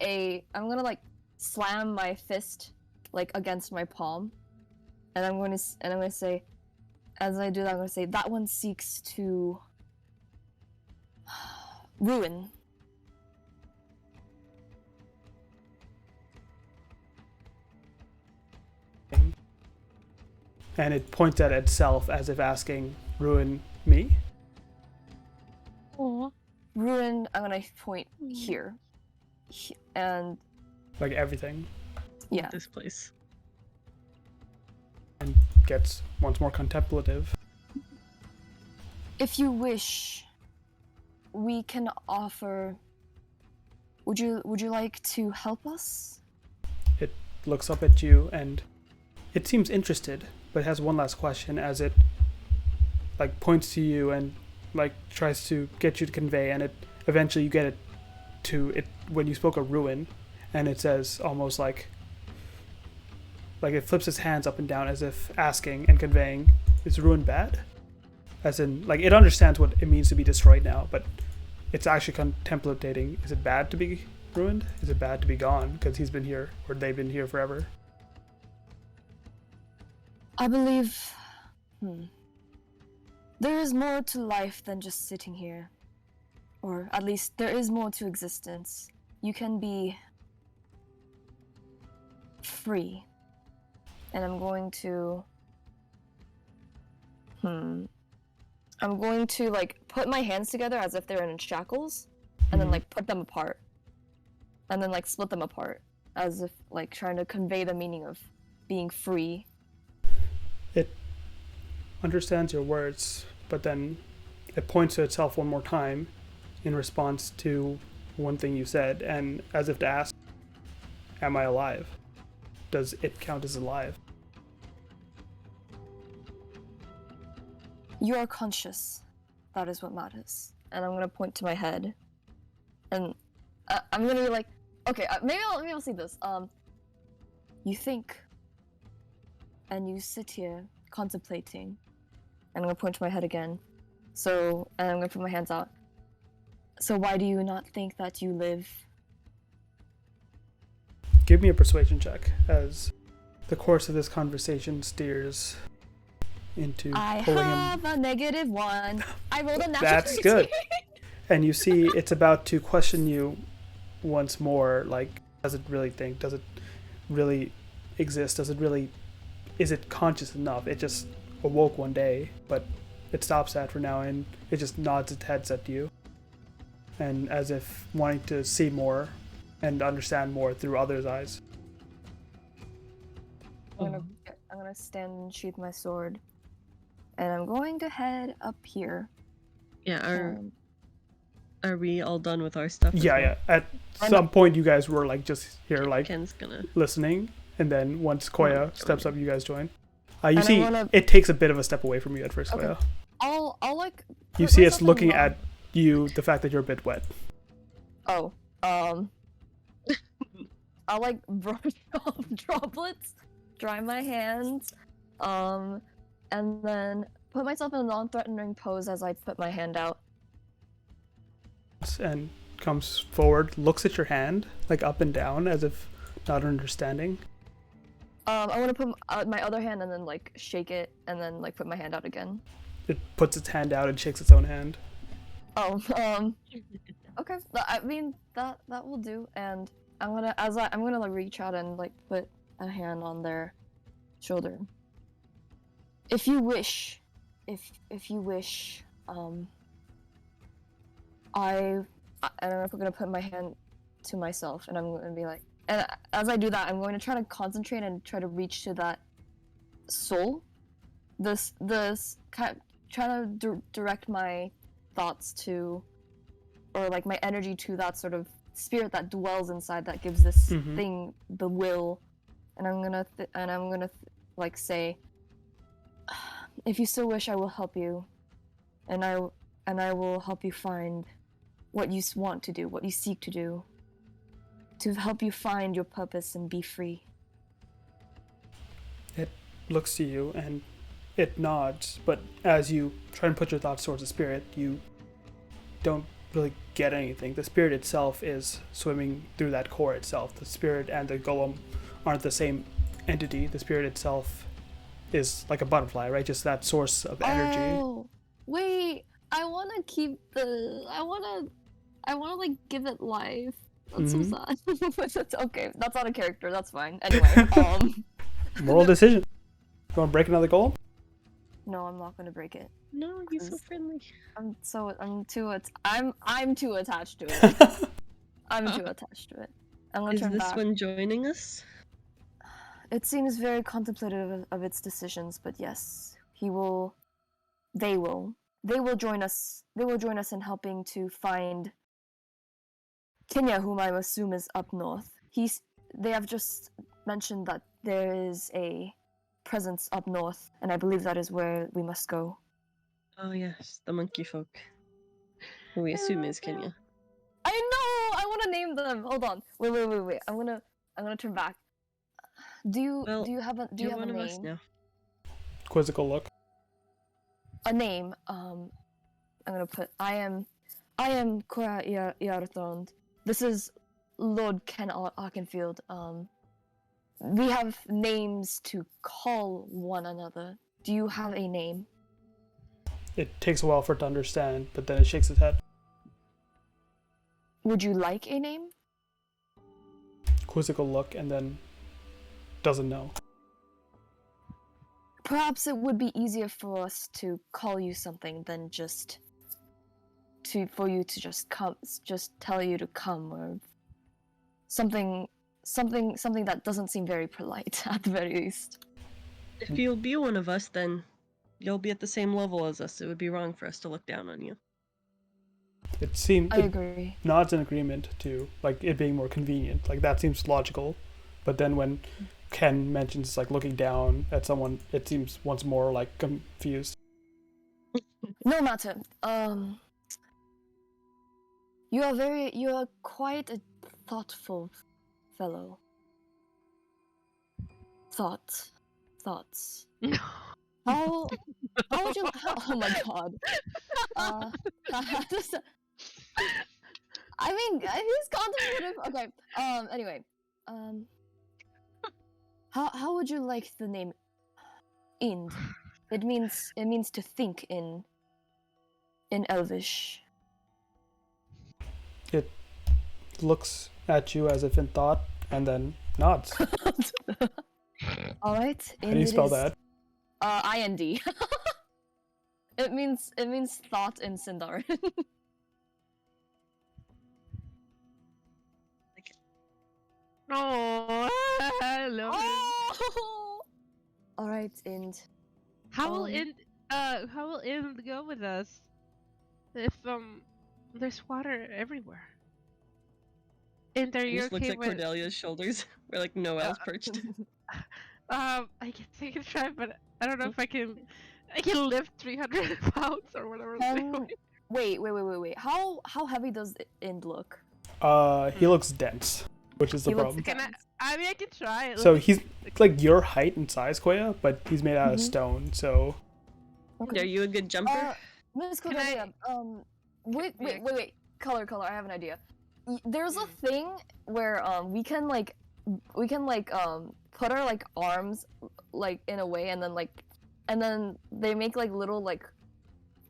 I'm gonna like slam my fist like against my palm, and I'm gonna say, as I do that, I'm gonna say that one seeks to ruin. And it points at itself as if asking, ruin me? Aww. Ruin, I'm gonna point here. And Like everything. yeah. This place. And gets once more contemplative. If you wish, we can offer... Would you like to help us? It looks up at you and it seems interested, but has one last question as it like points to you and like tries to get you to convey, and it eventually you get it to it when you spoke of ruin, and it says almost like it flips its hands up and down as if asking and conveying, is ruin bad? As in, like, it understands what it means to be destroyed now, but it's actually contemplating, is it bad to be ruined? Is it bad to be gone? Because he's been here, or they've been here forever. I believe... There is more to life than just sitting here. Or at least there is more to existence. You can be... free. And I'm going to... I'm going to, like, put my hands together as if they're in shackles, and then, like, put them apart. And then, like, split them apart, as if, like, trying to convey the meaning of being free. It understands your words, but then it points to itself one more time in response to one thing you said, and as if to ask, am I alive? Does it count as alive? You are conscious. That is what matters. And I'm gonna point to my head, and I'm gonna be like, okay, maybe I'll see this. You think, and you sit here contemplating, and I'm gonna point to my head again. So, and I'm gonna put my hands out. So why do you not think that you live? Give me a persuasion check as the course of this conversation steers into I pulling him. have a -1. I rolled a natural. That's 20. good. And you see it's about to question you once more, like, does it really think? Does it really exist? Is it conscious enough? It just awoke one day, but it stops that for now, and it just nods its head at you. And as if wanting to see more and understand more through others' eyes. I'm gonna stand and sheath my sword, and I'm going to head up here. Yeah, are we all done with our stuff? Yeah. At some point, you guys were like just here, like Ken's gonna listening, and then once Koya steps up, you guys join. You And see, it takes a bit of a step away from you at first, Okay. Koya. I'll like. You put see myself it's in looking line. at you, the fact that you're a bit wet. Oh, I'll like brush off droplets, dry my hands, and then put myself in a non-threatening pose as I put my hand out. And comes forward, looks at your hand, like up and down, as if not understanding. I want to put my other hand and then like shake it and then like put my hand out again. It puts its hand out and shakes its own hand. Oh, okay. I mean that will do. And I'm gonna like reach out and like put a hand on their shoulder. If you wish, if you wish, and I'm gonna put my hand to myself, and I'm gonna be like, and as I do that, I'm going to try to concentrate and try to reach to that soul. This trying to direct my thoughts to, or like my energy to that sort of spirit that dwells inside that gives this thing the will, and I'm gonna like say, if you still wish, I will help you, and I will help you find what you want to do, what you seek to do, to help you find your purpose and be free. It looks to you and it nods, but as you try and put your thoughts towards the spirit, you don't really get anything. The spirit itself is swimming through that core itself. The spirit and the golem aren't the same entity. The spirit itself is like a butterfly, right? Just that source of energy. Oh, wait! I want to keep the. I want to like give it life. That's so sad. That's okay. That's not a character. That's fine. Anyway, Moral decision. You want to break another golem? No, I'm not gonna break it. No, you're so friendly. I'm too attached to it. I'm too attached to it. I'm gonna Is turn this back. one joining us? It seems very contemplative of its decisions, but yes, they will join us. They will join us in helping to find Kenya, whom I assume is up north. They have just mentioned that there is a presence up north, and I believe that is where we must go. Oh yes, the monkey folk. Who we assume is Kenya. I know! I want to name them. Hold on. Wait. I'm gonna turn back. Do you have a one of us name? now. Quizzical look. A name. I'm gonna put. I am Cora Iarthond. This is Lord Ken Arkenfield. We have names to call one another. Do you have a name? It takes a while for it to understand, but then it shakes its head. Would you like a name? Quizzical look, and then doesn't know. Perhaps it would be easier for us to call you something than just for you to just come, just tell you to come, or something that doesn't seem very polite at the very least. If you'll be one of us, then you'll be at the same level as us. It would be wrong for us to look down on you. It seems I agree. Nod's in agreement to like it being more convenient. Like that seems logical, but then when Ken mentions like looking down at someone, it seems once more like confused. No matter. You are quite a thoughtful fellow. Thoughts. How would you? Oh my god. Just, I mean, he's contemplative. Okay. Anyway. How would you like the name Ind? It means to think in Elvish. It looks at you as if in thought, and then nods. All right. How do you spell that? IND. It means thought in Sindarin. Oh, I love it. Oh! All right, Ind. How will Ind go with us if there's water everywhere? And are He you just looks okay at with Cordelia's shoulders, where like Noel's perched. I can take a try, but I don't know if I can lift 300 pounds or whatever. Wait. How heavy does Ind look? He looks dense, which is the He looks problem. dense. I mean, I can try. So he's like your height and size, Koya, but he's made out of Mhm. stone. So Okay. Are you a good jumper? Miss Can Cordelia, wait, color, I have an idea. There's a thing where we can put our like arms like in a way, and then they make like little like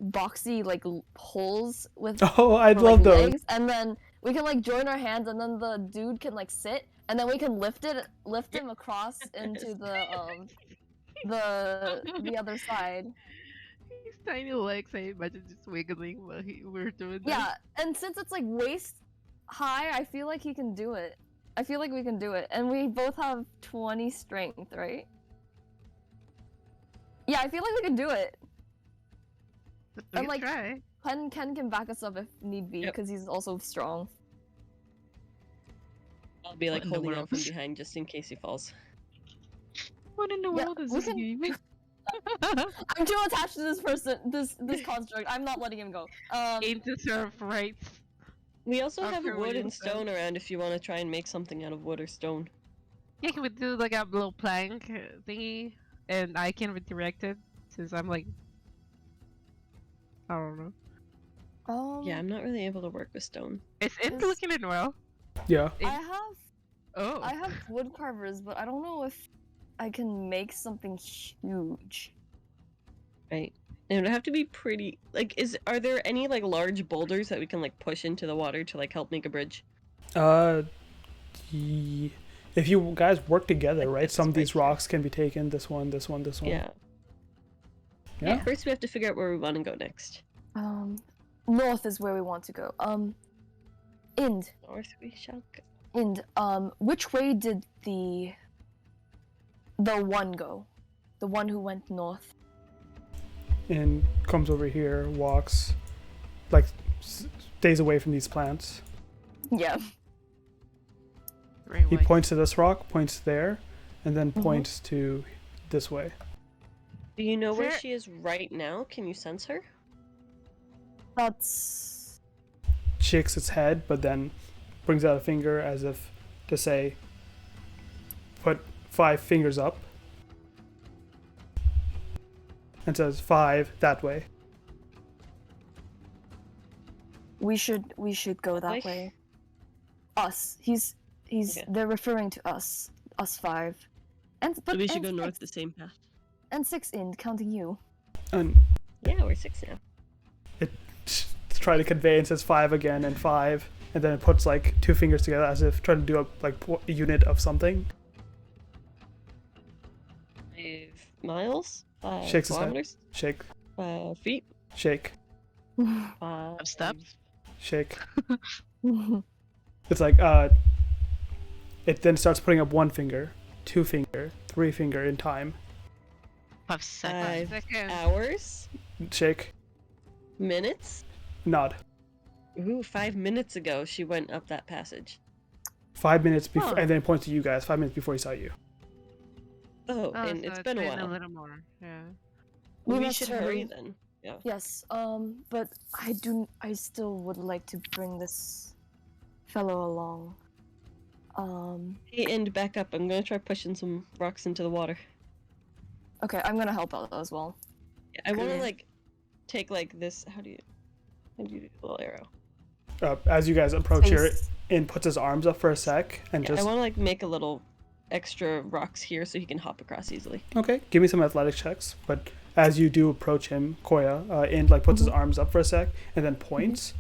boxy like holes with oh, I'd for, like, love those. legs, and then we can like join our hands, and then the dude can like sit, and then we can lift him across into the other side. His tiny legs, I imagine just wiggling while we're doing that. Yeah, and since it's like waist high, I feel like he can do it. I feel like we can do it, and we both have 20 strength, right? Yeah, I feel like we can do it. We And, can like, try. Ken can back us up if need be, Yep. because he's also strong. I'll be like What in the holding world? out from behind just in case he falls. What in the Yeah, world is we this can- game? I'm too attached to this person, this construct. I'm not letting him go. Aim to serve right. We also Not have sure what wood you and said. stone around if you want to try and make something out of wood or stone. Yeah, can we do like a little plank thingy, and I can redirect it since I'm like, I don't know. Yeah, I'm not really able to work with stone. Is it Yes. looking in well? Yeah. I have wood carvers, but I don't know if I can make something huge. Right. And it would have to be pretty like are there any like large boulders that we can like push into the water to like help make a bridge? If you guys work together, Like right? this Some of right these here. rocks can be taken. This one. Yeah. Yeah. First we have to figure out where we want to go next. North is where we want to go. Ind, North we shall go. Ind, which way did the one go? The one who went north? And comes over here, walks, like stays away from these plants. Yeah. Very He white. points to this rock, points there, and then Mhm. points to this way. Do you know where There- she is right now? Can you sense her? That's Shakes its head, but then brings out a finger as if to say, put 5 fingers up. And says 5 that way. we should go that Like- way. Us. He's Okay. they're referring to us. Us 5. And but So we should and go north 6, the same path. and 6 Ind, counting you. And Yeah, we're 6 now. try to convey and says 5 again and 5. And then it puts like 2 fingers together as if trying to do a unit of something. 5 miles? 5 Shakes his head. kilometers? Shake, 5 feet? shake, 5 steps? shake. It's like, it then starts putting up 1 finger, 2 finger, 3 finger in time. 5 seconds. 5 Second. hours? Shake, Minutes? nod. Ooh, 5 minutes ago she went up that passage. 5 minutes before, Huh. and then it points to you guys. 5 minutes before he saw you. Oh, Oh, and so it's been a while. a little more. Yeah. We We must should hurry hurry. then. Yeah. Yes, but I still would like to bring this fellow along. Hey, and back up. I'm gonna try pushing some rocks into the water. Okay, I'm gonna help out as well. I want to Cool. like take like this. How do you do the little arrow? As you guys approach here, Face. In puts his arms up for a sec and Yeah, I just want to like make a little extra rocks here so he can hop across easily. okay. Give me some athletic checks. But as you do approach him, Koya, In like puts his arms up for a sec and then points,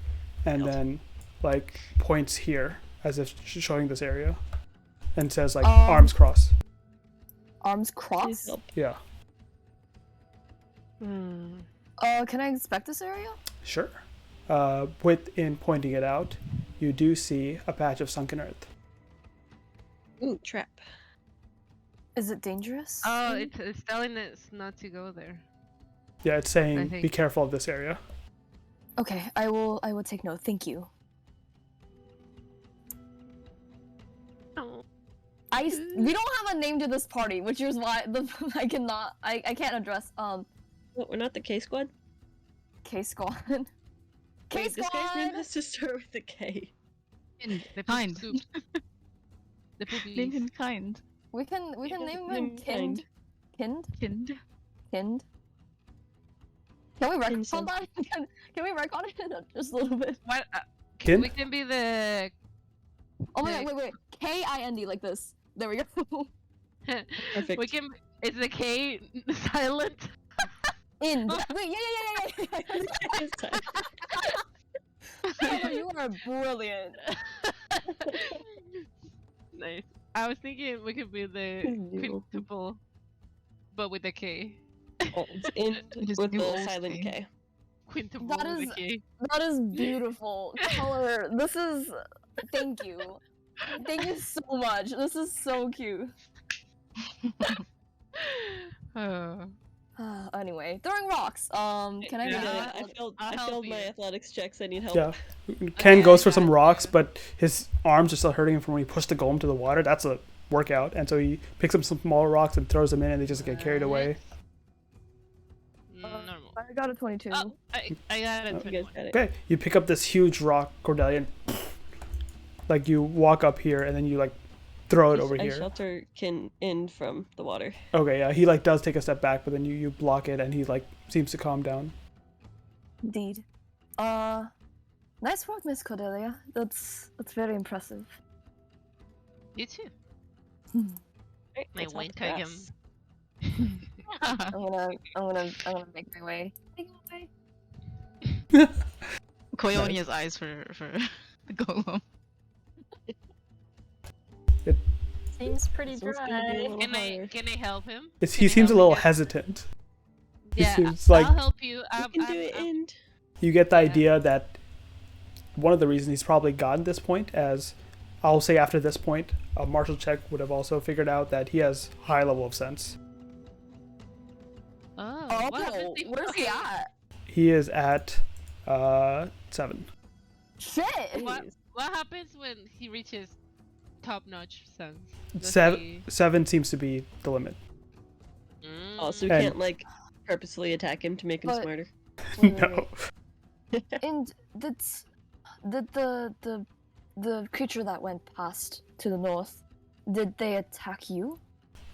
and Help. then like points here as if showing this area, and says like Um, arms cross. Arms Please crossed. help. Yeah, Hmm. Can I inspect this area? sure. In pointing it out, you do see a patch of sunken earth. Ooh, trap. Is it dangerous? Oh, it's telling us not to go there. Yeah, it's saying be think- careful of this area. Okay, I will take note. Thank you. Oh. We don't have a name to this party, which is why I can't address What, we're not the K squad? K Squad. K Wait, this guy's name Squad. has to start with a K. The Kind. soup. The Name poopies. him kind. We can Yeah, name him name Kind. Kind. Kind. Kind. Can we work Kind on that? Can we work on it just a little bit? What? Kin? We can be the. Oh my The- god! Wait. K-I-N-D like this. There we go. Perfect. We can. Is the K silent? Ind. Wait. Yeah. It's time. Taylor, you are brilliant. Nice. I was thinking we could be the No. quintuple, but with the K. Oh, it's in Just with do the old silent K. K. Quintuple That with is- a K. That is beautiful. Color. This is. Thank you. Thank you so much. This is so cute. Oh. Anyway, throwing rocks. Can I Yeah. make Yeah, a- I failed. I'll I help failed my you. athletics checks. I need help. Yeah. Ken goes for I some got rocks, you. but his arms are still hurting him from when he pushed the golem to the water. That's a workout, and so he picks up some small rocks and throws them in, and they just get carried away. Normal. I got a 22. Oh, I got it. You guys got it. Okay, you pick up this huge rock, Cordelia, and like you walk up here, and then you like throw it over I here. shelter Kin in from the water. Okay, yeah, he like does take a step back, but then you block it, and he like seems to calm down. Indeed. Nice work, Miss Cordelia. That's very impressive. You too. Right, I let's hop wink again. across. I'm gonna make my way. Koya only has eyes for the golem. Seems pretty This one's gonna be a dry. little Can harder. can I help him? He Can I seems a help little you guys? hesitant. He Yeah, seems like I'll help you. You I'm, can do it, and you get the Yeah. idea that one of the reasons he's probably gotten this point, as I'll say after this point, a martial check would have also figured out that he has high level of sense. Oh, what happens Oh, if- where's he okay, at? He is at 7. Shit! What happens when he reaches top-notch sense? Does Seven, he- 7 seems to be the limit. also we And- can't like purposely attack him to make him But- smarter. Wait, No. And that's the creature that went past to the north. Did they attack you,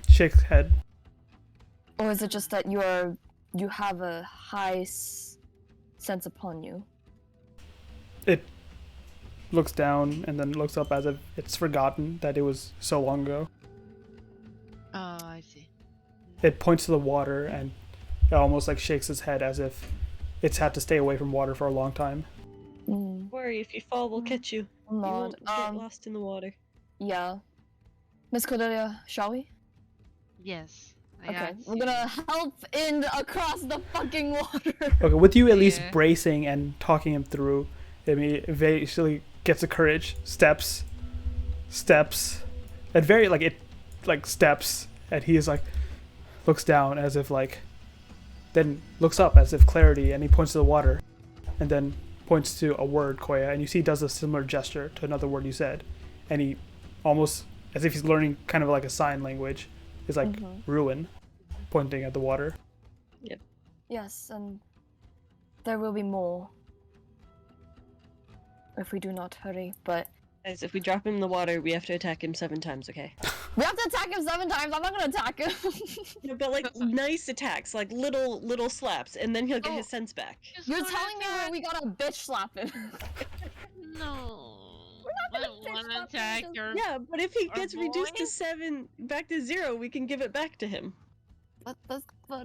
Shakes head. or is it just that you have a high sense upon you? It looks down and then looks up as if it's forgotten that it was so long ago. Oh, I see. It points to the water and it almost like shakes its head as if it's had to stay away from water for a long time. Mm, Don't worry, if you fall, we'll catch you. I'm You not. won't get lost in the water. Yeah. Miss Cordelia, shall we? Yes. I Okay, got we're you. gonna help in across the fucking water. Okay, with you at least Yeah. bracing and talking him through, I mean, it eventually gets the courage, steps, and very like it, like steps, and he is like, looks down as if like, then looks up as if clarity, and he points to the water, and then points to a word, Koya, and you see he does a similar gesture to another word you said. And he almost, as if he's learning kind of like a sign language, is like ruin, pointing at the water. Yes, and there will be more if we do not hurry, but Guys, if we drop him in the water, we have to attack him 7 times, okay? we have to attack him 7 times. I'm not gonna attack him. Yeah, but like nice attacks, like little slaps, and then he'll get his sense back. You're telling me where we gotta bitch slap him. No. We're I not don't gonna want bitch to slap attack him. your. Yeah, but if he Our gets reduced to boy? 7 back to 0, we can give it back to him. But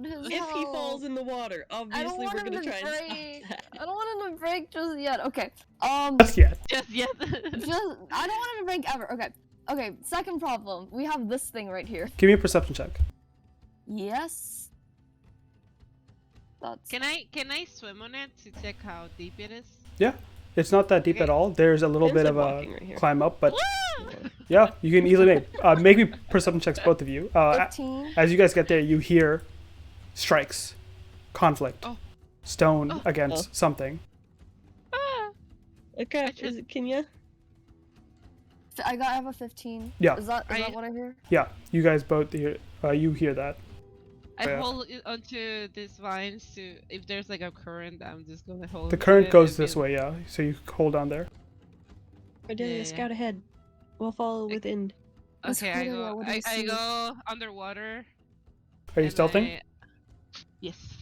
his If he health. falls in the water, I don't obviously want we're him gonna to try and stop break. that. I don't want him to break just yet. Okay. Yes, yeah. Yes, yes. I don't want him to break ever. Okay. Okay. Second problem. We have this thing right here. Give me a perception check. Yes. That's. Can I swim on it to check how deep it is? Yeah. It's not that deep Okay. at all. There's a little Ben's, bit of like, a walking right here. climb up, but Woo! yeah, you can easily make me perception checks, both of you. 15. As you guys get there, you hear strikes, conflict, Oh. stone Oh. against something. Ah! Okay, I is it Kenya? I have a 15. Yeah. Is that I- what I hear? Yeah, you guys both hear. You hear that. I Yeah. hold it onto these vines to, if there's like a current, I'm just gonna hold The onto current it goes and be this way, yeah. So you hold on there. Cordelia, Yeah. scout ahead. We'll follow with Ind. Let's Okay, I find out go. what do you I see. go underwater. Are you and stealthing? Yes.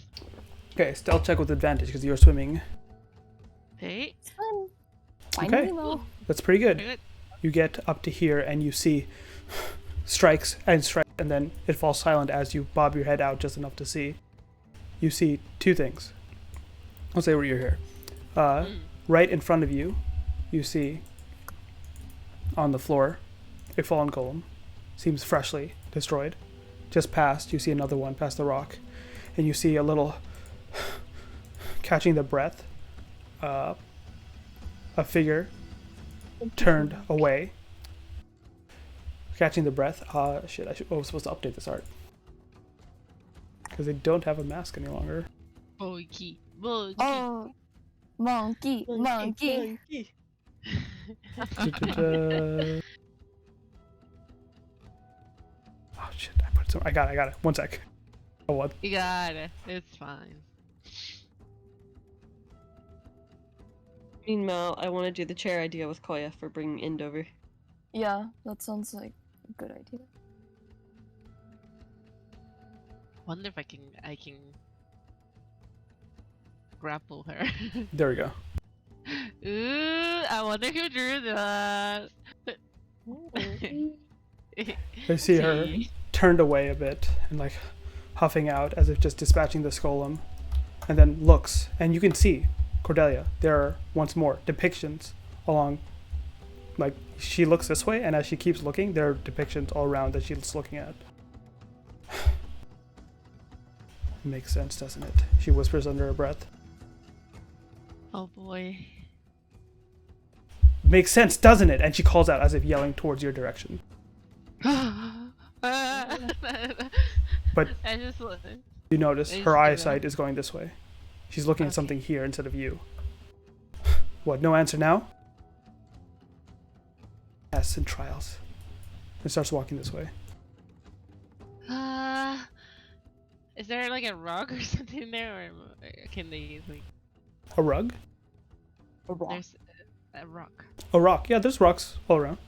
Okay, stealth check with advantage because you're swimming. Hey. It's fun. Okay. Finding Nemo. That's pretty good. Good. You get up to here and you see strikes, and then it falls silent as you bob your head out just enough to see. You see two things. I'll say where you're here. Right in front of you, you see on the floor a fallen golem. Seems freshly destroyed. Just past, you see another one past the rock. And you see a little, catching the breath, a figure turned away. Catching the breath. Shit, I was supposed to update this art. Because they don't have a mask any longer. Monkey. Monkey. Oh, monkey. Monkey. Da-da-da. Oh shit, I put some. I got it. One sec. Oh, what? You got it. It's fine. Meanwhile, I want to do the chair idea with Koya for bringing Ind over. Yeah, that sounds like a good idea. Wonder if I can grapple her. There we go. Ooh, I wonder who drew that. I see her turned away a bit and like huffing out as if just dispatching the golem, and then looks, and you can see Cordelia. There are once more depictions along. Like she looks this way, and as she keeps looking, there are depictions all around that she's looking at. Makes sense, doesn't it? She whispers under her breath. Oh boy. Makes sense, doesn't it? And she calls out as if yelling towards your direction. But I just You notice They her just give eyesight is going this way. She's looking at Okay. something here instead of you. What, no answer now? Tests and trials. And starts walking this way. is there like a rug or something there, or can they use like? A rug? A rock. There's a rock. A rock. Yeah, there's rocks all around.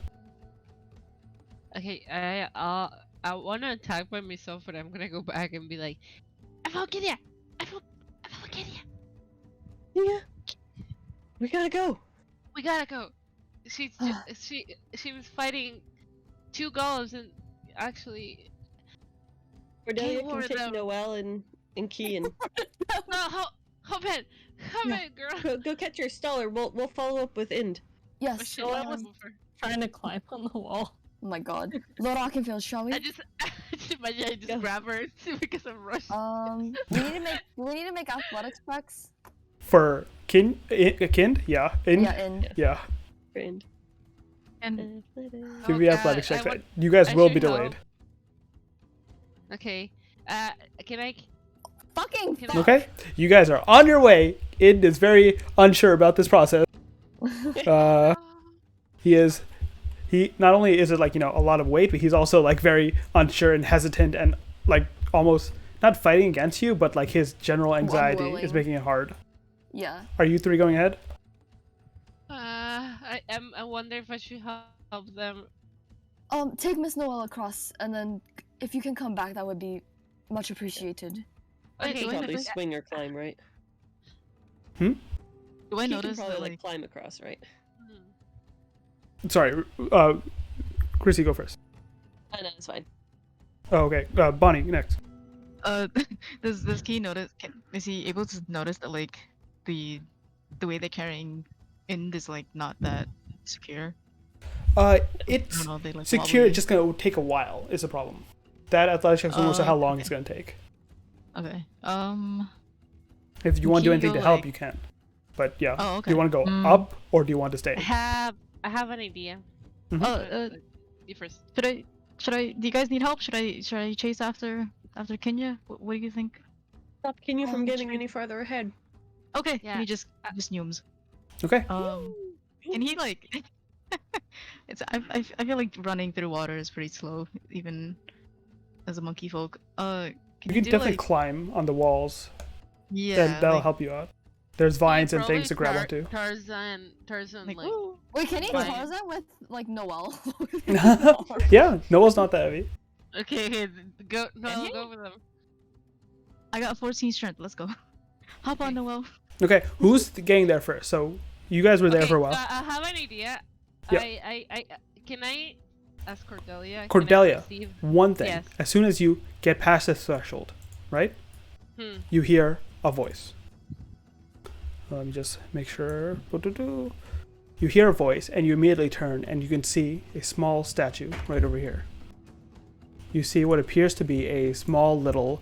Okay, I want to attack by myself, but I'm gonna go back and be like, I found Kenya! I found Kenya! Yeah. We gotta go. We gotta go. She's she was fighting 2 golems and actually. Cordelia Can't can ward take them. Noelle and Key and No, hop in, girl. go catch your Stellar. We'll follow up with Ind. Oh, Yes. shit, I almost moved her. Trying to climb on the wall. Oh my god. Lord Arkenfield, shall we? I just imagine I just Go. grab her because I'm rushed. We need to make athletics checks. For kind? Yeah. In? Yeah, and Yeah. Friend. And Give me athletics checks. want- You guys I will should be help. delayed. Okay. Can I? Fucking Can I- fuck. Okay, you guys are on your way. Id is very unsure about this process. He not only is it like, a lot of weight, but he's also like very unsure and hesitant and like almost not fighting against you, but like his general anxiety is Unwilling. making it hard. Yeah. Are you three going ahead? I wonder if I should help them. Take Miss Noel across, and then if you can come back, that would be much appreciated. You Okay, can do I probably notice- swing or climb, right? Do I He can notice probably that like like climb across, right? Sorry, Chrissy, go first. No, it's fine. Oh, okay. Bonnie, next. does Key notice? Is he able to notice that like the way they're carrying in is like not that secure? I It's don't know. They like secure. wobbly. It's just gonna take a while. Is a problem. That athletics check will say how long okay. it's gonna take. Okay. If you want to do Can you anything go, to help, like- you can. But yeah, Oh, do you okay. want to go Mm. up or do you want to stay? I have an idea. Mhm. You first. Should I? Do you guys need help? Should I chase after Kenya? What do you think? Stop you from getting should I- any farther ahead. Okay. Yeah. Can you just nooms? Okay. Can he like? I feel like running through water is pretty slow, even as a monkey folk. Can You you can do definitely like? climb on the walls. Yeah. and that'll like, help you out. There's vines and Probably things to grab onto. Tarzan, like, like woo. Wait, can he Fine. Tarzan with like Noel? Yeah, Noel's not that heavy. okay, go he? go with them. I got 14 strength. Let's go. Hop on, Noel. Okay, who's getting there first? So you guys were there Okay, for a while. I have an idea. Yeah. I can I ask Cordelia? Can I Cordelia, perceive- one thing. Yes. As soon as you get past the threshold, right? You hear a voice. Let me just make sure. You hear a voice, and you immediately turn, and you can see a small statue right over here. You see what appears to be a small little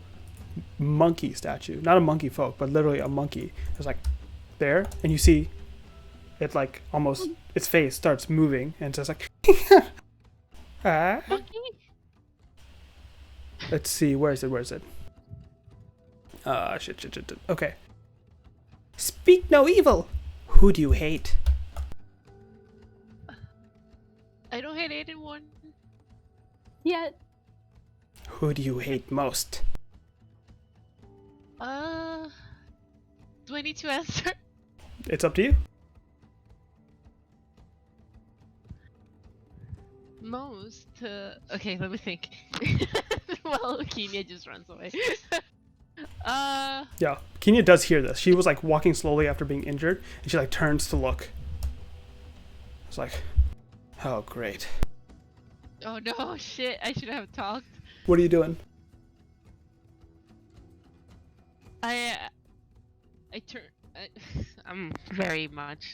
monkey statue. Not a monkey folk, but literally a monkey. It's like there, and you see it like almost, its face starts moving, and it's just like, ah. Monkey? Let's see, where is it? Shit. Okay. Speak no evil. Who do you hate? I don't hate anyone. Yet. Who do you hate most? Do I need to answer? It's up to you. Most. Okay, let me think. Well, Kenya just runs away. Yeah, Kenya does hear this. She was like walking slowly after being injured, and she like turns to look. It's like, oh great. Oh no, shit! I should have talked. What are you doing? I turn. I'm very much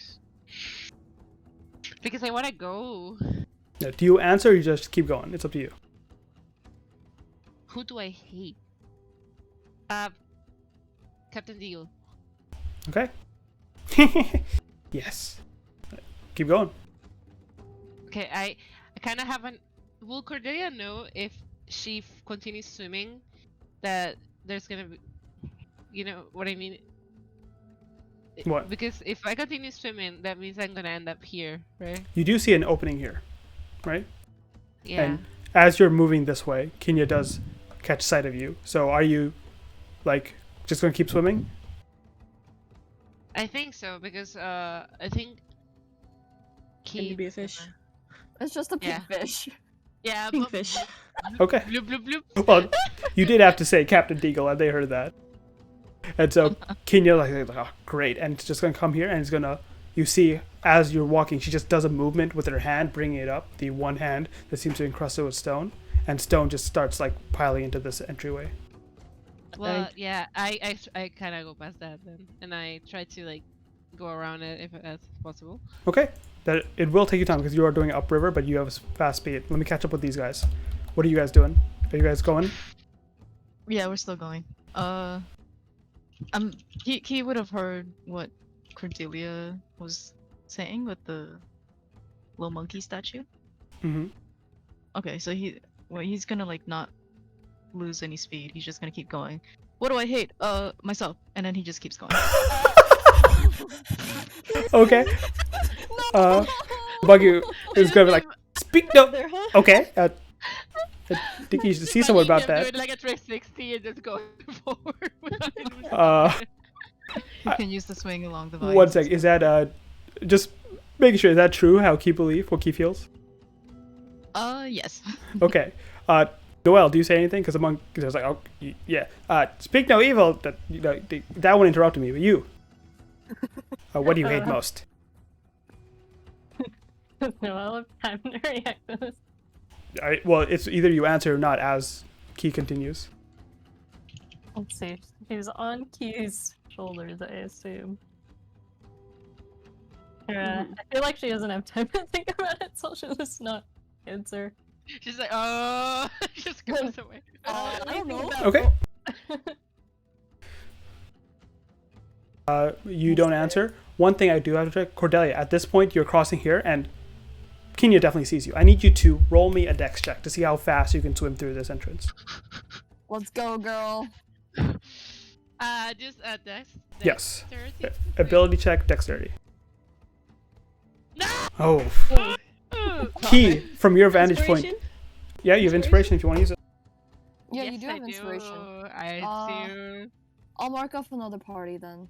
because I want to go. Yeah, do you answer or you just keep going? It's up to you. Who do I hate? Captain Deal. Okay. Yes. Keep going. Okay, I kind of haven't. Will Cordelia know if she continues swimming that there's gonna be, you know what I mean? What? Because if I continue swimming, that means I'm gonna end up here, right? You do see an opening here, right? Yeah. And as you're moving this way, Kenya does catch sight of you. So are you, like, just gonna keep swimming? I think so because I think. Can you be a fish? It's just a Yeah. pink fish. Yeah. Pink fish. Okay. Bloop bloop bloop. Well, you did have to say Captain Deagle, and they heard that. And so Kenya like, oh, great, and it's just gonna come here, and it's gonna. You see, as you're walking, she just does a movement with her hand, bringing it up, the one hand that seems to encrust it with stone, and stone just starts like piling into this entryway. Well, yeah, I kind of go past that then, and I try to like go around it if that's possible. Okay, that it will take you time because you are doing upriver, but you have fast speed. Let me catch up with these guys. What are you guys doing? Are you guys going? Yeah, we're still going. He would have heard what Cordelia was saying with the little monkey statue. Mm-hmm. Okay, so he's gonna like not lose any speed. He's just gonna keep going. What do I hate? Myself. And then he just keeps going. Okay. Buggy is gonna be like, speak no. There, huh? Okay. I think you should see someone about Do that. it like a 360 and just go forward. without losing Uh, speed. You can use the swing along the vines. One sec. Is that just making sure, is that true? How Key believe? What Key feels? Yes. Okay. Noel, do you say anything? Because among, because I was like, oh, yeah. Speak no evil. That that one interrupted me, but you. What do you hate most? No, I'll have time to react to this. Well, it's either you answer or not as Key continues. Let's see. She's on Key's shoulders, I assume. I feel like she doesn't have time to think about it, so she'll just not answer. She's like, oh, just goes away. I don't know. Okay. You don't answer. One thing I do have to check, Cordelia, at this point you're crossing here and Kenya definitely sees you. I need you to roll me a dex check to see how fast you can swim through this entrance. Let's go, girl. Just dex. Yes. Dexterity? Ability check, dexterity. No! Oh. Ooh. Key, from your vantage point. Inspiration? Yeah, you have inspiration if you want to use it. Yeah, Yes, you do I have inspiration. I do. I'll mark off another party then.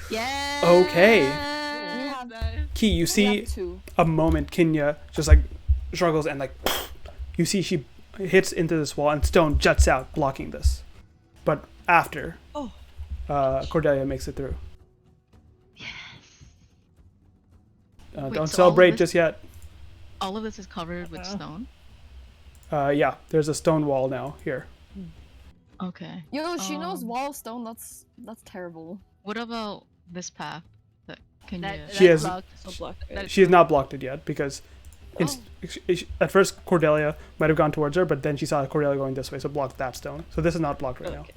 Yeah. Okay. have- Key, you We see have two. a moment Kenya just like struggles and like you see she hits into this wall and stone juts out blocking this. But after Cordelia makes it through. Yes. Don't Wait, so all of celebrate this- just yet. All of this is covered with stone. Yeah, there's a stone wall now here. Okay. Yo, she knows Um, wall of stone. That's terrible. What about this path? That can you? She has- So blocked, right? That- She has not blocked it yet because Oh. at first Cordelia might have gone towards her, but then she saw Cordelia going this way, so blocked that stone. So this is not blocked right now. Okay.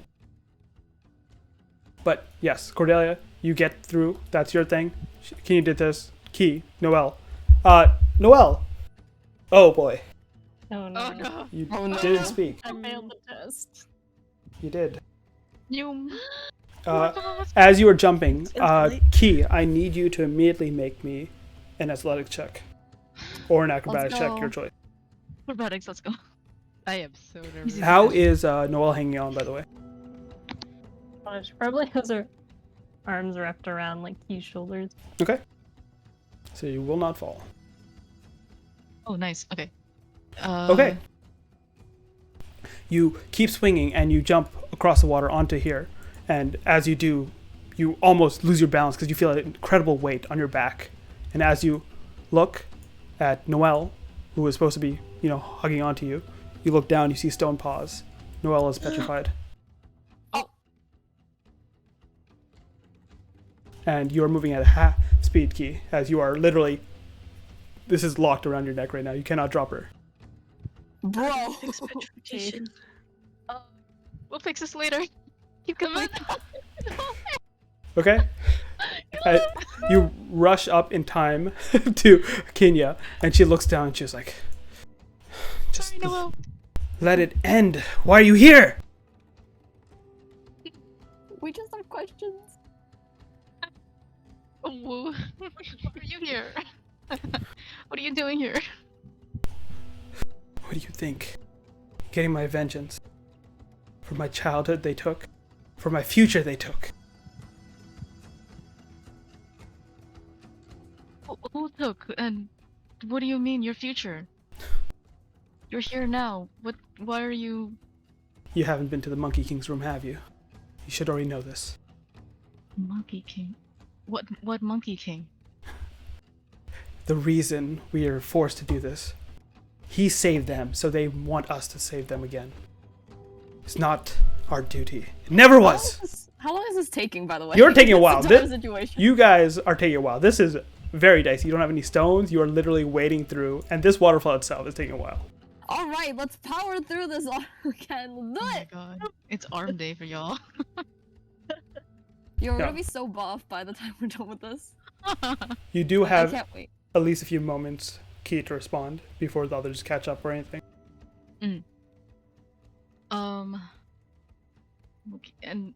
But yes, Cordelia, you get through. That's your thing. Key did this. Key, Noel. Noel! Oh boy. Oh no. Oh no. You Oh, no. didn't speak. I failed the test. You did. You. As you were jumping, Instantly. Key, I need you to immediately make me an athletics check. Or an acrobatics check, go. your choice. Acrobatics. Let's go. I am so nervous. How is Noel hanging on, by the way? She probably has her arms wrapped around like Key's shoulders. Okay. So you will not fall. Oh, nice. Okay. Okay. You keep swinging and you jump across the water onto here. And as you do, you almost lose your balance because you feel an incredible weight on your back. And as you look at Noel, who is supposed to be, hugging onto you, you look down, you see stone paws. Noel is petrified. Oh. And you are moving at half speed, Key, as you are literally. This is locked around your neck right now. You cannot drop her. Bro. Fix petrification. We'll fix this later. Keep coming. Okay? You rush up in time to Kenya, and she looks down and she's like, just Sorry, Noel. let it end. Why are you here? We just have questions. Oh, why are you here? What are you doing here? What do you think? Getting my vengeance. For my childhood they took. For my future they took. Who took? And what do you mean, your future? You're here now. Why are you? You haven't been to the Monkey King's room, have you? You should already know this. Monkey King? What Monkey King? The reason we are forced to do this. He saved them, so they want us to save them again. It's not our duty. It never was! How long is this taking, by the way? You're taking a This while. entire This- situation. You guys are taking a while. This is very dicey. You don't have any stones. You are literally wading through, and this waterfall itself is taking a while. All right, let's power through this all again. Let's do Oh my it. god. It's arm day for y'all. Yo, we're Yeah. gonna be so buff by the time we're done with this. You do I have can't wait. at least a few moments, Key, to respond before the others catch up or anything. Okay, and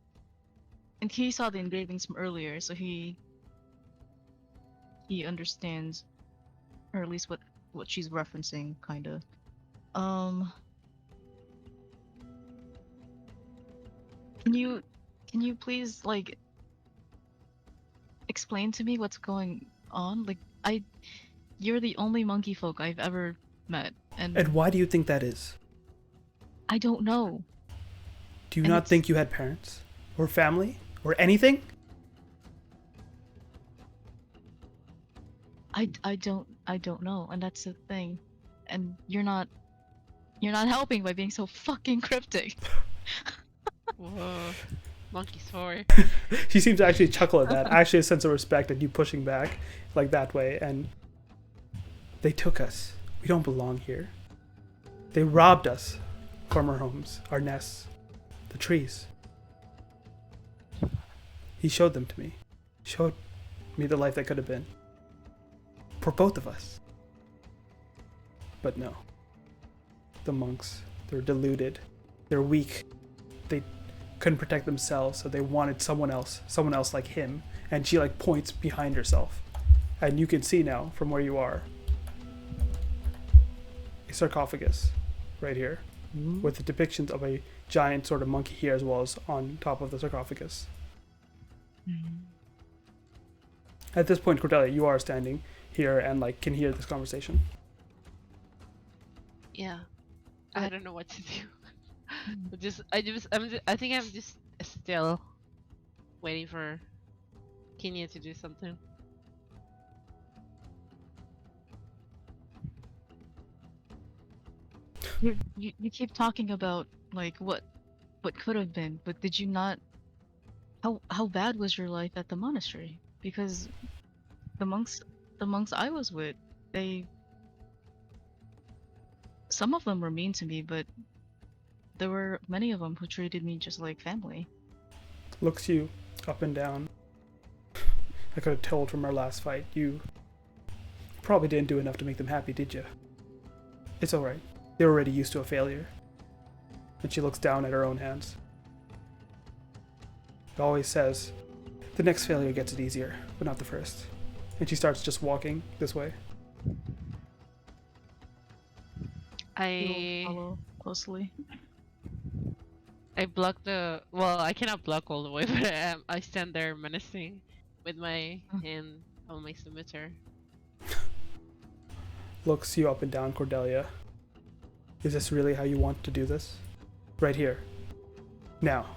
he saw the engravings from earlier, so he understands, or at least what she's referencing, kind of. Can you please like explain to me what's going on? Like you're the only monkey folk I've ever met, And why do you think that is? I don't know. Do you And not it's- think you had parents? Or family? Or anything? I don't know, and that's the thing. And you're not helping by being so fucking cryptic. Whoa. Monkey sword. She seems to actually chuckle at that. Actually, a sense of respect at you pushing back like that way. And they took us. We don't belong here. They robbed us from our homes, our nests, the trees. He showed them to me. Showed me the life that could have been. For both of us. But no. The monks, they're deluded. They're weak. They couldn't protect themselves, so they wanted someone else like him. And she like points behind herself. And you can see now from where you are a sarcophagus right here with the depictions of a giant sort of monkey here as well as on top of the sarcophagus. At this point, Cordelia, you are standing here and like can hear this conversation. Yeah. I don't know what to do. I think I'm just still waiting for Kenya to do something. You keep talking about like what could have been, but did you not? How bad was your life at the monastery? Because the monks I was with, some of them were mean to me, but there were many of them who treated me just like family. Looks you up and down. I could have told from our last fight, you probably didn't do enough to make them happy, did you? It's alright. They're already used to a failure. And she looks down at her own hands. It always says, the next failure gets it easier, but not the first. And she starts just walking this way. I Follow closely. block the. Well, I cannot block all the way, but I stand there menacing with my hand on my scimitar. Looks you up and down, Cordelia. Is this really how you want to do this? Right here. Now.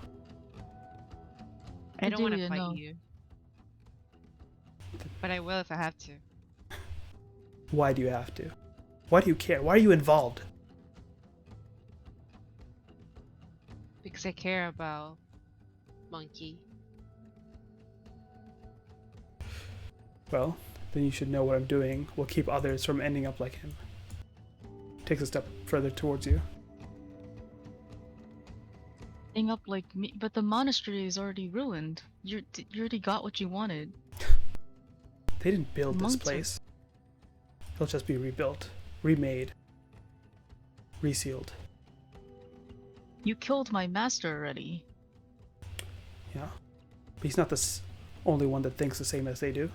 I don't want to Adelia, fight no. you, but I will if I have to. Why do you have to? Why do you care? Why are you involved? Because I care about Monkey. Well, then you should know what I'm doing will keep others from ending up like him. Takes a step further towards you. Ending up like me, but the monastery is already ruined. You already got what you wanted. They didn't build this Monks are- place. It'll just be rebuilt, remade, resealed. You killed my master already. Yeah. But he's not the only one that thinks the same as they do.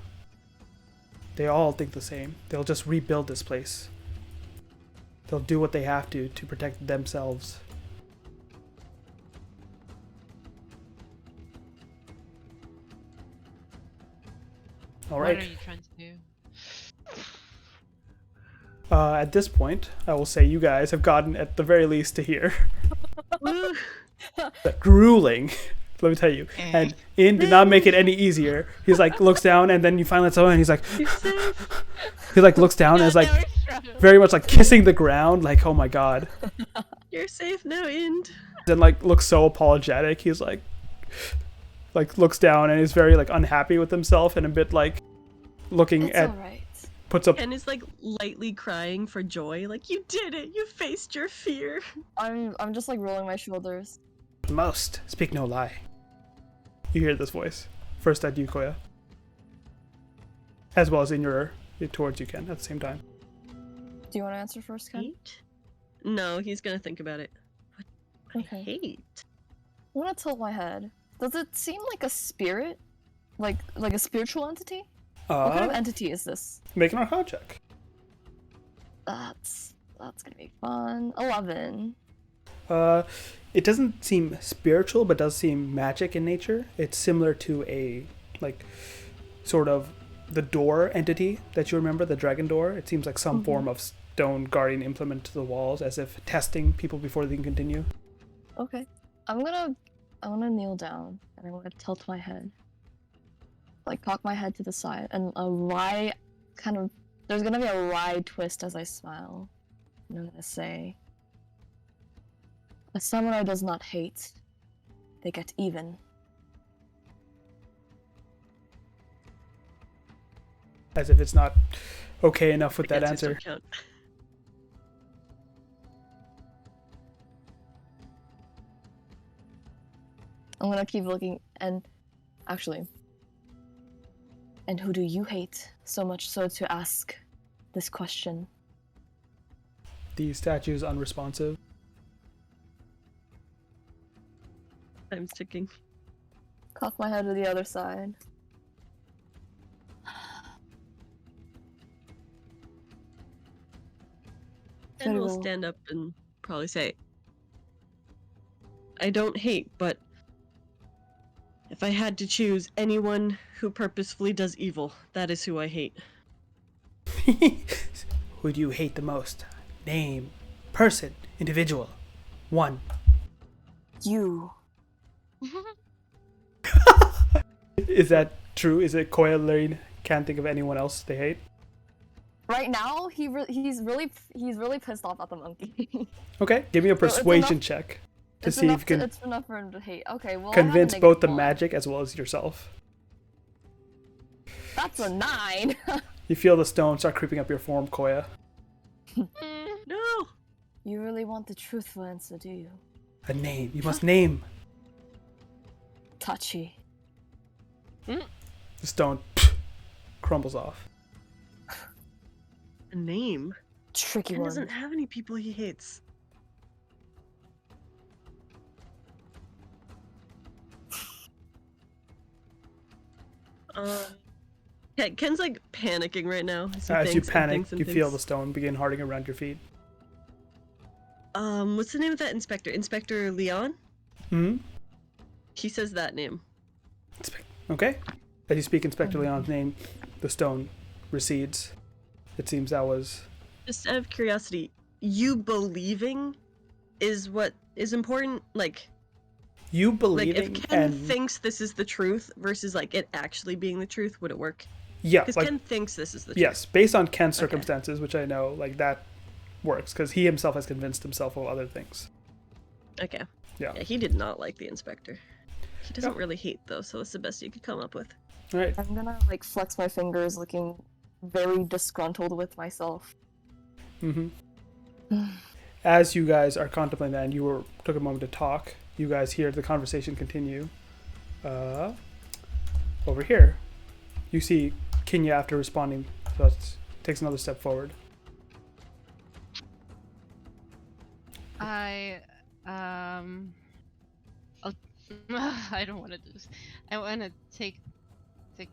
They all think the same. They'll just rebuild this place. They'll do what they have to protect themselves. All right. What are you trying to do? At this point, I will say you guys have gotten at the very least to here. Grueling. Let me tell you. And Ian did not make it any easier. He's like looks down and then you finally let someone and he's like he like looks down and is like very much like kissing the ground, like, oh my god. You're safe now, Ind. Then like looks so apologetic. He's like looks down and is very like unhappy with himself and a bit like looking It's at alright. puts up Ken is like lightly crying for joy. Like, you did it! You faced your fear! I'm just like rolling my shoulders. most. Speak no lie. You hear this voice. First at you, Koya. As well as in your towards you, Ken, at the same time. Do you want to answer first, Ken? No, he's gonna think about it. Okay. hate. I'm gonna tilt my head. Does it seem like a spirit? Like a spiritual entity? What kind of entity is this? Make an Arcana check. That's gonna be fun. 11. It doesn't seem spiritual, but does seem magic in nature. It's similar to a, like, sort of the door entity that you remember, the dragon door. It seems like some form of stone guardian implement to the walls, as if testing people before they can continue. Okay. I'm gonna kneel down and I'm gonna tilt my head. Like cock my head to the side and a wry there's gonna be a wry twist as I smile. And I'm gonna say, a samurai does not hate. They get even. As if it's not okay enough with The that answers answer. don't count. I'm gonna keep looking and who do you hate so much so to ask this question? The statue is unresponsive. I'm sticking. Cock my head to the other side. And Very we'll well. stand up and probably say, I don't hate, but if I had to choose anyone who purposefully does evil, that is who I hate. Who do you hate the most? Name, person, individual. One. You. Is that true? Is it Koya Lane can't think of anyone else they hate? Right now, he's really pissed off at the monkey. Okay, give me a it's persuasion enough- check to It's see if enough you can it's enough for him to hate. Okay, well convince I have a both the -1. magic as well as yourself. That's a 9. You feel the stone start creeping up your form, Koya. No! You really want the truthful answer, do you? A name. You must name. Tachi. The stone crumbles off. A name? Tricky Ken one. doesn't have any people he hates. Ken's like panicking right now. As you thinks and panic, thinks and you feel the thinks. stone begin hardening around your feet. What's the name of that inspector? Inspector Leon? Hmm? He says that name. Okay. As you speak Inspector Leon's name, the stone recedes. It seems that was... Just out of curiosity, you believing is what is important? Like You if believing Ken and... thinks this is the truth versus like it actually being the truth, would it work? Yeah, Because like, Ken thinks this is the truth. yes, based on Ken's Okay. circumstances, which I know, like, that works, because he himself has convinced himself of other things. Okay. Yeah. Yeah, he did not like the inspector. He doesn't Yeah. really hate though, so that's the best you could come up with. All right. I'm gonna like flex my fingers, looking very disgruntled with myself. Mm-hmm. As you guys are contemplating that, and took a moment to talk, you guys hear the conversation continue. Over here, you see Kinya after responding, so it takes another step forward. I I don't want to do this. I want to take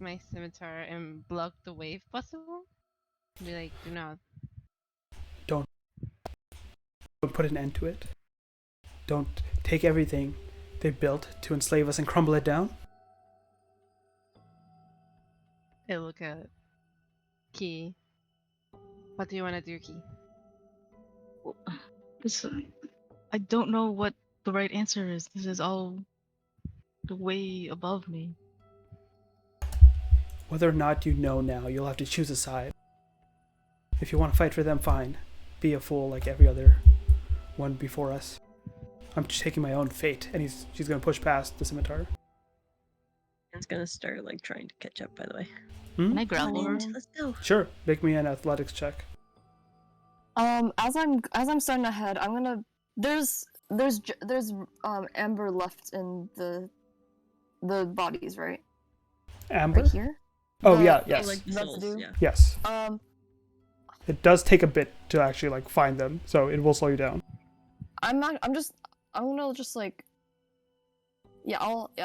my scimitar and block the way if possible. Be like, do not. Don't put an end to it. Don't take everything they built to enslave us and crumble it down. I look at Key. What do you want to do, Key? I don't know what the right answer is. This is all way above me. Whether or not you know now, you'll have to choose a side. If you want to fight for them, fine. Be a fool like every other one before us. I'm taking my own fate, and she's gonna push past the scimitar. Ken's gonna start like trying to catch up, by the way. Can I grapple her? Let's go. Sure, make me an athletics check. As I'm starting to head, I'm gonna there's amber left in the bodies, right? Amber? Right here. Oh The- yeah, Oh, yes, like the souls, Residue? yeah. yes. Um, It does take a bit to actually like find them, so it will slow you down. I'm I'm gonna just like, yeah,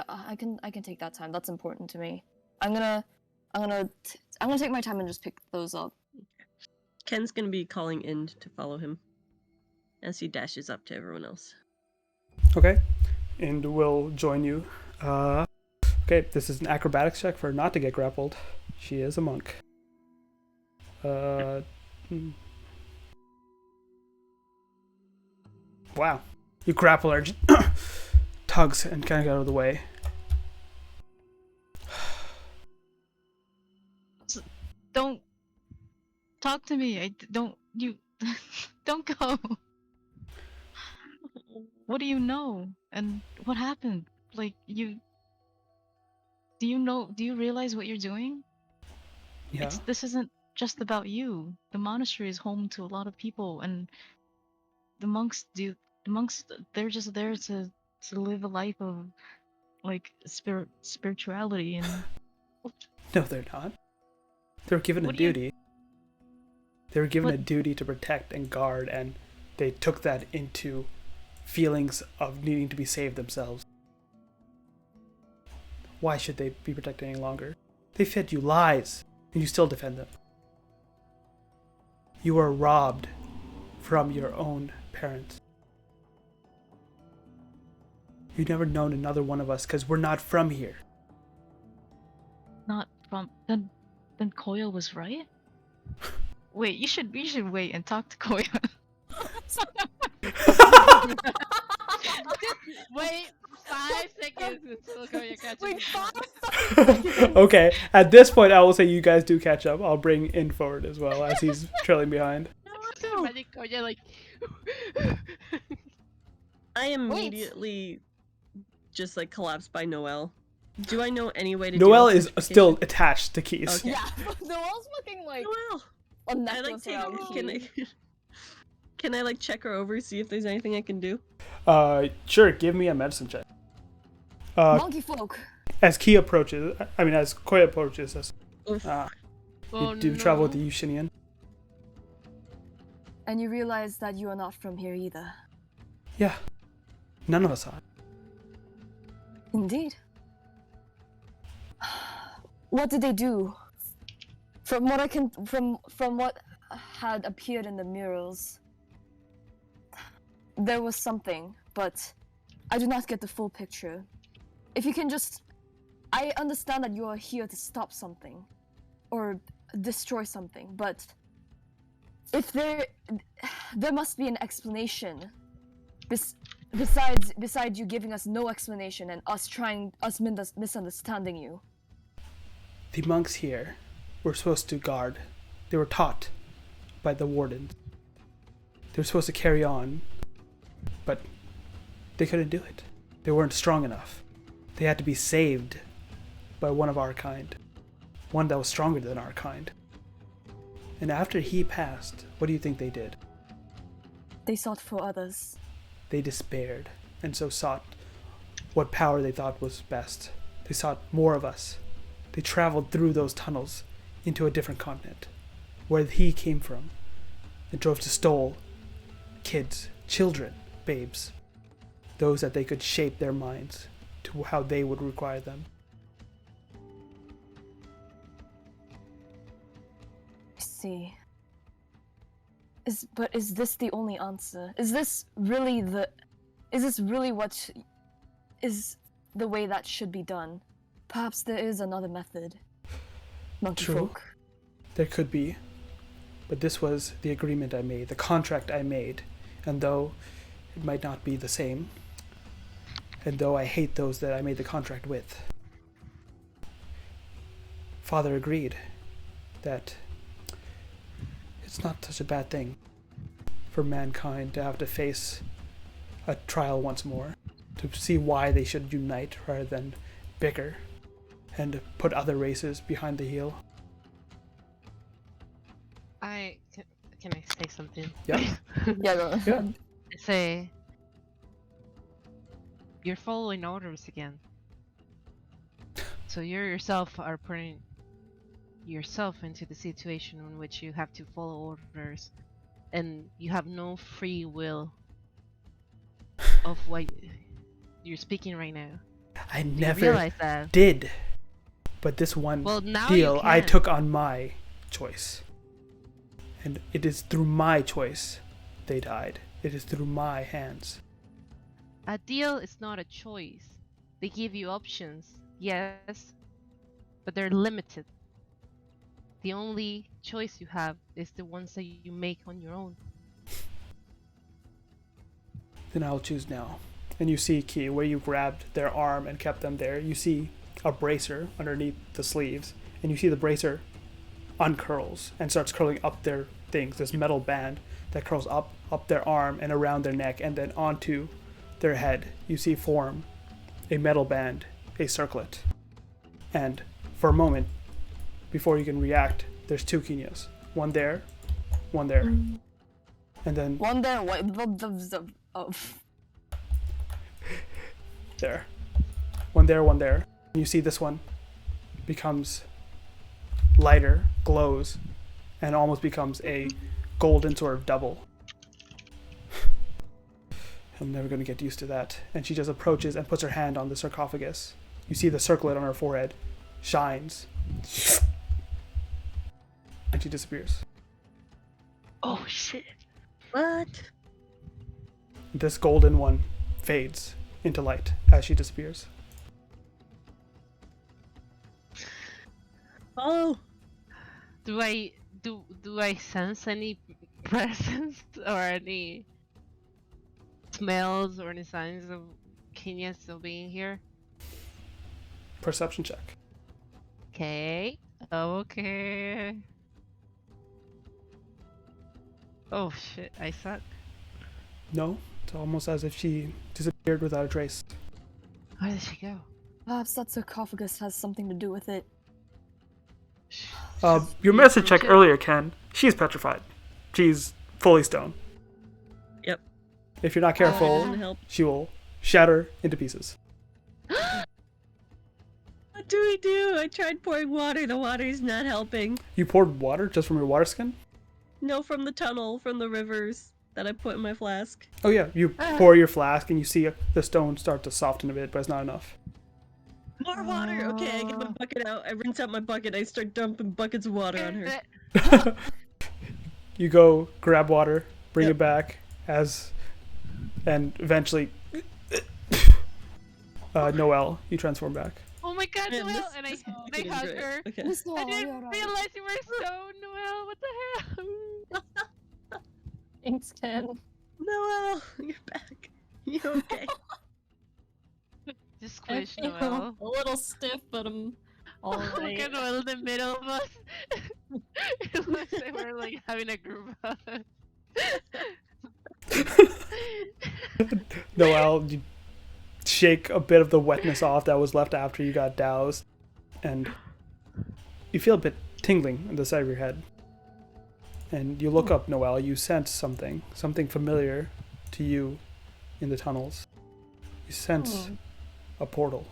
I can take that time. That's important to me. I'm gonna take my time and just pick those up. Ken's gonna be calling in to follow him as he dashes up to everyone else. Okay, and we'll join you. Okay, this is an acrobatics check for not to get grappled. She is a monk. Wow. You grapple her, tugs, and kind of get out of the way. Don't talk to me. Don't you don't go. What do you know? And what happened? Like do you realize what you're doing? Yeah. This isn't just about you. The monastery is home to a lot of people, and the monks they're just there to live a life of like spirituality and No, they're not. They were given a What do you- duty. They were given What- a duty to protect and guard, and they took that into feelings of needing to be saved themselves. Why should they be protected any longer? They fed you lies, and you still defend them. You are robbed from your own parents. You've never known another one of us because we're not from here. not from then Koya was right? Wait, you should wait and talk to Koya. Wait 5 seconds until Koya catches Wait, up. Okay, at this point, I will say you guys do catch up. I'll bring In forward as well as he's trailing behind. Imagine Koya like. I immediately just like collapsed by Noelle. Do I know any way to Noelle deal is with petrification? still attached to Keys. Okay. Yeah, Noelle's looking like Noelle! a I necklace like around take, Keys. can I like check her over, see if there's anything I can do? Sure, give me a medicine check. Monkey folk. As Key approaches, as Koya approaches us, Oof. Oh, you do travel with the Yushinian. And you realize that you are not from here either. Yeah, none of us are. Indeed. What did they do? From what had appeared in the murals, there was something, but I do not get the full picture. If you can just... I understand that you are here to stop something, or destroy something, but if there must be an explanation. Besides you giving us no explanation and us misunderstanding you. The monks here were supposed to guard. They were taught by the wardens. They were supposed to carry on, but they couldn't do it. They weren't strong enough. They had to be saved by one of our kind. One that was stronger than our kind. And after he passed, what do you think they did? They sought for others. They despaired, and so sought what power they thought was best. They sought more of us. They traveled through those tunnels into a different continent, where he came from, and drove to stole kids, children, babes, those that they could shape their minds to how they would require them. I see. But is this the only answer? Is this really what is the way that should be done? Perhaps there is another method. Monkey True. folk. There could be, but this was the agreement I made, the contract I made, and though it might not be the same, and though I hate those that I made the contract with, Father agreed that it's not such a bad thing for mankind to have to face a trial once more, to see why they should unite rather than bicker and put other races behind the heel. Can I say something? Yeah. Yeah. Yeah. Say you're following orders again. So you yourself are putting yourself into the situation in which you have to follow orders and you have no free will. of what you're speaking right now. I Do you never realize that? did. But this one Well, now deal you I can. took on my choice. And it is through my choice they died. It is through my hands. A deal is not a choice. They give you options, yes, but they're limited. The only choice you have is the ones that you make on your own. Then I'll choose now. And you see, Key, where you grabbed their arm and kept them there, you see a bracer underneath the sleeves. And you see the bracer uncurls and starts curling up their things, this metal band that curls up their arm and around their neck and then onto their head. You see form a metal band, a circlet. And for a moment, before you can react, there's two Kinyas. One there, one there. And then One there. What? Oh. there. One there, one there. And you see this one becomes lighter, glows, and almost becomes a golden sort of double. I'm never going to get used to that. And she just approaches and puts her hand on the sarcophagus. You see the circlet on her forehead shines. And she disappears. Oh shit. What? This golden one fades into light as she disappears. Oh, Do I sense any presence or any smells or any signs of Kenya still being here? Perception check. Okay. Okay. Oh shit, I suck. No, it's almost as if she disappeared without a trace. Where did she go? Perhaps that sarcophagus has something to do with it. Your medicine check earlier, Ken. She's petrified. She's fully stone. Yep. If you're not Doesn't careful, help. she will shatter into pieces. What do we do? I tried pouring water. The water's not helping. You poured water just from your water skin? No, from the tunnel, from the rivers that I put in my flask. Oh yeah, you pour your flask and you see the stone start to soften a bit, but it's not enough. More water. Okay, I get my bucket out. I rinse out my bucket. I start dumping buckets of water on her. You go grab water, bring Yep. it back, and eventually, Noelle, you transform back. Oh my god, Man, Noelle! this- And this I bucket is hug great. her. Okay. I didn't realize you were so Noelle. What the hell? Thanks, Ken. Noelle, you're back. You okay? Just squish I feel Noelle. a little stiff, but I'm all Look right. at Noelle in the middle of us. It looks like we're like having a group hug. Noelle, you shake a bit of the wetness off that was left after you got doused, and you feel a bit tingling on the side of your head. And you look up, Noelle, you sense something familiar to you in the tunnels. You sense a portal.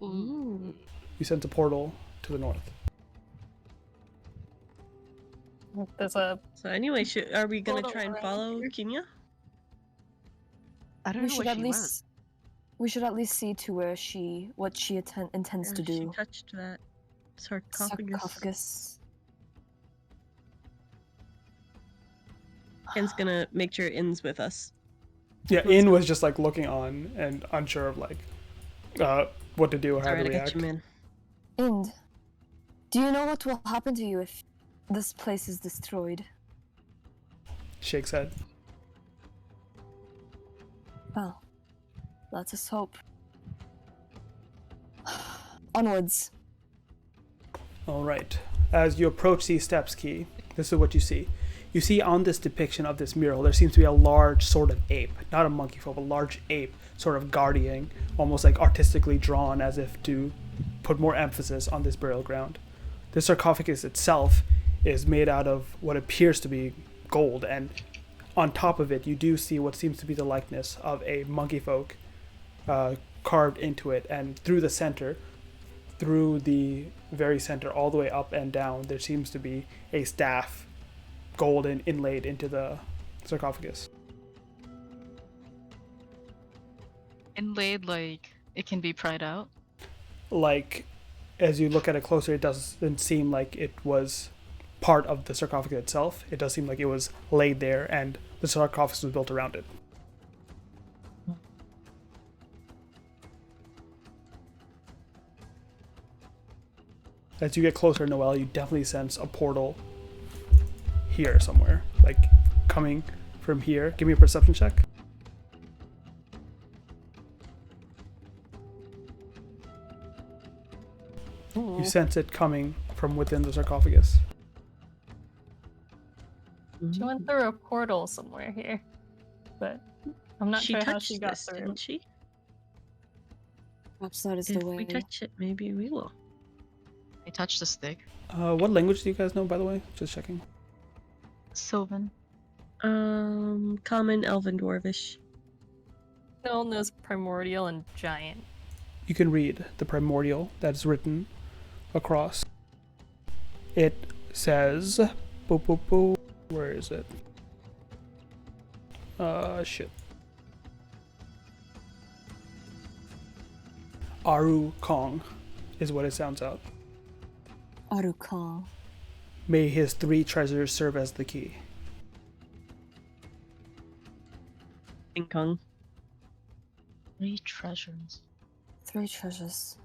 Ooh. You sense a portal to the north. There's a So anyway, are we gonna Hold try and on. follow Kenya? I don't We know should where at she least. We should at least see to what she intends to She do. touched that sarcophagus. Sarcophagus. Ken's gonna make sure it ends with us. Yeah, Let's In go. was just like looking on and unsure of like what to do or how Alright, to I got react. you, man. And do you know what will happen to you if this place is destroyed? Shakes head. Well, let us hope. Onwards. All right. As you approach these steps, Key, this is what you see. You see on this depiction of this mural, there seems to be a large sort of ape, not a monkey folk, a large ape sort of guardian, almost like artistically drawn as if to put more emphasis on this burial ground. The sarcophagus itself is made out of what appears to be gold, and on top of it, you do see what seems to be the likeness of a monkey folk carved into it, and through the center, through the very center, all the way up and down, there seems to be a staff, golden, inlaid into the sarcophagus. inlaid like it can be pried out? Like, as you look at it closer, it doesn't seem like it was part of the sarcophagus itself. It does seem like it was laid there and the sarcophagus was built around it. As you get closer, Noelle, you definitely sense a portal here somewhere, like coming from here. Give me a perception check. You sense it coming from within the sarcophagus. She went through a portal somewhere here, but I'm not sure how she got this, through. didn't she? Perhaps that is If the way. we touch it, maybe we will. I touched the stick. What language do you guys know, by the way? Just checking. Sylvan. Common, Elven, Dwarvish. Still knows primordial and giant. You can read the primordial that's written across. It says, boop, boop, boop. Where is it? Shit. Aru Kong is what it sounds out. Arukal. May his 3 treasures serve as the key. King Kong. 3 treasures. 3 treasures.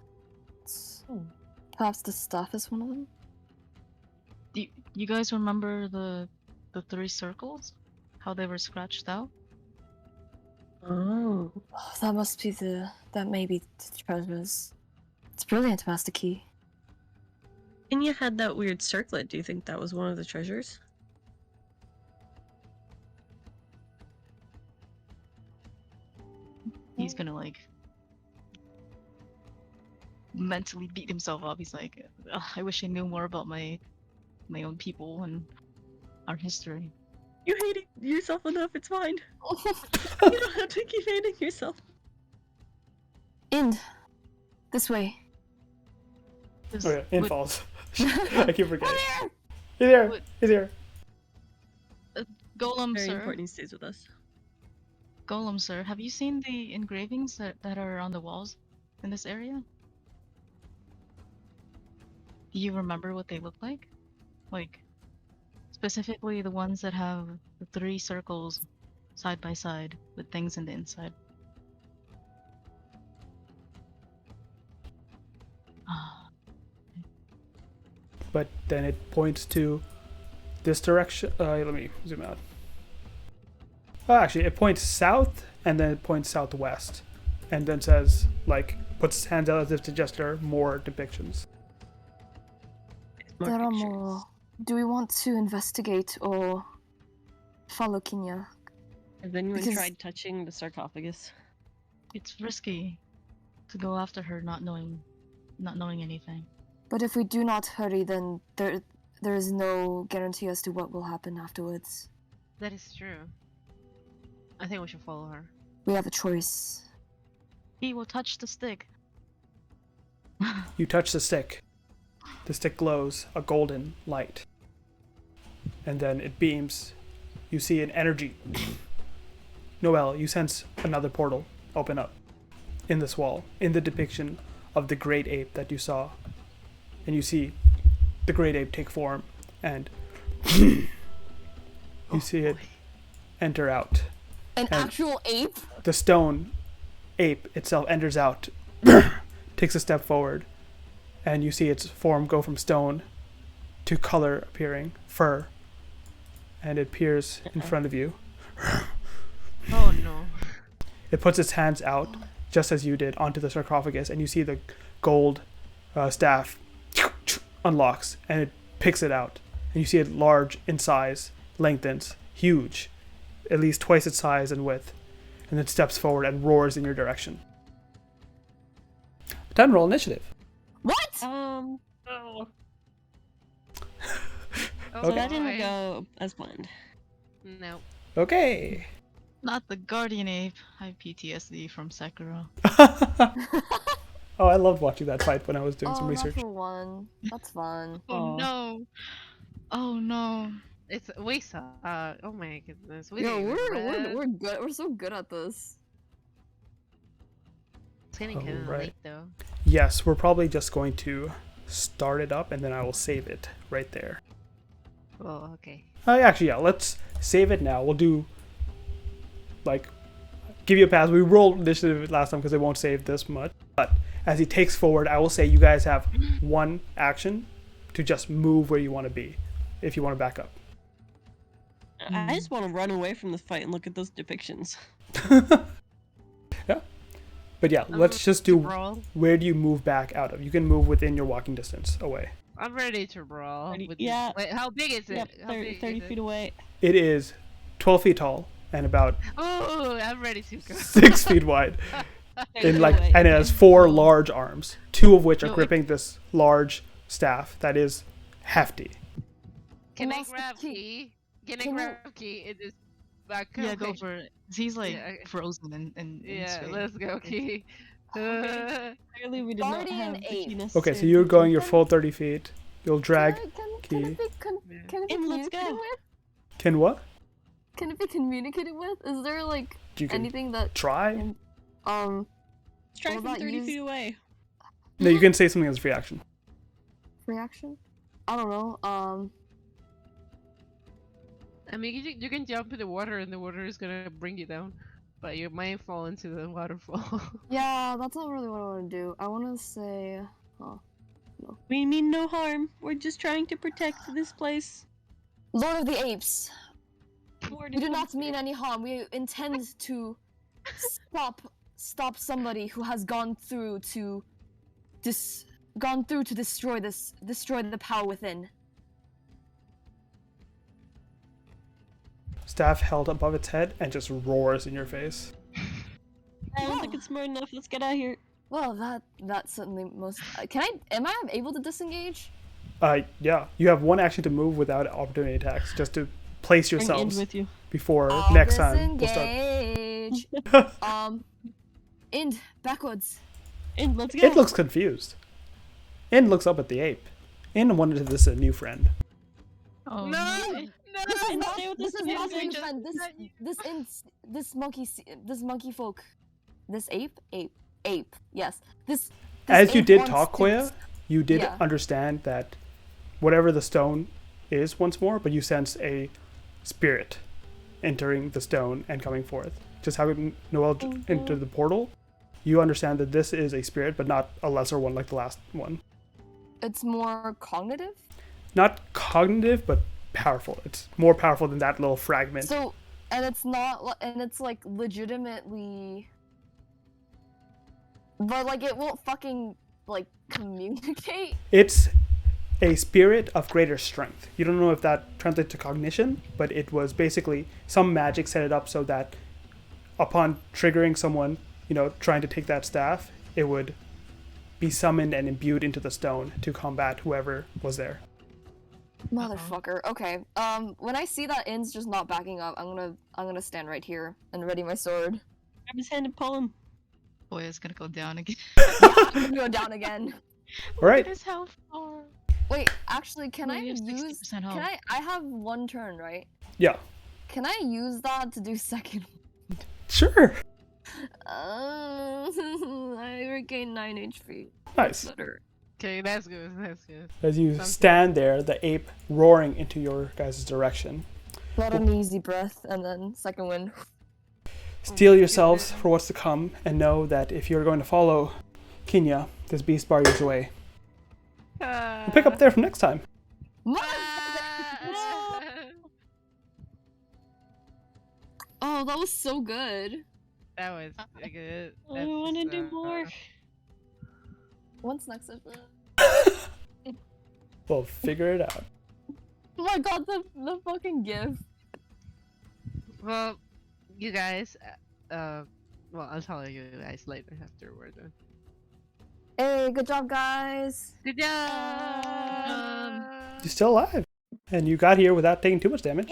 Perhaps the staff is one of them? Do you guys remember the 3 circles? How they were scratched out? Oh. Oh, that must be that may be the treasures. It's brilliant, Master Key. Inya had that weird circlet. Do you think that was one of the treasures? He's gonna like mentally beat himself up. He's like, "Ugh, I wish I knew more about my own people and our history." You hate yourself enough, it's fine. You don't have to keep hating yourself. In. This way. Just- Oh yeah, in would- falls. I keep forgetting. Come He's here. Would- He's here. Golem, Very sir. important he stays with us. Golem, sir. Have you seen the engravings that are on the walls in this area? Do you remember what they look like? Like, specifically the ones that have the 3 circles side by side with things in the inside. But then it points to this direction. Let me zoom out. Oh, actually, it points south and then it points southwest, and then says, like, puts its hands out as if to gesture more depictions. There are more. Do we want to investigate or follow Kinya? Has anyone Because- tried touching the sarcophagus? It's risky to go after her not knowing anything. But if we do not hurry, then there is no guarantee as to what will happen afterwards. That is true. I think we should follow her. We have a choice. He will touch the stick. You touch the stick. The stick glows a golden light. And then it beams. You see an energy. Noelle, you sense another portal open up in this wall, in the depiction of the great ape that you saw. And you see the great ape take form, and you see it enter out. An And- actual ape? The stone ape itself enters out, takes a step forward, and you see its form go from stone to color appearing, fur, and it appears in front of you. Oh no. It puts its hands out, just as you did, onto the sarcophagus, and you see the gold staff unlocks, and it picks it out. And you see it large in size, lengthens, huge, at least twice its size and width, and then steps forward and roars in your direction. Time to roll initiative. What? Oh. Oh So that boy. didn't go as planned. No. Okay. Not the guardian ape. I have PTSD from Sekiro. Oh, I loved watching that fight when I was doing some Oh, research. natural one. That's fun. Oh Aw. no. Oh no. It's Wisa. Oh my goodness. We Yo, didn't even we're read. we're good. We're so good at this. getting kind of Alright. late though. Yes, we're probably just going to start it up and then I will save it right there. Oh, okay. Actually, yeah, let's save it now. We'll do, like, give you a pass. We rolled initiative last time because it won't save this much. But as he takes forward, I will say you guys have one action to just move where you want to be if you want to back up. I just want to run away from the fight and look at those depictions. Yeah. But yeah, let's just do, Brawl. where do you move back out of? You can move within your walking distance away. I'm ready to brawl. Yeah. Wait, how big is it? Yep, How big 30 is feet it? away. It is 12 feet tall and about Oh, I'm ready to go. 6 feet wide. And it has 4 large arms, 2 of which are No, gripping this large staff that is hefty. Can I Master grab Key. key? Can I Can you- grab key? It is back. Yeah, go for it. He's like Yeah, frozen in Yeah, space. let's go, key. Clearly, we did not Guardian have the key ape. necessary. Okay, so you're going your full 30 feet. You'll drag. Can key. it be Yeah. can it be And let's communicated go. with? Can what? Can it be communicated with? Is there like You can anything that try. Let's try What from about 30 use- feet away. No, you can say something as a free action. reaction? I don't know. I mean, you can jump in the water and the water is gonna bring you down, but you might fall into the waterfall. Yeah, that's not really what I want to do. I want to say, We mean no harm. We're just trying to protect this place. Lord of the Apes. Lord We do of not the- mean any harm. We intend to stop somebody who has gone through to destroy the power within. Staff held above its head and just roars in your face. I don't think it's smart enough. Let's get out of here. Well, that's certainly most. Am I able to disengage? Yeah, you have one action to move without opportunity attacks, just to place Bring Ind yourselves with you. before I'll next time we'll start. disengage. Ind backwards. Ind, let's go. It looks confused. Ind looks up at the ape. Ind wonders if this is a new friend. Oh, No! This is Ind, not. stay with This us, is stay not with us. a friend. This monkey folk. This ape. Yes. This As you ape did wants talk, to- Koya, you did Yeah. understand that whatever the stone is once more, but you sense a spirit entering the stone and coming forth. Just how Noel entered the portal, you understand that this is a spirit, but not a lesser one like the last one. It's more cognitive. Not cognitive, but powerful. It's more powerful than that little fragment. So, and it's not, and it's like legitimately, but like it won't fucking like communicate. It's a spirit of greater strength. You don't know if that translates to cognition, but it was basically some magic set it up so that upon triggering someone, trying to take that staff, it would be summoned and imbued into the stone to combat whoever was there. Motherfucker. Okay. When I see that In's just not backing up, I'm gonna stand right here and ready my sword. Grab his hand and pull him. boy, it's gonna go down again. I'm gonna go down again. All right. Look at his health bar. Wait, actually, can Oh, I you have use? 60% health. I have one turn, right? Yeah. Can I use that to do second? Sure. I regain 9 HP. Nice. Better. Okay, that's good. That's good. As you Sounds stand there, the ape roaring into your guys' direction. Let an easy breath, and then second wind. Steel yourselves for what's to come, and know that if you're going to follow Kenya, this beast bar years away. We'll pick up there from next time. Oh, that was so good. That was good. I want to do more. What's next episode? We'll figure it out. Oh my god, the fucking gif. Well, you guys, well, I'll tell you guys later after we're done. Hey, good job, guys. Good job! You're still alive. And you got here without taking too much damage.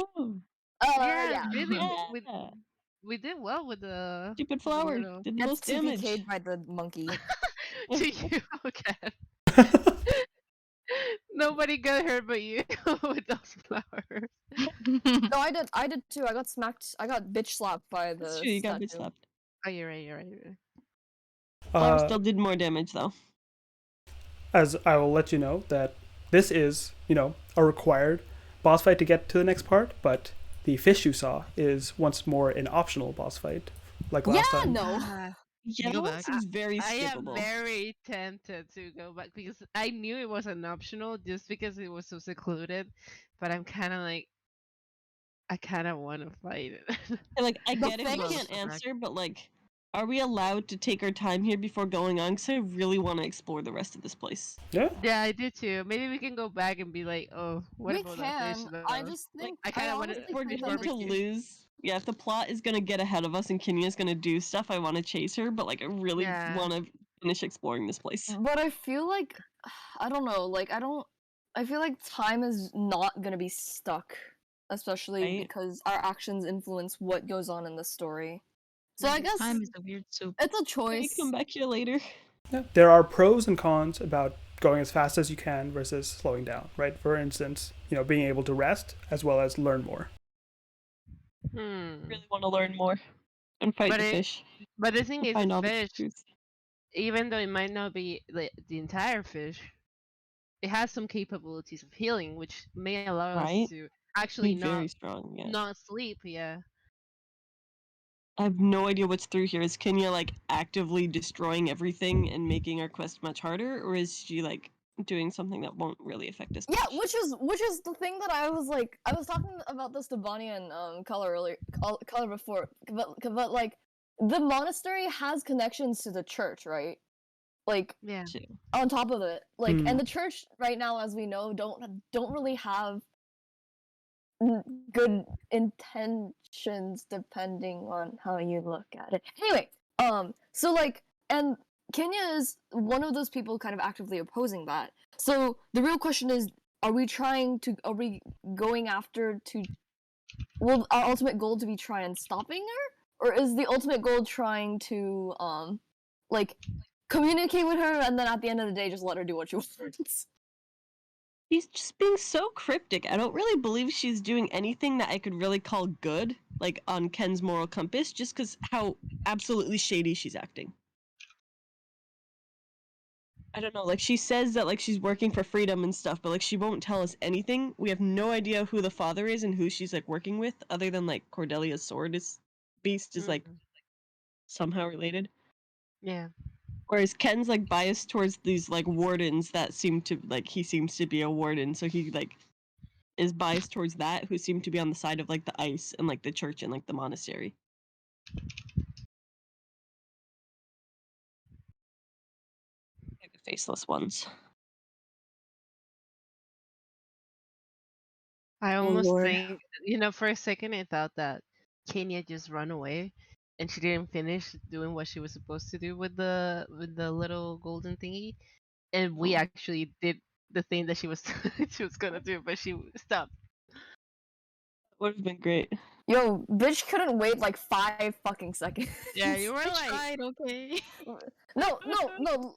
Yeah, really, Yeah. we did well with the Stupid flower Weirdo. did the Gets most damage. TPK'd by the monkey. to you again. Nobody got hurt but you with those flowers. No, I did too. I got smacked. I got bitch slapped by the. That's true, you got bitch statue. slapped. Oh, you're right. You're right. You're right. Flower still did more damage though. As I will let you know that this is, a required boss fight to get to the next part, but the fish you saw is once more an optional boss fight, like last Yeah, time. no. Yeah, go that one back. seems very I am skippable. very tempted to go back because I knew it wasn't optional just because it was so secluded, but I'm kind of like, I kind of want to fight it. And, like, I The get if thing we is- can't Go back. answer, but like, are we allowed to take our time here before going on? Because I really want to explore the rest of this place. Yeah. Yeah, I did too. Maybe we can go back and be like, oh, what We about that fish can. though? I just Like, think I kind of want honestly If we're think going that to lose, yeah, if the plot is going to get ahead of us and Kenya's going to do stuff, I want to chase her, but like, I really Yeah. want to finish exploring this place. But I feel like I don't know, like I feel like time is not gonna be stuck, especially Right. because our actions influence what goes on in the story. So I guess Time is a weird soup. it's a Can we choice. come back here later? Yeah. There are pros and cons about going as fast as you can versus slowing down, right? For instance, being able to rest as well as learn more. Really want to learn more and fight But the it- fish. But the thing And is, find the all the fish, truth. even though it might not be the entire fish, it has some capabilities of healing, which may allow Right. us to actually Be very strong. Yeah. not sleep. Yeah. I have no idea what's through here. Is Kenya like actively destroying everything and making our quest much harder, or is she like doing something that won't really affect us? Yeah, much? which is the thing that I was like I was talking about this to Bonnie and Color earlier, Color before, but like the monastery has connections to the church, right? Like Yeah. on top of it, like Hmm. and the church right now, as we know, don't really have good intentions depending on how you look at it. Anyway, so like, and Kenya is one of those people kind of actively opposing that. So the real question is, are we going after to, well, our ultimate goal to be trying stopping her? Or is the ultimate goal trying to, like, communicate with her and then at the end of the day just let her do what she wants? She's just being so cryptic. I don't really believe she's doing anything that I could really call good, like on Ken's moral compass, just because how absolutely shady she's acting. I don't know, like she says that like she's working for freedom and stuff, but like she won't tell us anything. We have no idea who the father is and who she's like working with, other than like Cordelia's sword is beast is like somehow related. Yeah. Whereas Ken's like biased towards these like wardens that seem to like he seems to be a warden, so he like is biased towards that, who seem to be on the side of like the ice and like the church and like the monastery. Like the faceless ones. I Oh, almost Lord. think, for a second I thought that Kenya just ran away and she didn't finish doing what she was supposed to do with the little golden thingy, and we actually did the thing that she was she was gonna do, but she stopped. Would have been great. Yo, bitch couldn't wait like 5 fucking seconds. Yeah, you were I like, tried, okay. No,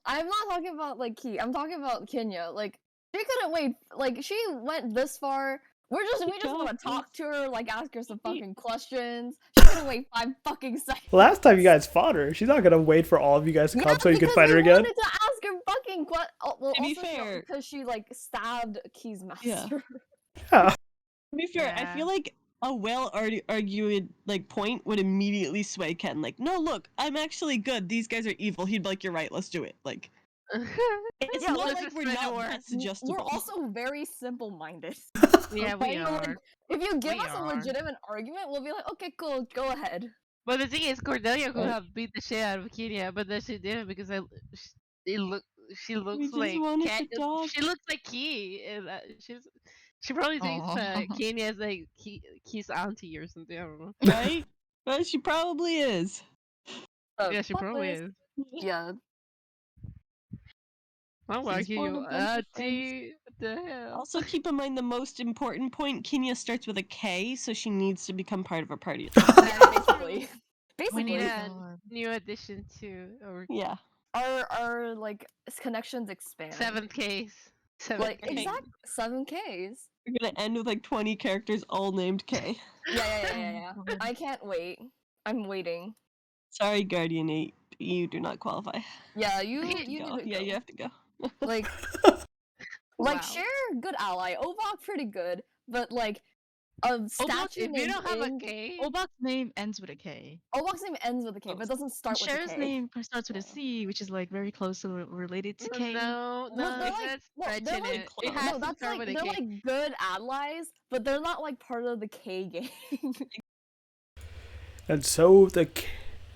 I'm not talking about like Key. I'm talking about Kenya. Like she couldn't wait. Like she went this far. We just want to talk to her, like ask her some fucking questions. She couldn't wait 5 fucking seconds. Last time you guys fought her, she's not gonna wait for all of you guys to come so you can because fight her we again. wanted to ask her fucking well, To be also fair- because she like stabbed Key's master. Yeah. To be fair, I Yeah. feel like a well-argued like point would immediately sway Ken. Like, no, look, I'm actually good. These guys are evil. He'd be like, you're right. Let's do it. Like, it's Yeah, not let's like just we're spread the not word. that suggestible. We're also very simple-minded. Yeah, we Right? So, like, are. if you give We us a are. legitimate argument, we'll be like, okay, cool, go ahead. But the thing is, Cordelia could Right. have beat the shit out of Kenya, but then she didn't because she We looks just like wanted to talk. she looks like Key, and she probably thinks Aw. Kenya is like Key's auntie or something. I don't know. Right? Well, she probably is. Yeah, she probably is. Yeah. I'm She's argue born you a bunch of friends. auntie. What the hell? Also, keep in mind the most important point: Kenya starts with a K, so she needs to become part of our party. Basically. We need Basically, a God. new addition to our Yeah. our like connections expand. 7Ks. Like 7K. exact 7Ks. We're gonna end with like 20 characters all named K. Yeah. I can't wait. I'm waiting. Sorry, Guardian 8. You do not qualify. Yeah, you You have to you go. need to Yeah, go. you have to go. Like Wow. Cher, good ally. Obok, pretty good, but like a statue If you named don't have a Ing- K, Obak's name ends with a K. Obok's name ends with a K, Oh, but doesn't start with a Cher's K. name starts with a Yeah. C, which is like very close to related to K. no, No, they're like that's no, they're stretching like it. It close. has no, to that's start like with a they're K. like good allies, but they're not like part of the K gang. And so the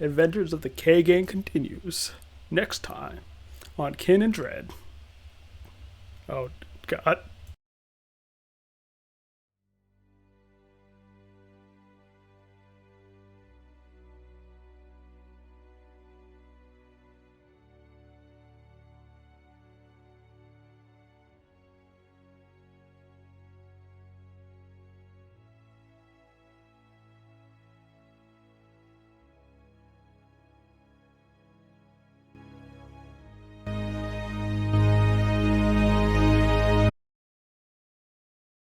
adventures of the K Gang continues next time on Kin and Dread. Oh God.